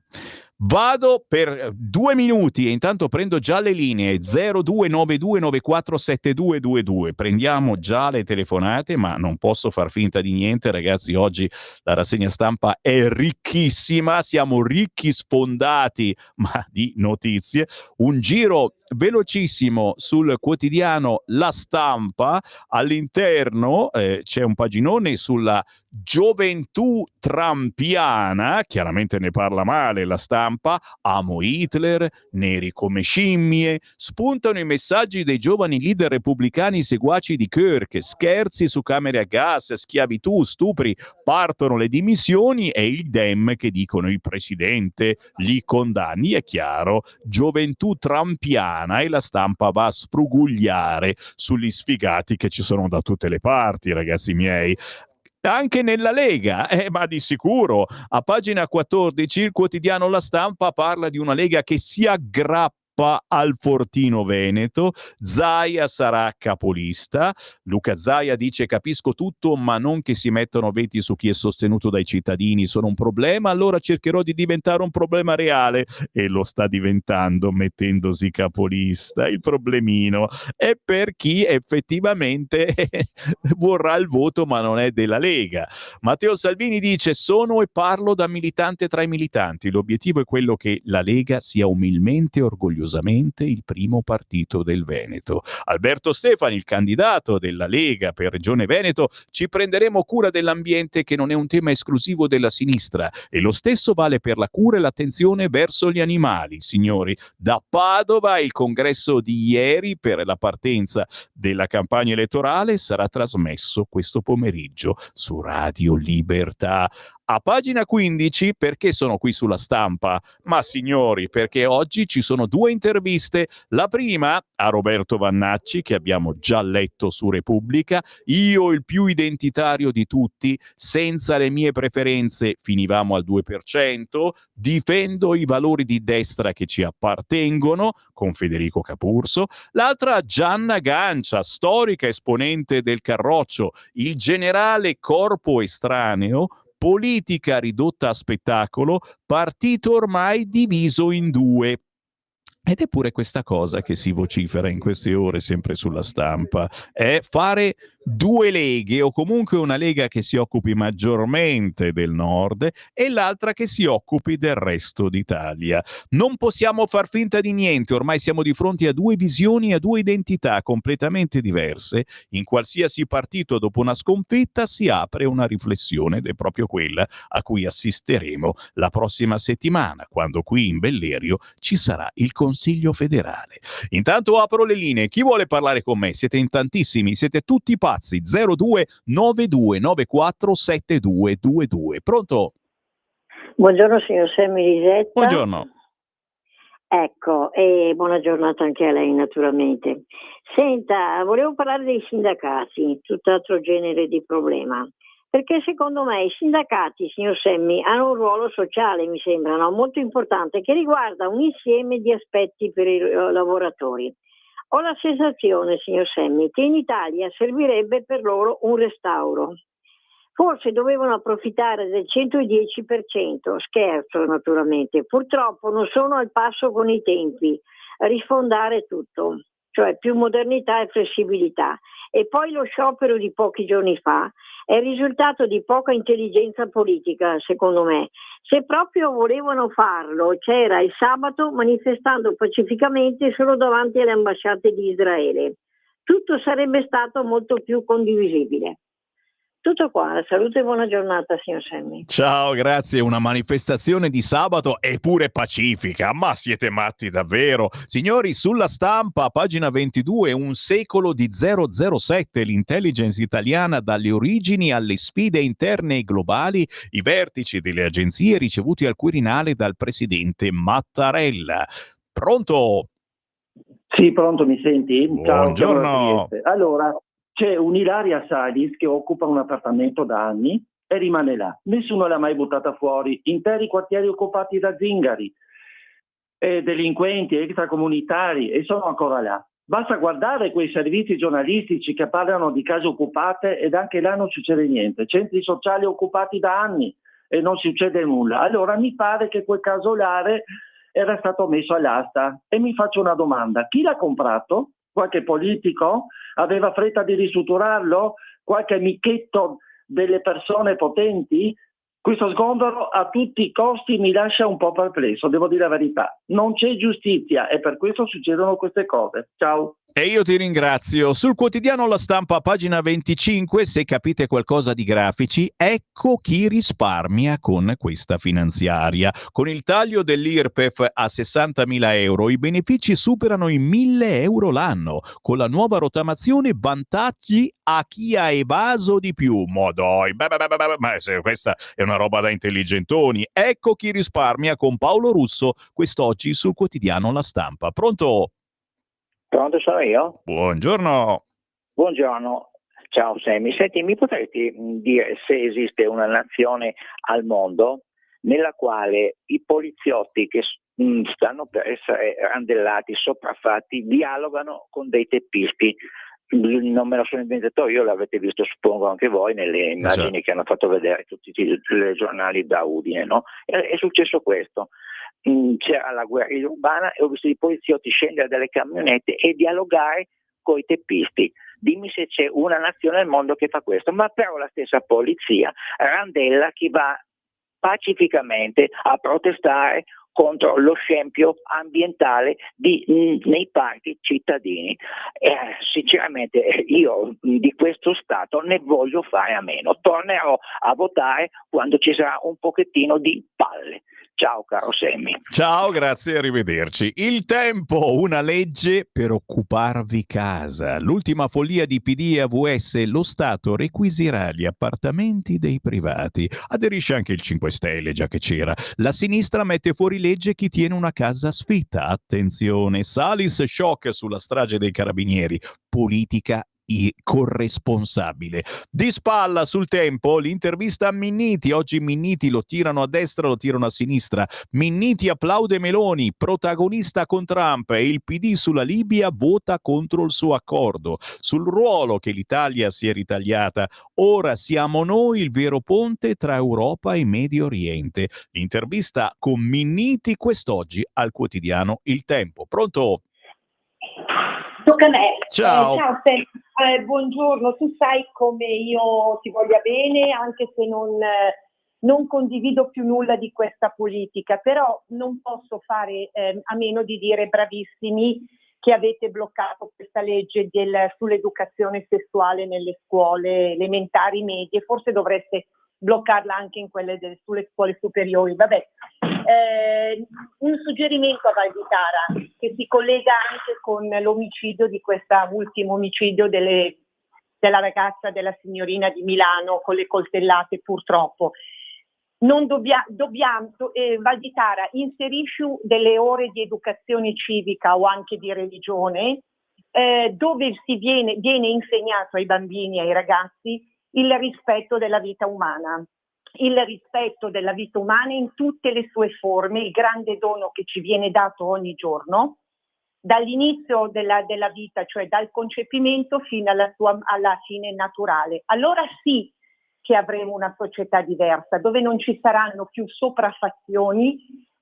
Vado per 2 minuti e intanto prendo già le linee 0292947222. Prendiamo già le telefonate, ma non posso far finta di niente, ragazzi. Oggi la rassegna stampa è ricchissima, siamo ricchi sfondati, ma di notizie. Un giro velocissimo sul quotidiano La Stampa, all'interno c'è un paginone sulla gioventù trampiana, chiaramente ne parla male La Stampa, amo Hitler, neri come scimmie, spuntano i messaggi dei giovani leader repubblicani seguaci di Kirk, scherzi su camere a gas, schiavitù, stupri, partono le dimissioni e il Dem che dicono il presidente li condanni, è chiaro, gioventù trampiana, e La Stampa va a sfrugugliare sugli sfigati che ci sono da tutte le parti, ragazzi miei. Anche nella Lega, ma di sicuro. A pagina 14 il quotidiano La Stampa parla di una Lega che si aggrappa al Fortino Veneto. Zaia sarà capolista. Luca Zaia dice: capisco tutto, ma non che si mettono veti su chi è sostenuto dai cittadini. Sono un problema, allora cercherò di diventare un problema reale, e lo sta diventando mettendosi capolista. Il problemino è per chi effettivamente vorrà il voto ma non è della Lega. Matteo Salvini dice: sono e parlo da militante tra i militanti, l'obiettivo è quello che la Lega sia umilmente e orgogliosamente il primo partito del Veneto. Alberto Stefani, il candidato della Lega per Regione Veneto: ci prenderemo cura dell'ambiente, che non è un tema esclusivo della sinistra, e lo stesso vale per la cura e l'attenzione verso gli animali. Signori, da Padova il congresso di ieri per la partenza della campagna elettorale sarà trasmesso questo pomeriggio su Radio Libertà. A pagina 15, perché sono qui sulla Stampa? Ma signori, perché oggi ci sono due interviste. La prima a Roberto Vannacci, che abbiamo già letto su Repubblica: io il più identitario di tutti, senza le mie preferenze finivamo al 2%, difendo i valori di destra che ci appartengono, con Federico Capurso. L'altra Gianna Gancia, storica esponente del Carroccio, il generale corpo estraneo, politica ridotta a spettacolo, partito ormai diviso in due. Ed è pure questa cosa che si vocifera in queste ore sempre sulla Stampa, è fare due leghe, o comunque una lega che si occupi maggiormente del nord e l'altra che si occupi del resto d'Italia. Non possiamo far finta di niente, ormai siamo di fronte a due visioni, a due identità completamente diverse. In qualsiasi partito dopo una sconfitta si apre una riflessione, ed è proprio quella a cui assisteremo la prossima settimana, quando qui in Bellerio ci sarà il Consiglio federale. Intanto apro le linee. Chi vuole parlare con me? Siete in tantissimi, siete tutti pazzi. 02 9294 7222. Pronto? Buongiorno signor Semmi Lisetta. Buongiorno. Ecco, e buona giornata anche a lei naturalmente. Senta, volevo parlare dei sindacati, tutt'altro genere di problema. Perché secondo me i sindacati, signor Semmi, hanno un ruolo sociale, mi sembra, no? Molto importante, che riguarda un insieme di aspetti per i lavoratori. Ho la sensazione, signor Semmi, che in Italia servirebbe per loro un restauro. Forse dovevano approfittare del 110%, scherzo naturalmente, purtroppo non sono al passo con i tempi, risfondare tutto, cioè più modernità e flessibilità. E poi lo sciopero di pochi giorni fa è il risultato di poca intelligenza politica, secondo me. Se proprio volevano farlo, c'era il sabato manifestando pacificamente solo davanti alle ambasciate di Israele. Tutto sarebbe stato molto più condivisibile. Tutto qua, salute e buona giornata signor Semmi. Ciao, grazie. Una manifestazione di sabato eppure pacifica, ma siete matti davvero. Signori, sulla Stampa, pagina 22, un secolo di 007, l'intelligence italiana dalle origini alle sfide interne e globali, i vertici delle agenzie ricevuti al Quirinale dal presidente Mattarella. Pronto? Sì, pronto, mi senti? Buongiorno. Ciao, allora, c'è un'Ilaria Salis che occupa un appartamento da anni e rimane là. Nessuno l'ha mai buttata fuori. Interi quartieri occupati da zingari, delinquenti, extracomunitari, e sono ancora là. Basta guardare quei servizi giornalistici che parlano di case occupate ed anche là non succede niente. Centri sociali occupati da anni e non succede nulla. Allora mi pare che quel casolare era stato messo all'asta. E mi faccio una domanda. Chi l'ha comprato? Qualche politico? Aveva fretta di ristrutturarlo? Qualche amichetto delle persone potenti? Questo sgombero a tutti i costi mi lascia un po' perplesso, devo dire la verità. Non c'è giustizia e per questo succedono queste cose. Ciao. E io ti ringrazio. Sul quotidiano La Stampa, pagina 25, se capite qualcosa di grafici, ecco chi risparmia con questa finanziaria. Con il taglio dell'IRPEF a 60.000 euro, i benefici superano i 1.000 euro l'anno. Con la nuova rottamazione, vantaggi a chi ha evaso di più. Ma dai, ma se questa è una roba da intelligentoni. Ecco chi risparmia con Paolo Russo, quest'oggi sul quotidiano La Stampa. Pronto? Pronto, sono io? Buongiorno. Buongiorno, ciao Sammy. Senti, mi potresti dire se esiste una nazione al mondo nella quale i poliziotti che stanno per essere randellati, sopraffatti, dialogano con dei teppisti? Non me lo sono inventato io, l'avete visto suppongo anche voi nelle immagini che hanno fatto vedere tutti i telegiornali da Udine, no? È successo questo. C'era la guerriglia urbana e ho visto i poliziotti scendere dalle camionette e dialogare coi teppisti. Dimmi se c'è una nazione al mondo che fa questo, ma però la stessa polizia randella chi va pacificamente a protestare contro lo scempio ambientale nei parchi cittadini. Sinceramente io di questo Stato ne voglio fare a meno. Tornerò a votare quando ci sarà un pochettino di palle. Ciao caro Sammy. Ciao, grazie, arrivederci. Il Tempo, una legge per occuparvi casa. L'ultima follia di PD e AVS, lo Stato requisirà gli appartamenti dei privati. Aderisce anche il 5 Stelle, già che c'era. La sinistra mette fuori legge chi tiene una casa sfitta. Attenzione, Salis shock sulla strage dei carabinieri. Politica corresponsabile. Di spalla sul Tempo l'intervista a Minniti. Oggi Minniti lo tirano a destra, lo tirano a sinistra. Minniti applaude Meloni, protagonista con Trump, e il PD sulla Libia vota contro il suo accordo. Sul ruolo che l'Italia si è ritagliata, ora siamo noi il vero ponte tra Europa e Medio Oriente. L'intervista con Minniti quest'oggi al quotidiano Il Tempo. Pronto? Tocca a me. Ciao. Ciao Sam. Buongiorno, tu sai come io ti voglia bene, anche se non condivido più nulla di questa politica, però non posso fare a meno di dire bravissimi che avete bloccato questa legge sull'educazione sessuale nelle scuole elementari, medie, forse dovreste bloccarla anche in quelle sulle scuole superiori. Vabbè. Un suggerimento a Valditara che si collega anche con l'omicidio di questa ultimo omicidio della ragazza, della signorina di Milano con le coltellate, purtroppo. Non dobbiamo, Valditara, inserisci delle ore di educazione civica o anche di religione dove viene insegnato ai bambini e ai ragazzi il rispetto della vita umana. Il rispetto della vita umana in tutte le sue forme, il grande dono che ci viene dato ogni giorno, dall'inizio della vita, cioè dal concepimento fino alla fine naturale. Allora sì che avremo una società diversa, dove non ci saranno più sopraffazioni,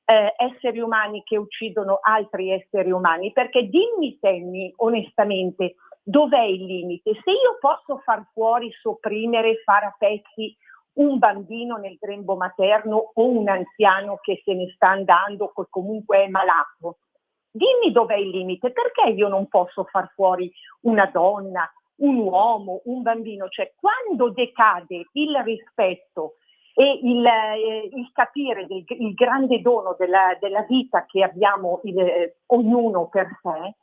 esseri umani che uccidono altri esseri umani, perché dimmi Sammy, onestamente, dov'è il limite? Se io posso far fuori, sopprimere, fare a pezzi un bambino nel grembo materno o un anziano che se ne sta andando o comunque è malato, dimmi dov'è il limite, perché io non posso far fuori una donna, un uomo, un bambino? Cioè, quando decade il rispetto e il capire il grande dono della vita che abbiamo ognuno per sé,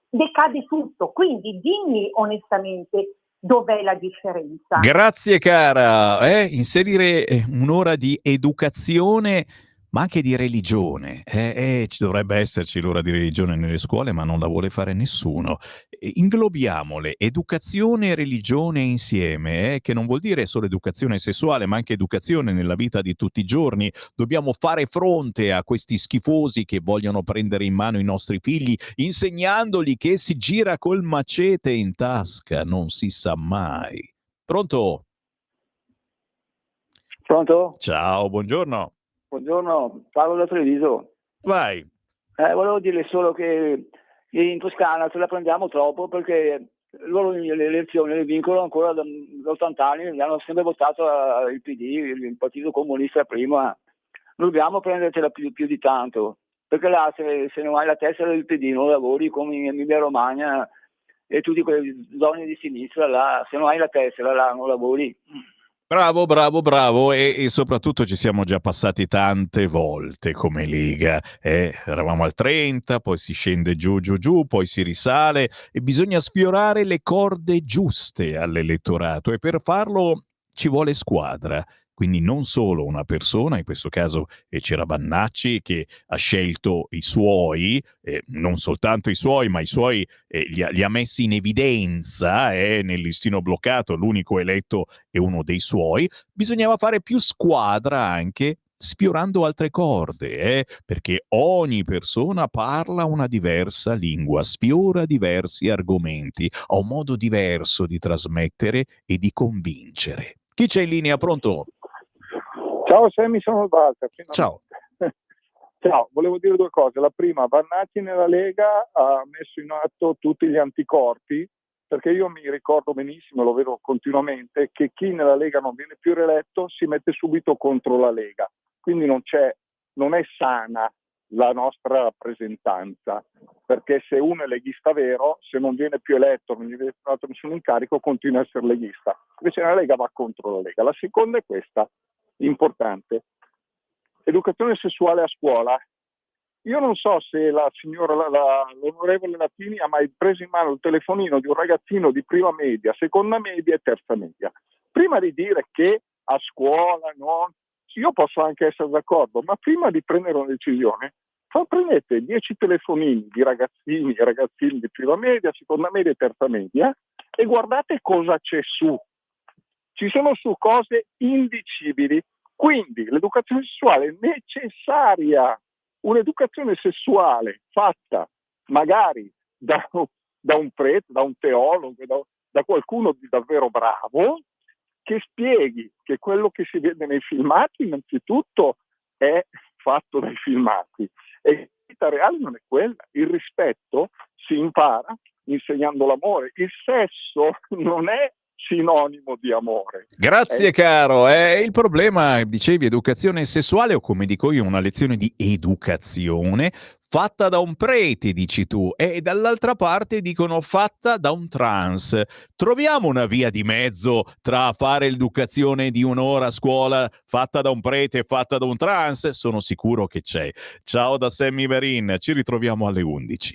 decade tutto. Quindi dimmi onestamente dov'è la differenza. Grazie cara. Inserire un'ora di educazione ma anche di religione. Ci dovrebbe esserci l'ora di religione nelle scuole, ma non la vuole fare nessuno. Inglobiamole, educazione e religione insieme, che non vuol dire solo educazione sessuale, ma anche educazione nella vita di tutti i giorni. Dobbiamo fare fronte a questi schifosi che vogliono prendere in mano i nostri figli, insegnandogli che si gira col macete in tasca, non si sa mai. Pronto? Pronto? Ciao, buongiorno. Buongiorno, parlo da Treviso. Vai. Volevo dirle solo che in Toscana ce la prendiamo troppo perché loro le elezioni le vincono ancora da 80 anni, hanno sempre votato il PD, il Partito Comunista prima. Non dobbiamo prendertela più di tanto, perché là se non hai la tessera del PD non lavori, come in Emilia Romagna e tutte quelle zone di sinistra là, se non hai la tessera là non lavori. Bravo e soprattutto ci siamo già passati tante volte come Lega, eravamo al 30, poi si scende giù, poi si risale e bisogna sfiorare le corde giuste all'elettorato e per farlo ci vuole squadra. Quindi non solo una persona, in questo caso c'era Vannacci che ha scelto i suoi, non soltanto i suoi, ma i suoi li ha messi in evidenza nel listino bloccato, l'unico eletto è uno dei suoi. Bisognava fare più squadra anche sfiorando altre corde, perché ogni persona parla una diversa lingua, sfiora diversi argomenti, ha un modo diverso di trasmettere e di convincere. Chi c'è in linea? Pronto? Ciao Sammy, sono Walter. Ciao. Ciao, volevo dire due cose. La prima, Vannacci nella Lega ha messo in atto tutti gli anticorpi, perché io mi ricordo benissimo, lo vedo continuamente, che chi nella Lega non viene più rieletto si mette subito contro la Lega. Quindi non è sana la nostra rappresentanza, perché se uno è leghista vero, se non viene più eletto, non gli viene dato nessun incarico, continua a essere leghista. Invece la Lega va contro la Lega. La seconda è questa, importante. Educazione sessuale a scuola. Io non so se l'onorevole Latini ha mai preso in mano il telefonino di un ragazzino di prima media, seconda media e terza media. Prima di dire che a scuola io posso anche essere d'accordo, ma prima di prendere una decisione, prendete 10 telefonini di ragazzini e ragazzini di prima media, seconda media e terza media e guardate cosa c'è su. Ci sono su cose indicibili. Quindi l'educazione sessuale è necessaria, un'educazione sessuale fatta magari da un prete, da un teologo, da qualcuno di davvero bravo, che spieghi che quello che si vede nei filmati innanzitutto è fatto dai filmati e la vita reale non è quella. Il rispetto si impara insegnando l'amore. Il sesso non è sinonimo di amore. Grazie caro, il problema, dicevi, educazione sessuale o come dico io una lezione di educazione fatta da un prete, dici tu, e dall'altra parte dicono fatta da un trans. Troviamo una via di mezzo tra fare l'educazione di un'ora a scuola fatta da un prete e fatta da un trans? Sono sicuro che c'è. Ciao da Sammy Varin, ci ritroviamo alle 11.